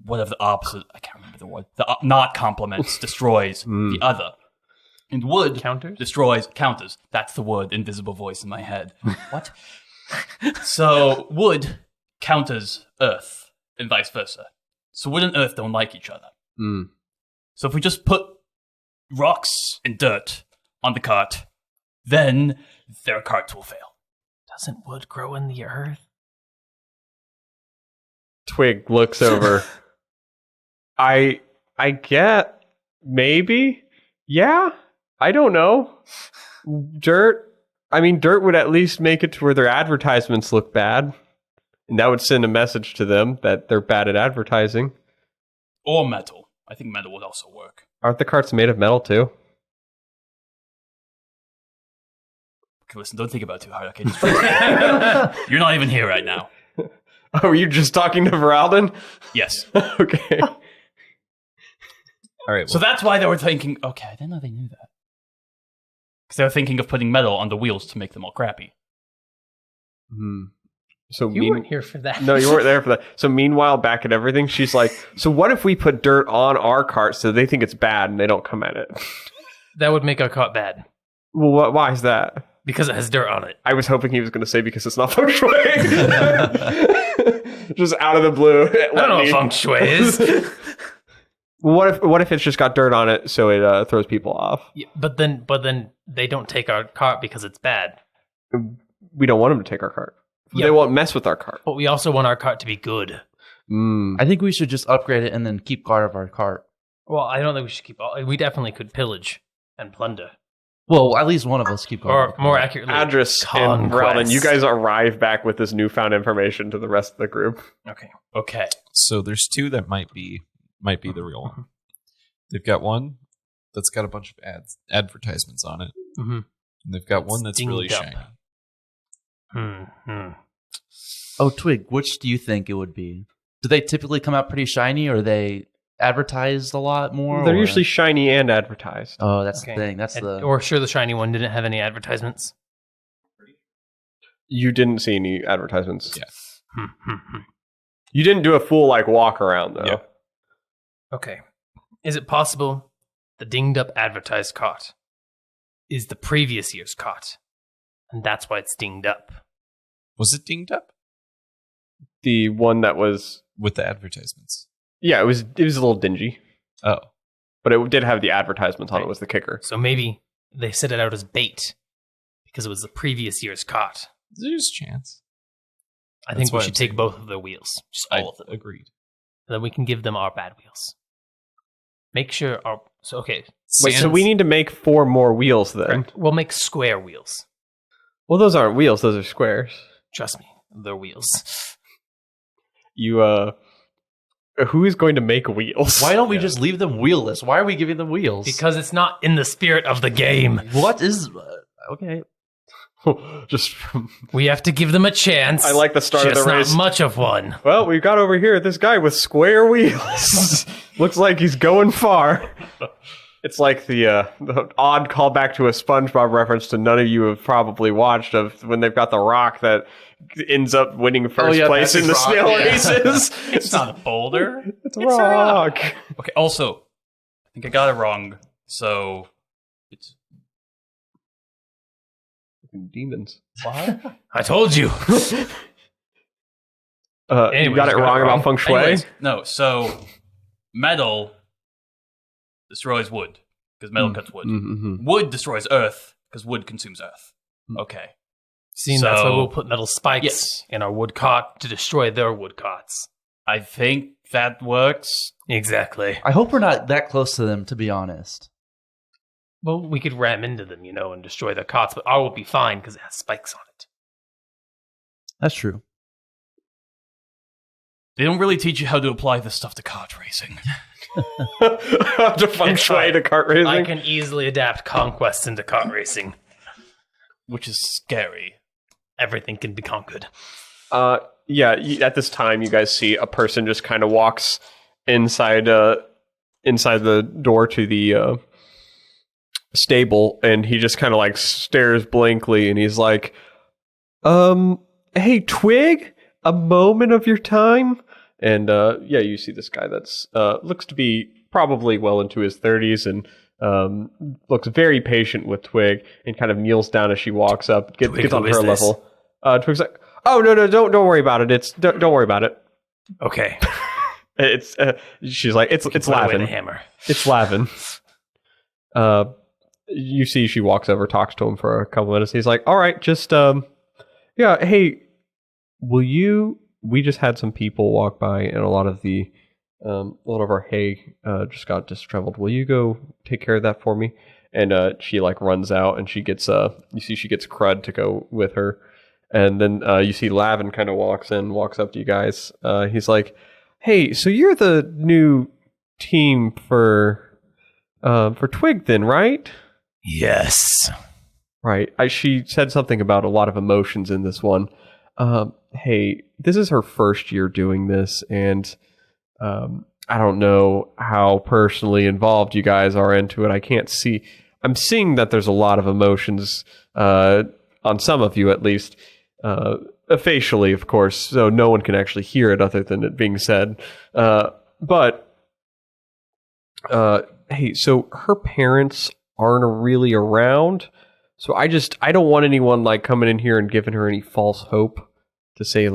whatever the opposite, I can't remember the word, not complements, destroys the other. And wood Counters? destroys, counters. That's the word, invisible voice in my head. What? So wood counters earth and vice versa. So wood and earth don't like each other. So if we just put rocks and dirt on the cart, then their carts will fail. Doesn't wood grow in the earth? Twig looks over. I get, maybe? Yeah? I don't know. Dirt would at least make it to where their advertisements look bad. And that would send a message to them that they're bad at advertising. Or metal. I think metal would also work. Aren't the carts made of metal too? Okay, listen, don't think about it too hard. Okay, just you're not even here right now. Oh, were you just talking to Voralden? Yes. Okay. All right. So that's why they were thinking, okay, I didn't know they knew that. Because they were thinking of putting metal on the wheels to make them all crappy. So You weren't here for that. No, you weren't there for that. So meanwhile, back at everything, she's like, so what if we put dirt on our cart so they think it's bad and they don't come at it? That would make our cart bad. Well, why is that? Because it has dirt on it. I was hoping he was going to say because it's not feng shui. Just out of the blue. I don't know what feng shui is. What if it's just got dirt on it so it throws people off? Yeah, but then they don't take our cart because it's bad. We don't want them to take our cart. Yeah. They won't mess with our cart. But we also want our cart to be good. I think we should just upgrade it and then keep guard of our cart. Well, I don't think we should keep all. We definitely could pillage and plunder. Well, at least one of us keep guard. Or of our more cart. accurately, Adras and Voralden, conquest. you guys arrive back with this newfound information to the rest of the group. Okay. Okay. So there's two that might be the real one. They've got one that's got a bunch of advertisements on it. Mhm. And they've got one that's really Dinged up. shiny. Oh, Twig, which do you think it would be? Do they typically come out pretty shiny, or are they advertised a lot more? They're or- usually shiny and advertised. Oh, that's Okay. the thing. That's the. Or sure, the shiny one didn't have any advertisements. You didn't see any advertisements. Yeah. You didn't do a full walk around though. Yeah. Okay. Is it possible the dinged up advertised cot is the previous year's cot, and that's why it's dinged up? Was it dinged up The one that was with the advertisements? it was a little dingy, Oh, but it did have the advertisements on it was the kicker. So maybe they set it out as bait because it was the previous year's cot. there's a chance. I That's think we what should I'm take saying. both of their wheels, just all of them. Agreed. Then we can give them our bad wheels. Make sure our Wait, so we need to make 4 more wheels then? we'll make square wheels. Well, those aren't wheels; those are squares. Trust me, they're wheels. You who is going to make wheels? Why don't we just leave them wheelless? Why are we giving them wheels? Because it's not in the spirit of the game. What is... okay. just We have to give them a chance. I like the start of just the race. not much of one. Well, we've got over here this guy with square wheels. Looks like he's going far. It's like the odd callback to a SpongeBob reference to none of you have probably watched of when they've got the rock that ends up winning first place in the Patrick snail Rock, yeah. races. It's not a boulder. It's a rock. Okay, also, I think I got it wrong. So, it's... Demons. What? I told you. You Anyways, got it wrong about feng shui. Anyways, no, so metal destroys wood because metal cuts wood. Mm-hmm. Wood destroys earth because wood consumes earth. Okay. See, that's why So- we'll put metal spikes Yes. in our wood cot to destroy their wood cots. I think that works. Exactly. I hope we're not that close to them, to be honest. Well, we could ram into them, and destroy their cots, but ours will be fine because it has spikes on it. That's true. They don't really teach you how to apply this stuff to kart racing. To feng It's shui fine. to kart racing. I can easily adapt conquests into kart racing. Which is scary. Everything can be conquered. At this time, you guys see a person just kind of walks inside the door to the stable, and he just kind of stares blankly, and he's like, "Hey, Twig, a moment of your time." And you see this guy that's looks to be probably well into his 30s, and looks very patient with Twig, and kind of kneels down as she walks up, gets on who is her this? level. Twig's like, "Oh no, don't worry about it. Don't worry about it." Okay. It's she's like, it's Put away the Lavin. hammer. It's Lavin. You see, she walks over, talks to him for a couple minutes. He's like, "All right, just hey, will you?" We just had some people walk by, and a lot of our hay just got disheveled. Will you go take care of that for me? And she runs out, and she gets you see she gets Crud to go with her, and then you see Lavin kind of walks up to you guys. He's like, "Hey, so you're the new team for Twig, then, right?" Yes. Right. She said something about a lot of emotions in this one. Hey, this is her first year doing this, and I don't know how personally involved you guys are into it. I can't see. I'm seeing that there's a lot of emotions on some of you, at least, facially, of course, so no one can actually hear it other than it being said. But hey, so her parents aren't really around. So I don't want anyone coming in here and giving her any false hope to say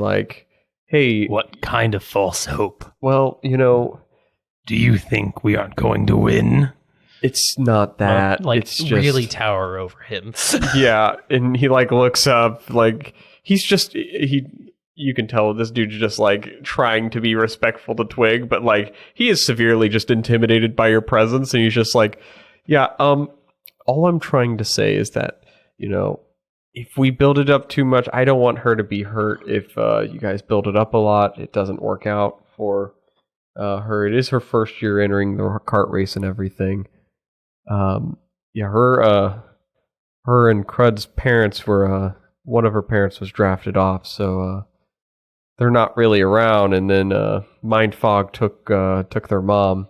hey, What kind of false hope? well, Do you think we aren't going to win? it's not that. It's just really tower over him. yeah, and he looks up, he's just you can tell this dude's just trying to be respectful to Twig, but he is severely just intimidated by your presence, and he's just yeah, all I'm trying to say is that, if we build it up too much, I don't want her to be hurt. If you guys build it up a lot, it doesn't work out for her. It is her first year entering the kart race and everything. Yeah, her and Crud's parents were, one of her parents was drafted off, so they're not really around, and then Mindfog took their mom.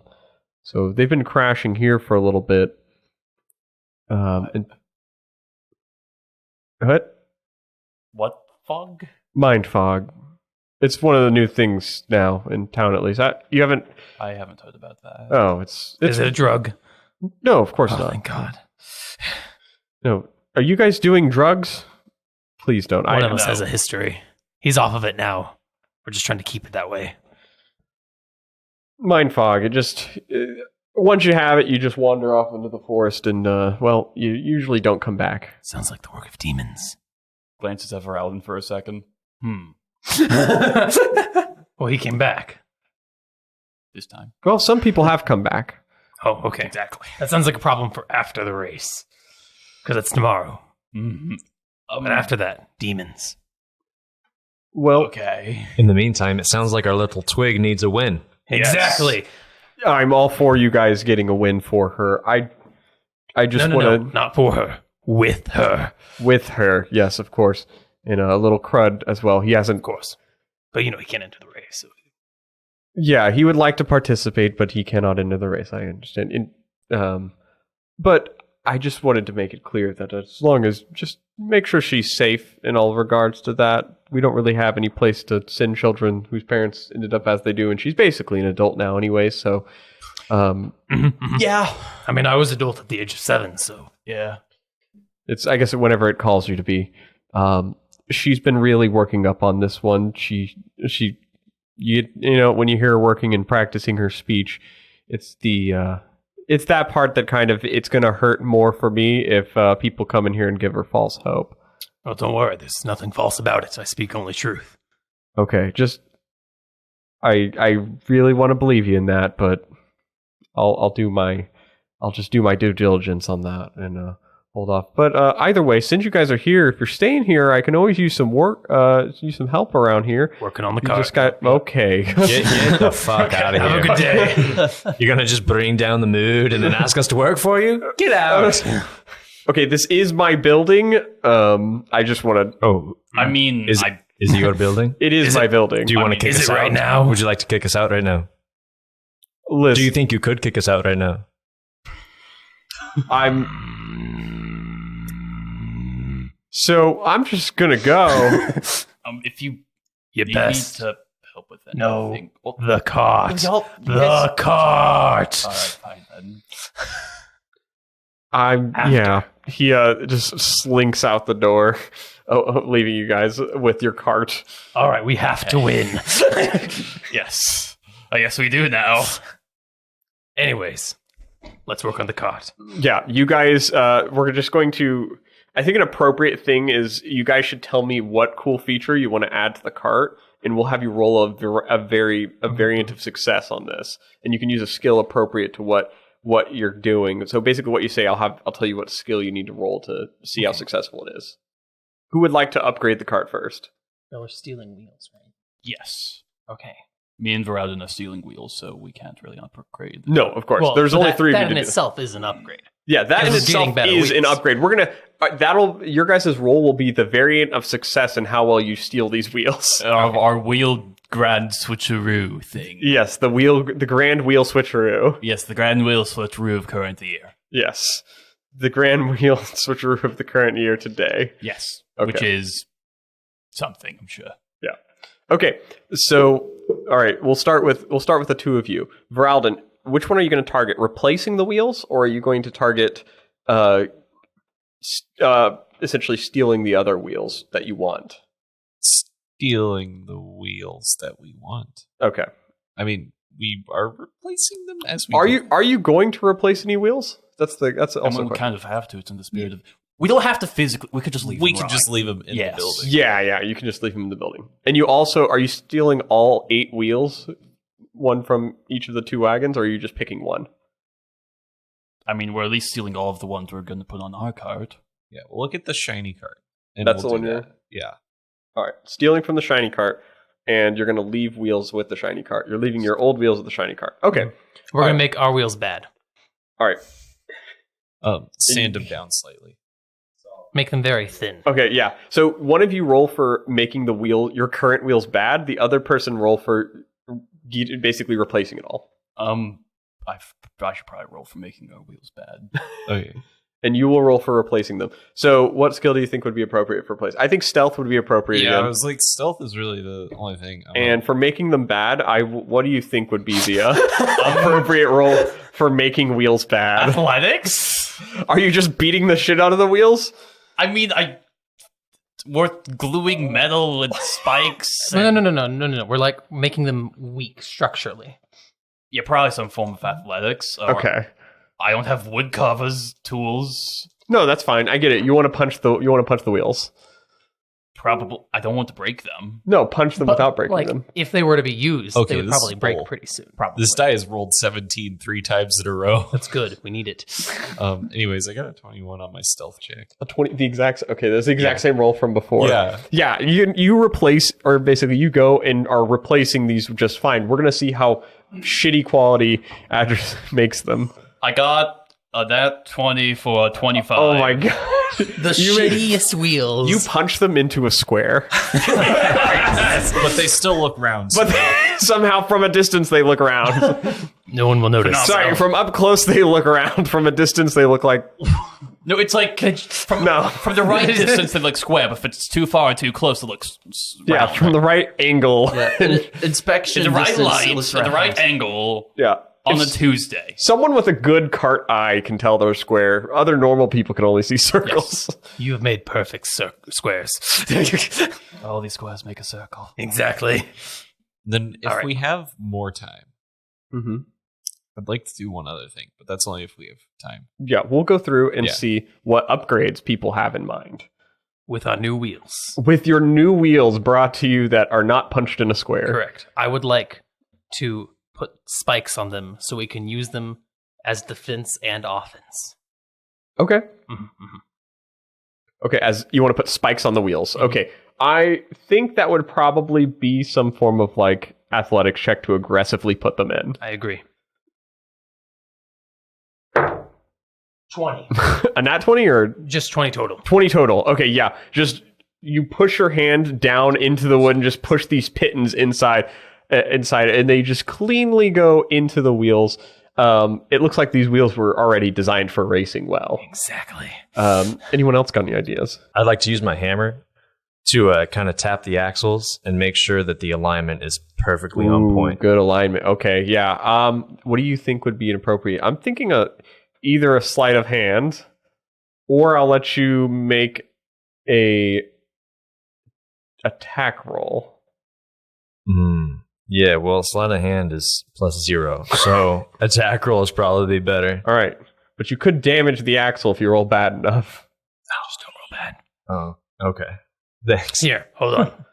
So they've been crashing here for a little bit. And what? What fog? Mind fog. It's one of the new things now in town, at least. You haven't. I haven't heard about that. Oh, it's Is it a drug? no, of course Oh, not. thank God. No, are you guys doing drugs? Please don't. One I of us know. has a history. He's off of it now. We're just trying to keep it that way. Mind fog. It just once you have it, you just wander off into the forest, and well, you usually don't come back. Sounds like the work of demons. Glances at Voralden for a second. Well, he came back. This time. Well, some people have come back. Oh, okay. Exactly. That sounds like a problem for after the race. Because it's tomorrow. Mm-hmm. And after that, demons. Well, Okay. In the meantime, it sounds like our little twig needs a win. Exactly. I'm all for you guys getting a win for her. I just No, want to not for her. With her. with her. Yes, of course. And a little crud as well. He hasn't. Of course. But he can't enter the race. So. Yeah, he would like to participate, but he cannot enter the race. I understand. But I just wanted to make it clear that as long as just make sure she's safe in all regards to that. We don't really have any place to send children whose parents ended up as they do, and she's basically an adult now anyway. So, Yeah. I mean, I was adult at the age of 7, so. Yeah. it's I guess whenever it calls you to be. She's been really working up on this one. You know, when you hear her working and practicing her speech, it's it's that part that kind of it's going to hurt more for me if people come in here and give her false hope. Oh, don't worry. There's nothing false about it. I speak only truth. Okay, just I really want to believe you in that, but I'll just do my due diligence on that and hold off. But either way, since you guys are here, if you're staying here, I can always use some work, use some help around here. Working on the You car. just got okay. Get the fuck out of here. Have a good day. You're gonna just bring down the mood and then ask us to work for you? Get out. Okay, this is my building. I just want to. Oh, I mean, is it your building? It is my building. Do you want to kick is us it out right now? Would you like to kick us out right now? Listen, Do you think you could kick us out right now? So I'm just gonna go. if you You need best. to help with anything, No. well, The cart. y'all- The cart. All right, fine then. Yeah. He just slinks out the door, leaving you guys with your cart. All right, we have to win. Yes, I guess we do now. Anyways, let's work on the cart. Yeah, you guys. We're just going to. I think an appropriate thing is you guys should tell me what cool feature you want to add to the cart, and we'll have you roll a variant of success on this, and you can use a skill appropriate to what you're doing. So basically, what you say, I'll tell you what skill you need to roll to see how successful it is. Who would like to upgrade the cart first? We're stealing wheels, right? Yes, Okay. me and Voralden are stealing wheels, so we can't really upgrade. No, of course. Well, There's so only that, three of that you to in do. itself is an upgrade. Yeah, that in Because we're getting itself better is an wheels. upgrade. We're gonna your guys' roll will be the variant of success and how well you steal these wheels. Our wheel grand switcheroo thing. Yes, the grand wheel switcheroo. Yes, the grand wheel switcheroo of current year. Yes, the grand wheel switcheroo of the current year today. Yes, Okay. which is something, I'm sure. Yeah. Okay. So, all right, we'll start with the two of you. Voralden, which one are you going to target? Replacing the wheels, or are you going to target essentially stealing the other wheels that you want? Stealing the wheels that we want. Okay. I mean, we are replacing them as we Are you going to replace any wheels? That's also I a mean, we question. kind of have to. It's in the spirit of. We don't have to physically. We could just leave. We them could just running. leave them in Yes. the building. Yeah, you can just leave them in the building. And you also are you stealing all 8 wheels, one from each of the 2 wagons, or are you just picking one? I mean, we're at least stealing all of the ones we're going to put on our cart. Yeah, we'll look at the shiny cart. And That's we'll the do one that. you're- Yeah. All right, stealing from the shiny cart, and you're going to leave wheels with the shiny cart. You're leaving your old wheels with the shiny cart. Okay. We're All going right. to make our wheels bad. All right. Sand them down slightly. Make them very thin. Okay, yeah. So one of you roll for making your current wheels bad. The other person roll for basically replacing it all. I should probably roll for making our wheels bad. Okay. And you will roll for replacing them. So what skill do you think would be appropriate for place? I think stealth would be appropriate Yeah, I again. was like, stealth is really the only thing. And for making them bad, what do you think would be the appropriate roll for making wheels bad? Athletics? Are you just beating the shit out of the wheels? I mean, we're gluing metal with spikes. No. We're like making them weak structurally. Yeah, probably some form of athletics. Or Okay. I don't have wood covers, tools. No, that's fine. I get it. You want to punch the wheels. Probably, I don't want to break them. No, punch them without breaking Like, them. if they were to be used, Okay, they would this probably is break bull. pretty soon. Probably. This die has rolled 17 3 times in a row. That's good. We need it. Anyways, I got a 21 on my stealth check. A 20, the exact. Okay, that's the exact same roll from before. Yeah. Yeah. You replace, or basically you go and are replacing these just fine. We're gonna see how shitty quality Adras makes them. I got that 20 for 25. Oh my god! The shittiest wheels. You punch them into a square, But they still look round. but somehow from a distance they look around. No one will notice. Sorry, from up close they look around. From a distance they look like No, it's like from the right distance they look square, but if it's too far or too close, it looks yeah, round. from the right angle. Inspection. In the right distance, light, it looks at the round. right angle, Yeah. on a If Tuesday. someone with a good cart eye can tell they're square. Other normal people can only see circles. You have made perfect squares. All these squares make a circle. Exactly. Then if All right. we have more time, Mm-hmm. I'd like to do one other thing, but that's only if we have time. Yeah, we'll go through and Yeah. see what upgrades people have in mind. With our new wheels. With your new wheels brought to you that are not punched in a square. Correct. I would like to put spikes on them so we can use them as defense and offense. Okay. Mm-hmm. Okay, as you want to put spikes on the wheels. Okay. I think that would probably be some form of like athletics check to aggressively put them in. I agree. 20. A nat 20 or Just 20 total. 20 total. Okay, yeah. Just you push your hand down into the wood and just push these pittons inside, and they just cleanly go into the wheels. It looks like these wheels were already designed for racing well. Exactly. Anyone else got any ideas? I'd like to use my hammer to kind of tap the axles and make sure that the alignment is perfectly on Ooh, point. Good alignment. Okay, yeah. What do you think would be inappropriate? I'm thinking either a sleight of hand, or I'll let you make a attack roll. Yeah, well, sleight of hand is +0, so attack roll is probably better. All right, but you could damage the axle if you roll bad enough. Just don't roll bad. Oh, okay. Thanks. Here, hold on.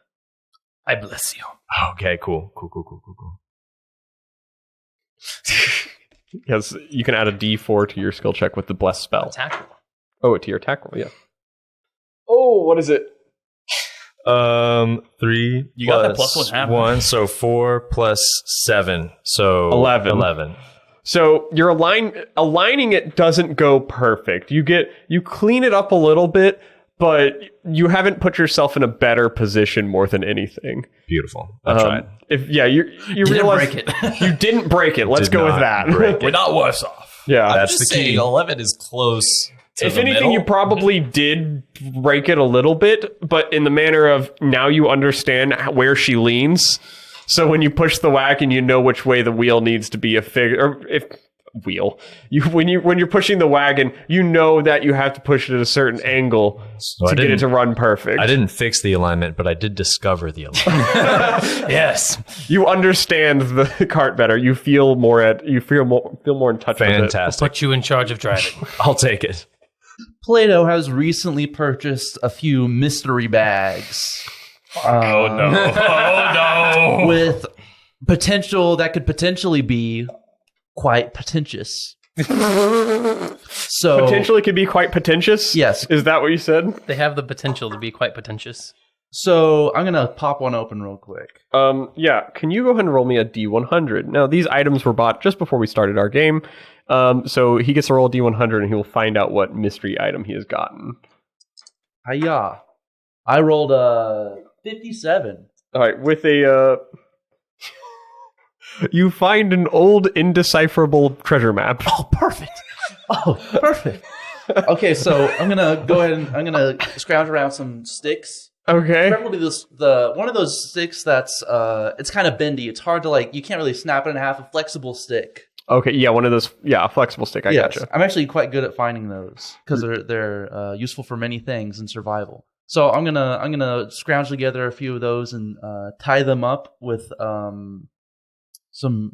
I bless you. Okay, cool. Yes, you can add a D4 to your skill check with the bless spell. Attack roll. Oh, to your attack roll, yeah. Oh, what is it? 3 You got that plus one hammer. 1, so 4 plus 7, so 11. So your aligning it doesn't go perfect. You clean it up a little bit, but you haven't put yourself in a better position more than anything. Beautiful. I tried. You realize break it. you didn't break it. Let's Did go with not that. break We're not worse off. Yeah. I'm That's just the key. saying 11 is close to If the anything, middle. you probably did break it a little bit, but in the manner of now you understand where she leans. So when you push the wagon, you know which way the wheel needs to be when you're pushing the wagon, you know that you have to push it at a certain angle So to get it to run perfect. I didn't fix the alignment, but I did discover the alignment. Yes. You understand the cart better. You feel more in touch with it. Fantastic. Put you in charge of driving. I'll take it. Plato has recently purchased a few mystery bags. Oh no. With potential that could potentially be quite pretentious. So Potentially could be quite pretentious. Yes. Is that what you said? They have the potential to be quite pretentious. So I'm gonna pop one open real quick. Yeah. Can you go ahead and roll me a D100? Now, these items were bought just before we started our game. So he gets to roll a D100 and he will find out what mystery item he has gotten. Hiya! I rolled a 57. All right. With a, you find an old indecipherable treasure map. Oh, perfect. Oh, perfect. Okay, so I'm gonna go ahead and I'm gonna scrounge around some sticks. Okay. Probably the one of those sticks that's it's kind of bendy. It's hard to you can't really snap it in half. A flexible stick. Okay, yeah, one of those. Yeah, a flexible stick. I Yes, gotcha. I'm actually quite good at finding those because they're useful for many things in survival. So I'm gonna scrounge together a few of those and tie them up with some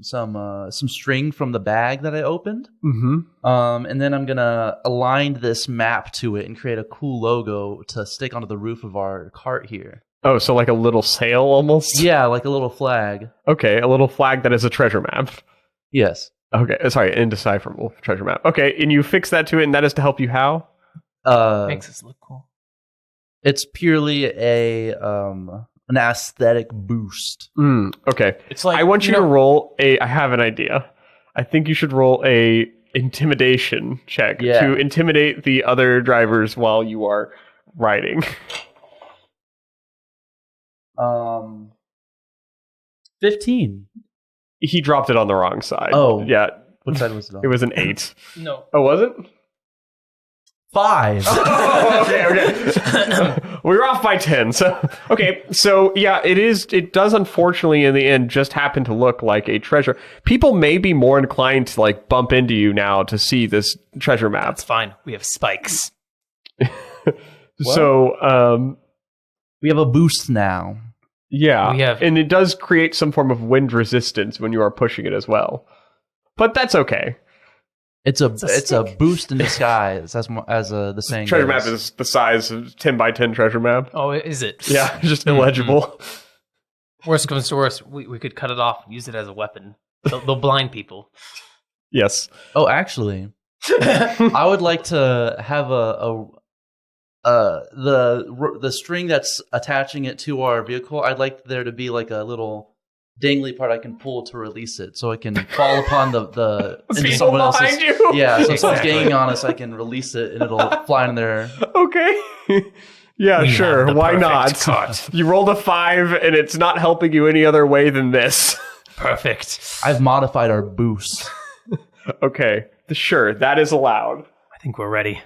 string from the bag that I opened. Mm-hmm. And then I'm gonna align this map to it and create a cool logo to stick onto the roof of our cart here. Oh, so like a little sail almost? Yeah, like a little flag. Okay, a little flag that is a treasure map. Yes. Okay, sorry, indecipherable treasure map. Okay, and you fix that to it, and that is to help you how? Makes us look cool. It's purely an aesthetic boost. Okay. It's like I want you to roll a. I have an idea. I think you should roll a intimidation check to intimidate the other drivers while you are riding. 15. He dropped it on the wrong side. Oh. Yeah. What side was it on? It was an 8. No. Oh, was it? 5. Okay. We were off by 10. So, okay. So, yeah, it does unfortunately in the end just happen to look like a treasure. People may be more inclined to bump into you now to see this treasure map. That's fine. We have spikes. So, We have a boost now. yeah. We have- And it does create some form of wind resistance when you are pushing it as well. But that's okay. It's a boost in disguise, as the saying Treasure goes. map is the size of 10 by 10 treasure map. Oh, is it? Yeah, it's just illegible. Worst comes to worst, we could cut it off and use it as a weapon. They'll blind people. Yes. Oh, actually, I would like to have the string that's attaching it to our vehicle. I'd like there to be like a little dangly part I can pull to release it, so it can fall upon the into People someone else's. behind you? Yeah, so if someone's Exactly. ganging on us, I can release it and it'll fly in there. Okay. Yeah, We sure. have the Why perfect not? cart. You rolled a 5 and it's not helping you any other way than this. Perfect. I've modified our boost. Okay. Sure, that is allowed. I think we're ready.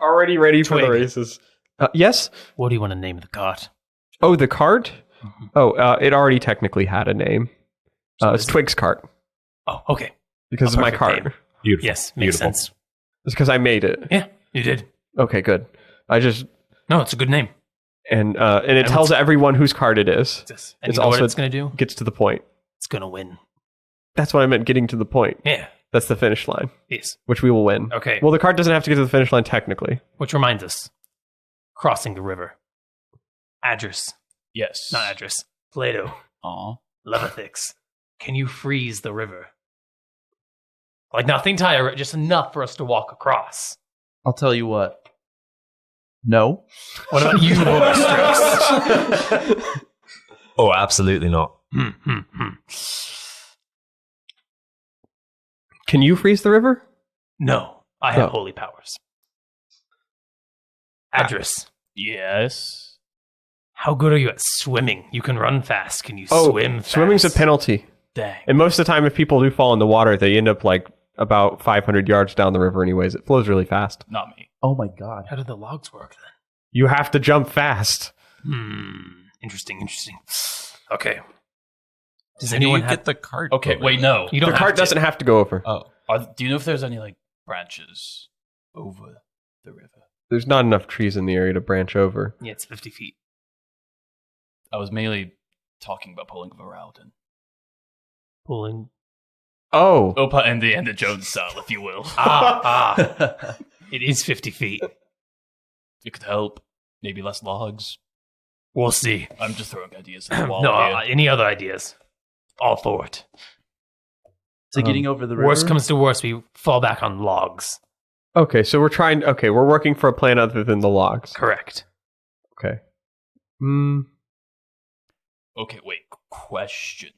Already ready for the Twig. races. Yes? What do you want to name the cart? Oh, the cart? Oh, it already technically had a name. So It's is it- Twig's cart. Oh, okay. Because it's my perfect cart. name. Beautiful. Yes, makes Beautiful. sense. It's because I made it. Yeah, you did. Okay, good. I just... No, it's a good name. And it tells everyone whose card it is. And It's you know what also- it's going to do? Gets to the point. It's going to win. That's what I meant, getting to the point. Yeah. That's the finish line, Yes. which we will win. Okay. Well, the card doesn't have to get to the finish line technically. Which reminds us, crossing the river. Adras, Yes. not Adras. Plato, Aw. Levithix. Can you freeze the river? Like nothing tire, just enough for us to walk across. I'll tell you what. No. What about you, Orstrix? Oh, absolutely not. Can you freeze the river? No, I have No. holy powers. Adras, Yes. how good are you at swimming? You can run fast. Can you Oh, swim fast? swimming's a penalty. Dang. And most of the time, if people do fall in the water, they end up about 500 yards down the river anyways. It flows really fast. Not me. Oh my god. How do the logs work then? You have to jump fast. Interesting. Okay. Does How do anyone you have get the cart? Okay, over wait, there? no. You don't The have cart to. doesn't have to go over. Oh, Do you know if there's any branches over the river? There's not enough trees in the area to branch over. Yeah, it's 50 feet. I was mainly talking about pulling Voralden. Pulling. Oh, Opa and the Jones style, if you will. It is 50 feet. It could help. Maybe less logs. We'll see. I'm just throwing ideas at the wall No, here. any other ideas? All for it. So getting over the river. Worst comes to worst, we fall back on logs. okay. So we're working for a plan other than the logs. Correct. Okay. Okay, wait. Question.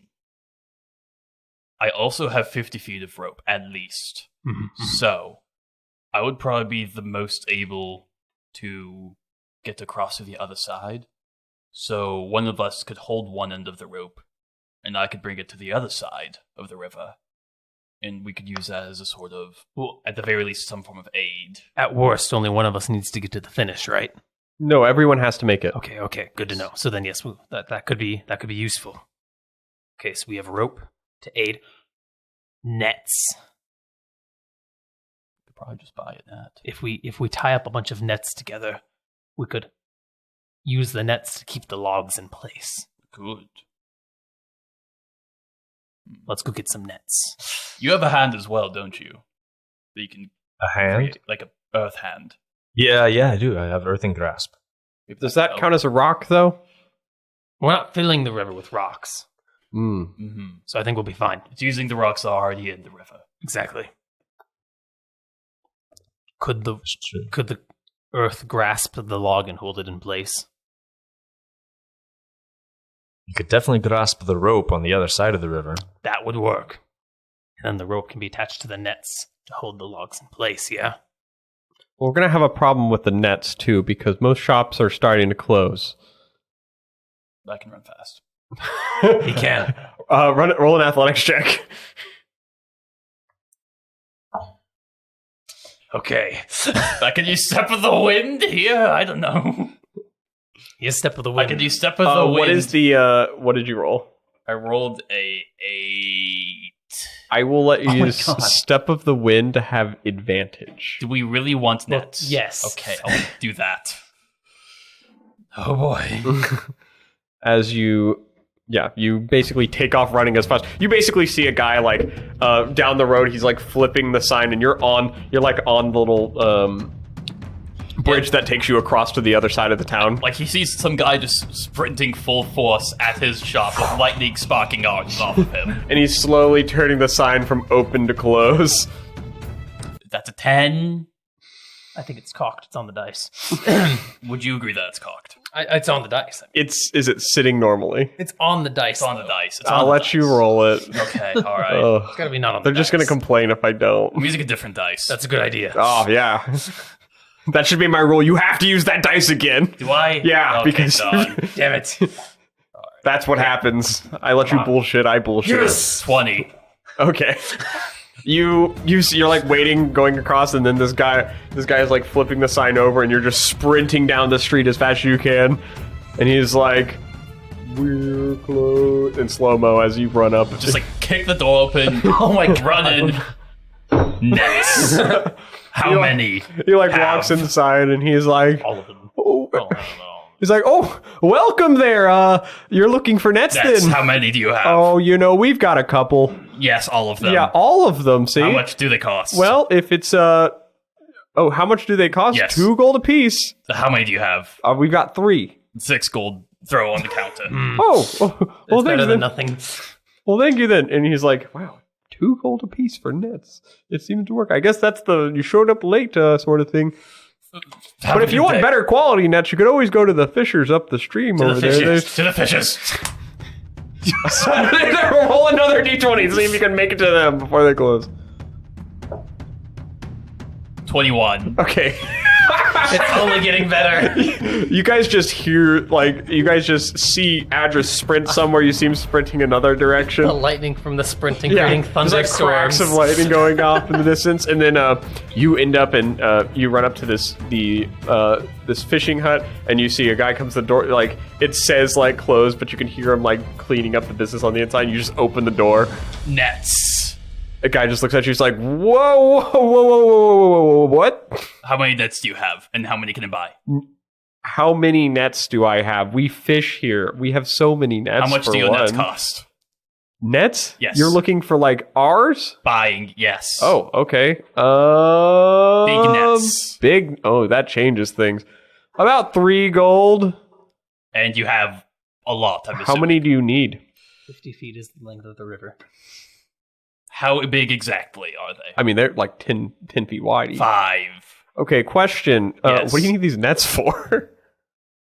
I also have 50 feet of rope, at least. So, I would probably be the most able to get across to the other side. So, one of us could hold one end of the rope, and I could bring it to the other side of the river. and we could use that as a sort of, well, at the very least, some form of aid. At worst, only one of us needs to get to the finish, right? No, everyone has to make it. Okay, good to know. So then, yes, that could be useful. Okay, so we have rope to aid. Nets. Could probably just buy a net. If we tie up a bunch of nets together, we could use the nets to keep the logs in place. Good. Let's go get some nets. You have a hand as well, don't you? That you can A hand? create, like a earth hand. Yeah, I do. I have earthing grasp. Does that count as a rock, though? We're not filling the river with rocks, Mm-hmm. so I think we'll be fine. It's using the rocks that are already in the river. Exactly. Could the That's true. earth grasp the log and hold it in place? You could definitely grasp the rope on the other side of the river. That would work. And then the rope can be attached to the nets to hold the logs in place, yeah? Well, we're going to have a problem with the nets, too, because most shops are starting to close. I can run fast. He can. Roll an athletics check. Okay. Can you step of the wind here? I don't know. You step of the wind. Can you step of the wind? What is the, what did you roll? I rolled a 8. I will let you my use God. Step of the Wind to have advantage. Do we really want nets? yes. Okay, I'll do that. Oh boy. As you basically take off running as fast. You basically see a guy like down the road. He's like flipping the sign, and you're like on the little bridge that takes you across to the other side of the town. Like he sees some guy just sprinting full force at his shop with lightning sparking off of him. And he's slowly turning the sign from open to close. That's a 10. I think it's cocked. It's on the dice. Would you agree that it's cocked? It's on the dice. Is it sitting normally? It's on the dice. It's on the though. dice. It's I'll on the let you dice. roll it. Okay, all right. Ugh. It's gotta be not on They're the just dice. gonna complain if I don't. I'm using a different dice. That's a good idea. Oh yeah, that should be my rule. You have to use that dice again. Do I? Yeah, Okay, because done. Damn it. that's what happens. I let you bullshit. I bullshit. 20. Okay. You're like waiting, going across, and then this guy is like flipping the sign over, and you're just sprinting down the street as fast as you can, and he's like, "We're close," in slow mo as you run up. Just like kick the door open. Oh my God. Run in. Nets. How many? he like have? walks inside, and he's like, All of them. "Oh." Oh, I don't know. He's like, "Oh, welcome there. You're looking for nets, Nets. then?" How many do you have? Oh, we've got a couple. Yes, all of them. Yeah, all of them. See, How much do they cost? well, if it's how much do they cost? Yes. 2 gold apiece. How many do you have? We've got 3. 6 gold. Throw on the counter. Oh, well, It's thank better you than then. nothing. Well, thank you then. And he's like, "Wow, 2 gold apiece for nets. It seems to work. I guess that's the you showed up late sort of thing. But if you want better quality nets, you could always go to the fishers up the stream to over the there. fishes. To the fishes. Roll another d20. See if you can make it to them before they close. 21. Okay. It's only getting better. You guys just hear, you guys just see Adras sprint somewhere. You see him sprinting another direction. The lightning from the sprinting creating there's like cracks thunderstorms. of lightning going off in the distance, and then you end up and you run up to this fishing hut, and you see a guy comes to the door. Like it says closed, but you can hear him cleaning up the business on the inside. And you just open the door. Nets. A guy just looks at you. He's like, whoa, what? How many nets do you have? And how many can I buy? How many nets do I have? We fish here. We have so many nets. How much for do your nets one. cost? Nets? Yes. You're looking for ours? Buying, yes. Oh, okay. Big nets. Big. Oh, that changes things. About 3 gold. And you have a lot, I'm How assuming. many do you need? 50 feet is the length of the river. How big exactly are they? I mean, they're 10 feet wide. each. 5. Okay, question. Yes. What do you need these nets for?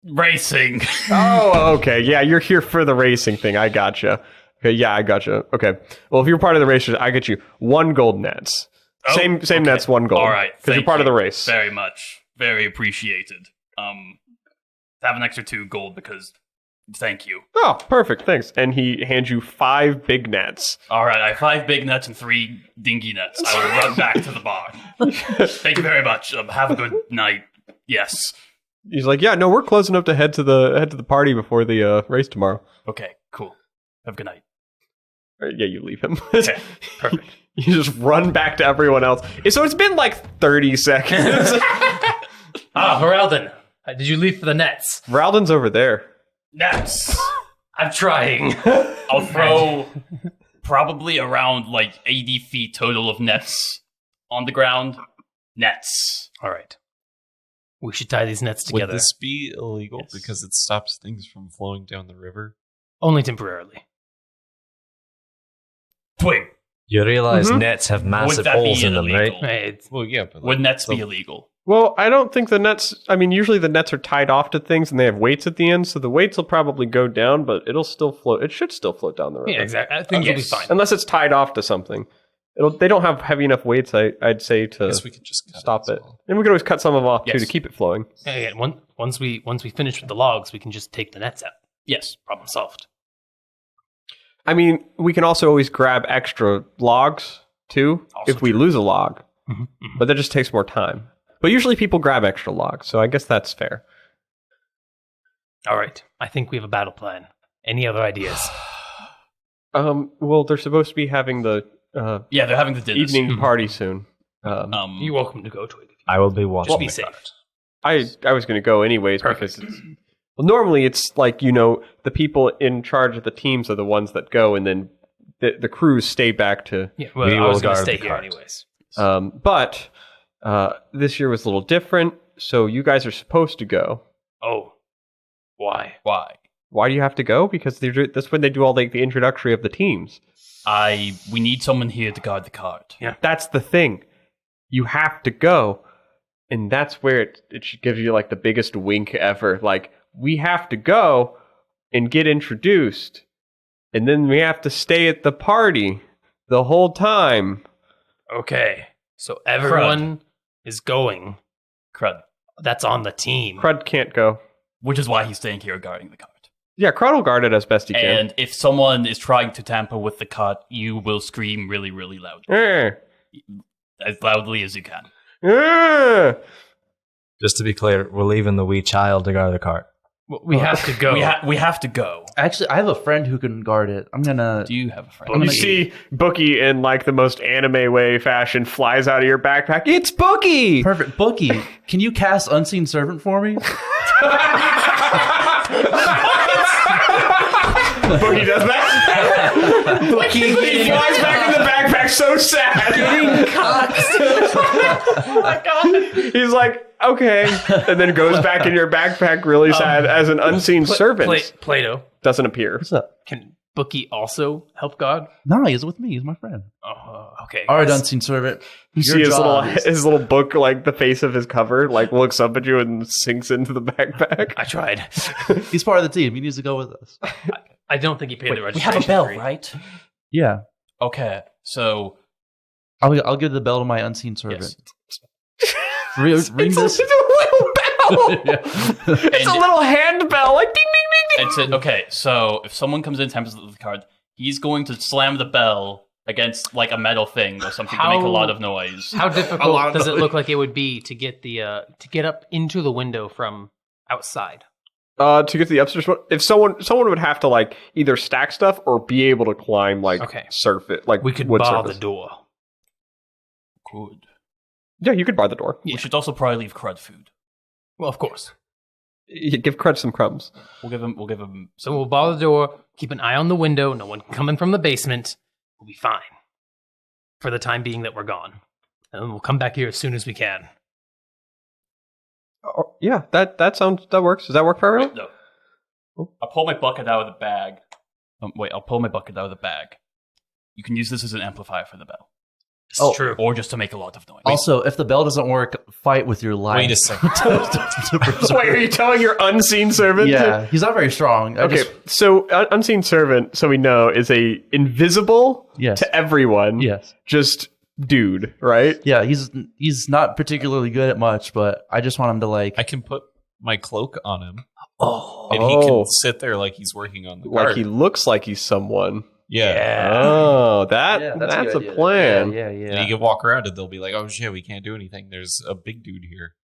Racing. Oh, okay. Yeah, you're here for the racing thing. I gotcha. Okay, yeah, I gotcha. Okay. Well, if you're part of the racers, I get you 1 gold nets. Oh, Same okay. nets, 1 gold. All right. Because you're thank part of you the race. Very much. Very appreciated. Have an extra 2 gold because Thank you. Oh, perfect. Thanks. And he hands you 5 big nets. All right, I have 5 big nets and 3 dinky nets. I will run back to the bar. Thank you very much. Have a good night. Yes. He's like, yeah, no, we're close enough to head to the party before the race tomorrow. Okay, cool. Have a good night. Yeah, you leave him. Okay, perfect. You just run back to everyone else. So it's been like 30 seconds. Voralden, did you leave for the nets? Voralden's over there. Nets. I'm trying. I'll throw probably around like 80 feet total of nets on the ground. Nets. All right. We should tie these nets together. Would this be illegal Yes. because it stops things from flowing down the river? Only temporarily. Twig. You realize nets have massive Would that be holes in them, right? illegal? Well, yeah, but Would nets be illegal? Well, I don't think the nets... I mean, usually the nets are tied off to things and they have weights at the end, so the weights will probably go down, but it'll still float. It should still float down the river. Yeah, exactly. Things will be Yes. fine. Unless it's tied off to something. They don't have heavy enough weights, I'd say, I to guess we could just cut stop as it. well. And we could always cut some of them off, too, Yes. to keep it flowing. Yeah, once we finish with the logs, we can just take the nets out. Yes. Problem solved. I mean, we can also always grab extra logs, too, Also if we lose a log. Mm-hmm. But that just takes more time. But usually people grab extra logs, so I guess that's fair. All right. I think we have a battle plan. Any other ideas? Well, they're supposed to be having the Yeah, they're having the dinners. evening party soon. You're welcome to go to it. I will be watching. Just be safe. I was going to go anyways because it's... Well, normally it's like, the people in charge of the teams are the ones that go, and then the crews stay back to... Yeah, well, We I will was going to guard stay the here cart. anyways. But this year was a little different, so you guys are supposed to go. Oh. Why? Why? Why do you have to go? Because that's when they do all the introductory of the teams. We need someone here to guard the cart. Yeah. That's the thing. You have to go. And that's where it should give you like the biggest wink ever. Like, we have to go and get introduced. And then we have to stay at the party the whole time. Okay. So everyone is going. Crud. That's on the team. Crud can't go. Which is why he's staying here guarding the cart. Yeah, Crud will guard it as best he can. And if someone is trying to tamper with the cart, you will scream really, really loud. As loudly as you can. Just to be clear, we're leaving the wee child to guard the cart. We have to go. We have to go. Actually, I have a friend who can guard it. I'm gonna. Do you have a friend? You see Booky in like the most anime way fashion flies out of your backpack. It's Booky! Perfect. Booky, can you cast Unseen Servant for me? Booky does that. He flies back in the backpack so sad. Oh my god. He's like, okay. And then goes back in your backpack really sad as an unseen servant Plato. doesn't appear. What's up? Can Booky also help God? No, he's with me. He's my friend. Oh, okay. All right, Unseen Servant. You see his little book, like the face of his cover, like looks up at you and sinks into the backpack. I tried. He's part of the team. He needs to go with us. I don't think he paid the We registration have a bell, fee. right? Yeah. Okay, so I'll give the bell to my Unseen Servant. yes. Ring this. It's a little bell. It's a little hand bell, like ding, ding, ding, ding. Okay, so if someone comes in, tampers with the card, he's going to slam the bell against like a metal thing or something to make a lot of noise. How difficult does it look like it would be to get the to get up into the window from outside? To get to the upstairs one, if someone would have to like either stack stuff or be able to climb like surf it, like We could wood bar surface. the door. Good. Yeah, you could bar the door. We should also probably leave Crud food. Well, of course. You give Crud some crumbs. We'll give him. So we'll bar the door, keep an eye on the window, no one can come in from the basement. We'll be fine. For the time being that we're gone. And then we'll come back here as soon as we can. Yeah, that works. Does that work for everyone? No. I'll pull my bucket out of the bag. I'll pull my bucket out of the bag. You can use this as an amplifier for the bell. This is true. Or just to make a lot of noise. Also, if the bell doesn't work, fight with your life. Wait a second. Wait, are you telling your unseen servant? Yeah, he's not very strong. Okay, so unseen servant, so we know, is a invisible to everyone. Yes. Just dude, right? Yeah, he's not particularly good at much, but I just want him to like. I can put my cloak on him. Oh. And he can sit there like he's working on the Like cart. he looks like he's someone. Yeah. Oh, Yeah, that's a good idea. plan. Yeah. And he can walk around and they'll be like, oh shit, we can't do anything. There's a big dude here.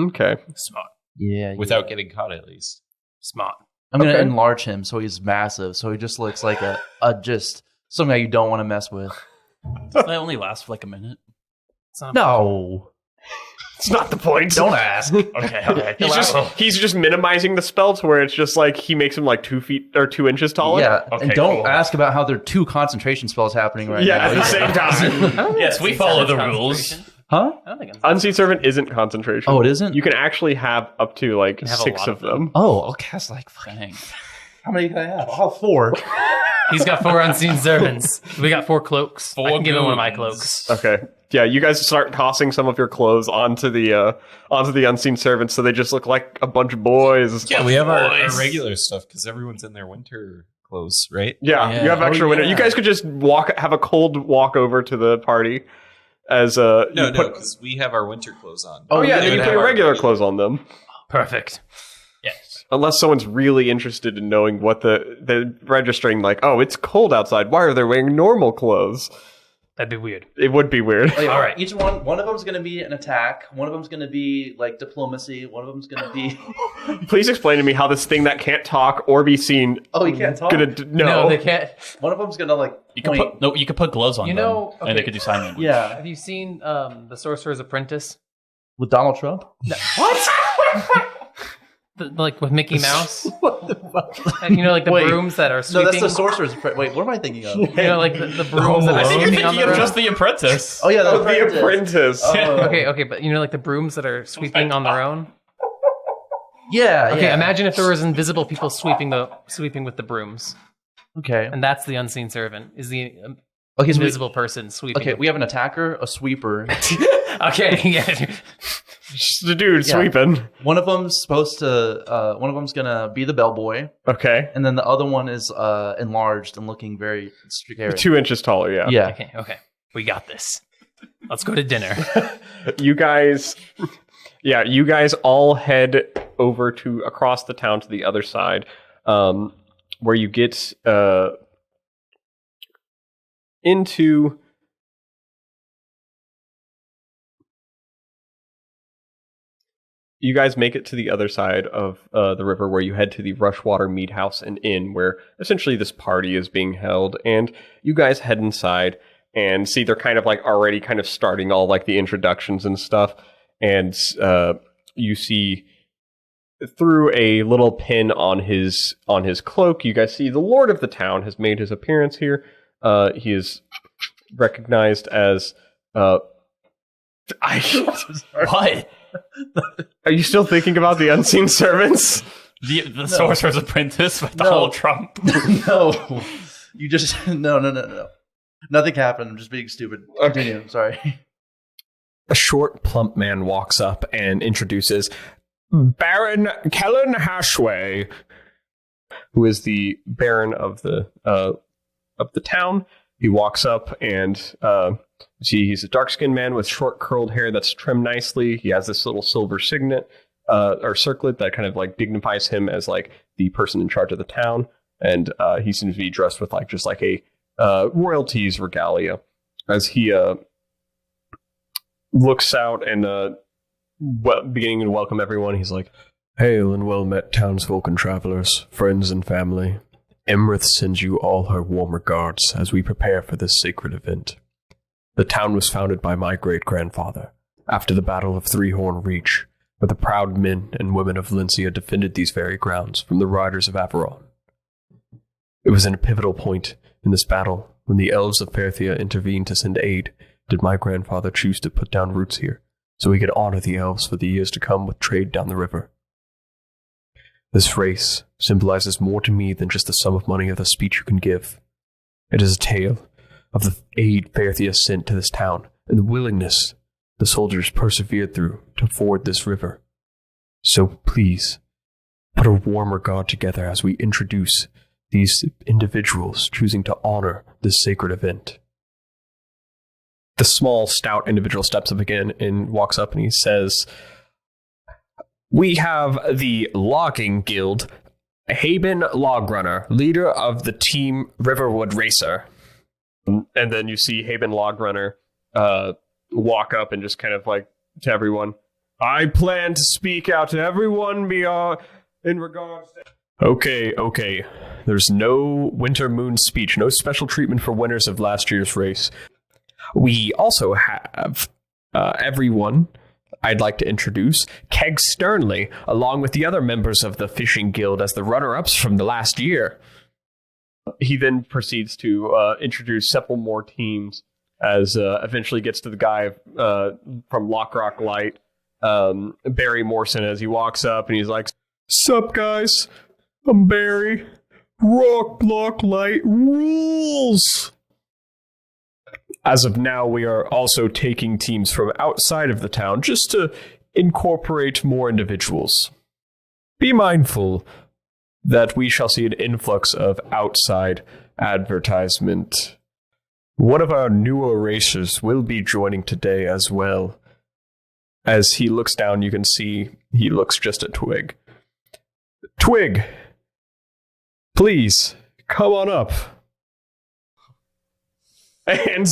Okay. Smart. Yeah. Without getting caught, at least. Smart. I'm gonna Okay. enlarge him so he's massive. So he just looks like a just some guy you don't want to mess with. Does that only last for like a minute? It's not No, It's not the point. don't ask. okay. He's just minimizing the spell to where it's just like he makes him like 2 feet or 2 inches taller. Yeah, Okay, and don't cool. ask about how there are 2 concentration spells happening right Yeah, now. at the same time. Yes, we follow the rules. Huh? I don't think I'm Unseen Servant isn't concentration. Oh, it isn't? You can actually have up to like have a 6 lot of of them. Oh, I'll cast like Dang. how many can I have? I'll have 4. He's got 4 unseen servants. We got 4 cloaks. I can give him one of my goons. cloaks. Okay. Yeah, you guys start tossing some of your clothes onto the Unseen Servants, so they just look like a bunch of boys. Yeah, we have our regular stuff because everyone's in their winter clothes, right? Yeah, you have extra winter. You guys could just have a cold walk over to the party as No, you put- because we have our winter clothes on. Oh yeah, they then you would put have your our regular clothes on them. Perfect. Yes. Unless someone's really interested in knowing what they're registering, like, oh, it's cold outside. Why are they wearing normal clothes? That'd be weird. It would be weird. All All right. Each one of them's going to be an attack. One of them's going to be like diplomacy. One of them's going to be. Please explain to me how this thing that can't talk or be seen. Oh, he can't talk? No. they can't. One of them's going to like. You could put you could put gloves on You them, know, and okay. they could do sign language. Yeah, Have you seen The Sorcerer's Apprentice? with Donald Trump. Like with Mickey Mouse? And, you know, like the Wait. brooms that are No, sweeping? that's the sorcerer's. Wait, what am I thinking of? You know, like the brooms that I are think you're sweeping on thinking the of road? just The Apprentice. Oh yeah, Oh, the Apprentice. Oh. Okay, but you know, like the brooms that are sweeping on their own? Yeah. Okay, yeah. imagine if there was invisible people sweeping with the brooms. Okay. And that's the unseen servant, is the Okay. So invisible person sweeping. okay, we have an attacker, a sweeper. Okay, yeah. Just the dude Yeah. sweeping. One of them's supposed to. One of them's gonna be the bellboy, Okay. and then the other one is enlarged and looking very scary. 2 inches taller, yeah. Yeah. Okay. We got this. Let's go to dinner. You guys all head over to across the town to the other side, where you get into you guys make it to the other side of the river, where you head to the Rushwater Mead House and Inn, where essentially this party is being held, and you guys head inside and see they're kind of like already kind of starting all like the introductions and stuff, and you see through a little pin on his cloak, you guys see the Lord of the town has made his appearance here. He is recognized as What? Are you still thinking about the Unseen Servants? The Sorcerer's Apprentice with Donald Trump. No, you just no. Nothing happened. I'm just being stupid. Continue. I'm sorry. A short, plump man walks up and introduces Baron Kellen Hashway, who is the Baron of the town. He walks up and see he's a dark-skinned man with short, curled hair that's trimmed nicely. He has this little silver signet or circlet that kind of like dignifies him as like the person in charge of the town. And he seems to be dressed with like just like a royalties regalia as he looks out and beginning to welcome everyone. He's like, "Hail and well met, townsfolk and travelers, friends and family. Emerith sends you all her warm regards as we prepare for this sacred event. The town was founded by my great-grandfather after the Battle of Three-Horn Reach, where the proud men and women of Lincia defended these very grounds from the riders of Avalon. It was in a pivotal point in this battle when the elves of Enthria intervened to send aid did my grandfather choose to put down roots here, so he could honor the elves for the years to come with trade down the river. This race symbolizes more to me than just the sum of money or the speech you can give. It is a tale of the aid Enthria sent to this town and the willingness the soldiers persevered through to ford this river. So please, put a warm regard together as we introduce these individuals choosing to honor this sacred event." The small, stout individual steps up again and walks up and he says, we have the Logging Guild, Haben Logrunner, leader of the team Riverwood Racer. And then you see Haben Logrunner walk up and just kind of like to everyone, I plan to speak out to everyone in regards to... Okay. There's no winter moon speech, no special treatment for winners of last year's race. We also have everyone I'd like to introduce Keg Sternly, along with the other members of the Fishing Guild as the runner-ups from the last year. He then proceeds to introduce several more teams as eventually gets to the guy from Lockrock Light, Barry Morrison, as he walks up and he's like, "Sup, guys? I'm Barry. Rock Block Light rules!" As of now, we are also taking teams from outside of the town just to incorporate more individuals. Be mindful that we shall see an influx of outside advertisement. One of our newer racers will be joining today as well. As he looks down, you can see he looks just at Twig. Twig, please, come on up. And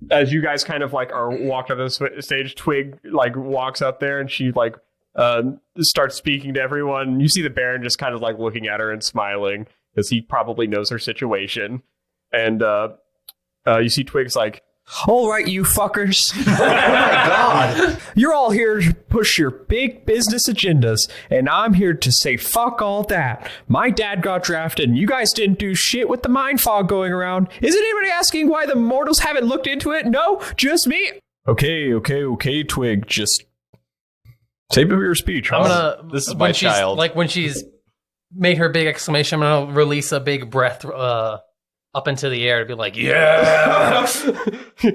as you guys kind of like are walking up the stage, Twig like walks up there and she like starts speaking to everyone. You see the Baron just kind of like looking at her and smiling because he probably knows her situation. And you see Twig's like, "All right, you fuckers." Oh my god. "You're all here to push your big business agendas, and I'm here to say fuck all that. My dad got drafted, and you guys didn't do shit with the mind fog going around. Is anybody asking why the mortals haven't looked into it? No, just me." Okay, Twig, just save it for your speech. Huh? I'm gonna. This is my child. Like when she's made her big exclamation, I'm gonna release a big breath up into the air to be like, "Yeah."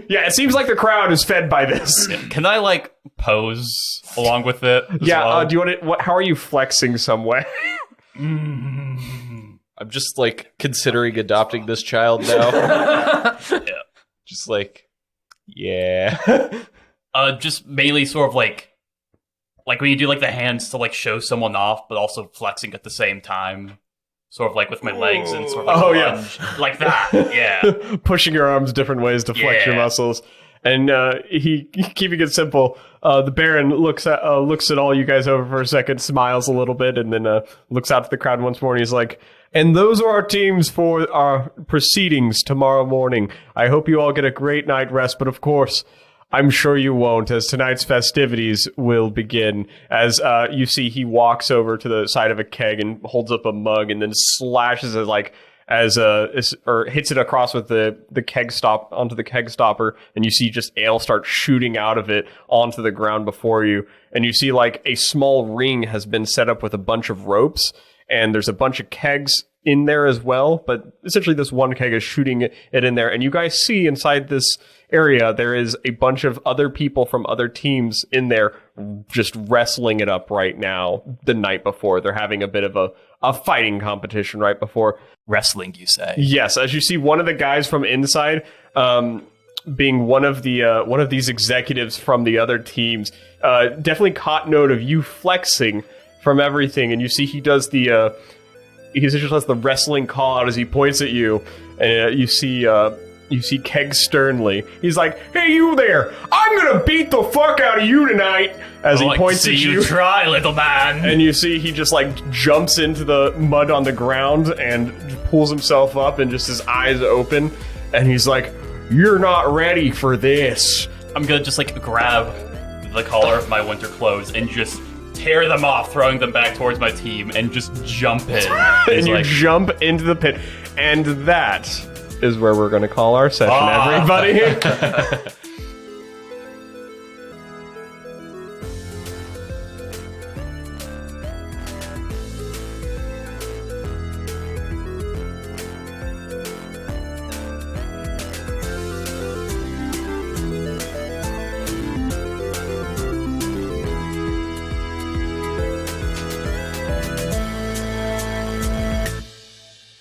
Yeah, it seems like the crowd is fed by this. Can I like pose along with it? Yeah, do you want to? How are you flexing some way? I'm just like considering adopting this child now. Yeah. Just like, yeah. Just mainly sort of like when you do like the hands to like show someone off, but also flexing at the same time. Sort of like with my legs and sort of like lunge. Like that, yeah. Pushing your arms different ways to flex your muscles. And he keeping it simple. The Baron looks at all you guys over for a second, smiles a little bit, and then looks out to the crowd once more, and he's like, "And those are our teams for our proceedings tomorrow morning. I hope you all get a great night rest, but of course, I'm sure you won't, as tonight's festivities will begin." As you see, he walks over to the side of a keg and holds up a mug, and then slashes it or hits it across with the keg stop onto the keg stopper, and you see just ale start shooting out of it onto the ground before you, and you see like a small ring has been set up with a bunch of ropes, and there's a bunch of kegs in there as well, but essentially this one keg is shooting it in there, and you guys see inside this area there is a bunch of other people from other teams in there just wrestling it up right now. The night before, they're having a bit of a fighting competition right before. Wrestling, you say? Yes, as you see one of the guys from inside being one of these executives from the other teams, definitely caught note of you flexing from everything, and you see he does he essentially does the wrestling call out as he points at you, and you see Keg Sternly. He's like, "Hey, you there! I'm gonna beat the fuck out of you tonight!" As he points at you. Try, little man. And you see he just like jumps into the mud on the ground and pulls himself up, and just his eyes open, and he's like, "You're not ready for this." I'm gonna just like grab the collar of my winter clothes and just tear them off, throwing them back towards my team, and just jump in. And you jump into the pit. And that is where we're going to call our session, everybody.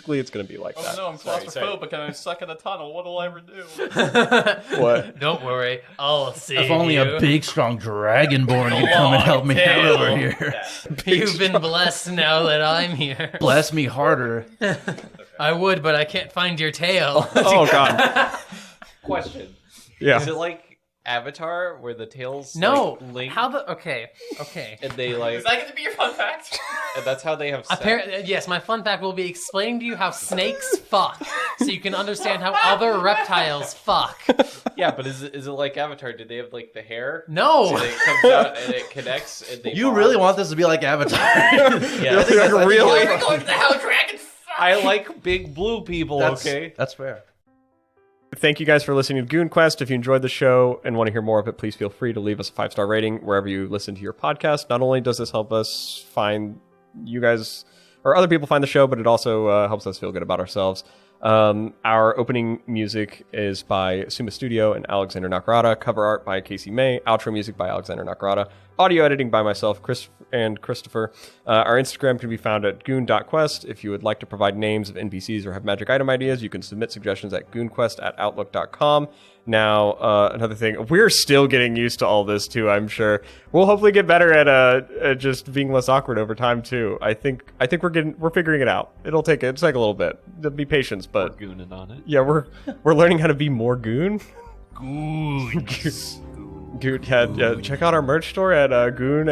Basically, it's going to be like Oh that. no, I'm claustrophobic and I'm stuck in a tunnel. What will I ever do? What? Don't worry, I'll see. If only a big, strong dragonborn could come and help me out over here. You've been blessed now that I'm here. Bless me harder. I would, but I can't find your tail. Oh, God. Question. Yeah. Is it like Avatar where the tails No. like, link How the? Okay. and they like Is that going to be your fun fact? and that's how they have sex? Apparently, yes. My fun fact will be explaining to you how snakes fuck, so you can understand how other reptiles fuck. Yeah, but is it like Avatar? Did they have like the hair? No. And it comes out and it connects and they You bond? really want this to be like Avatar? Yeah. Really? Going to how dragons fuck. I like big blue people, okay? That's fair. Thank you guys for listening to Goon Quest. If you enjoyed the show and want to hear more of it, please feel free to leave us a 5-star rating wherever you listen to your podcast. Not only does this help us find you guys or other people find the show, but it also helps us feel good about ourselves. Our opening music is by Soomastudio and Alexander Nakarada. Cover art by Casey May. Outro music by Alexander Nakarada. Audio editing by myself, Chris and Christopher. Our Instagram can be found at goon.quest. If you would like to provide names of NPCs or have magic item ideas, you can submit suggestions at goonquest@outlook.com. Now, another thing, we're still getting used to all this too, I'm sure. We'll hopefully get better at just being less awkward over time too. I think we're figuring it out. It'll take a little bit. Be patient, but Gooning on it. yeah, we're learning how to be more goon. Goons. Goon, yeah, check out our merch store at Goon.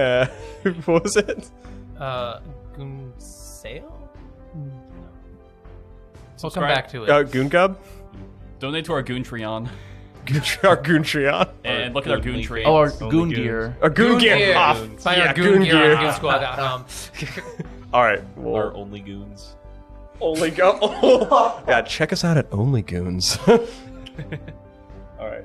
What was it? Goon sale. We'll come back to it. Goon Gub. Donate to our Goontreon Our Goon Treon. and look at our Goon tree. Oh, our Only goon goons. gear. Goon Gear. Ah, Find yeah, our Goon gear Gear. on goonsquad.com. All right, Our well, only goons. only go. Yeah, check us out at Only Goons. All right.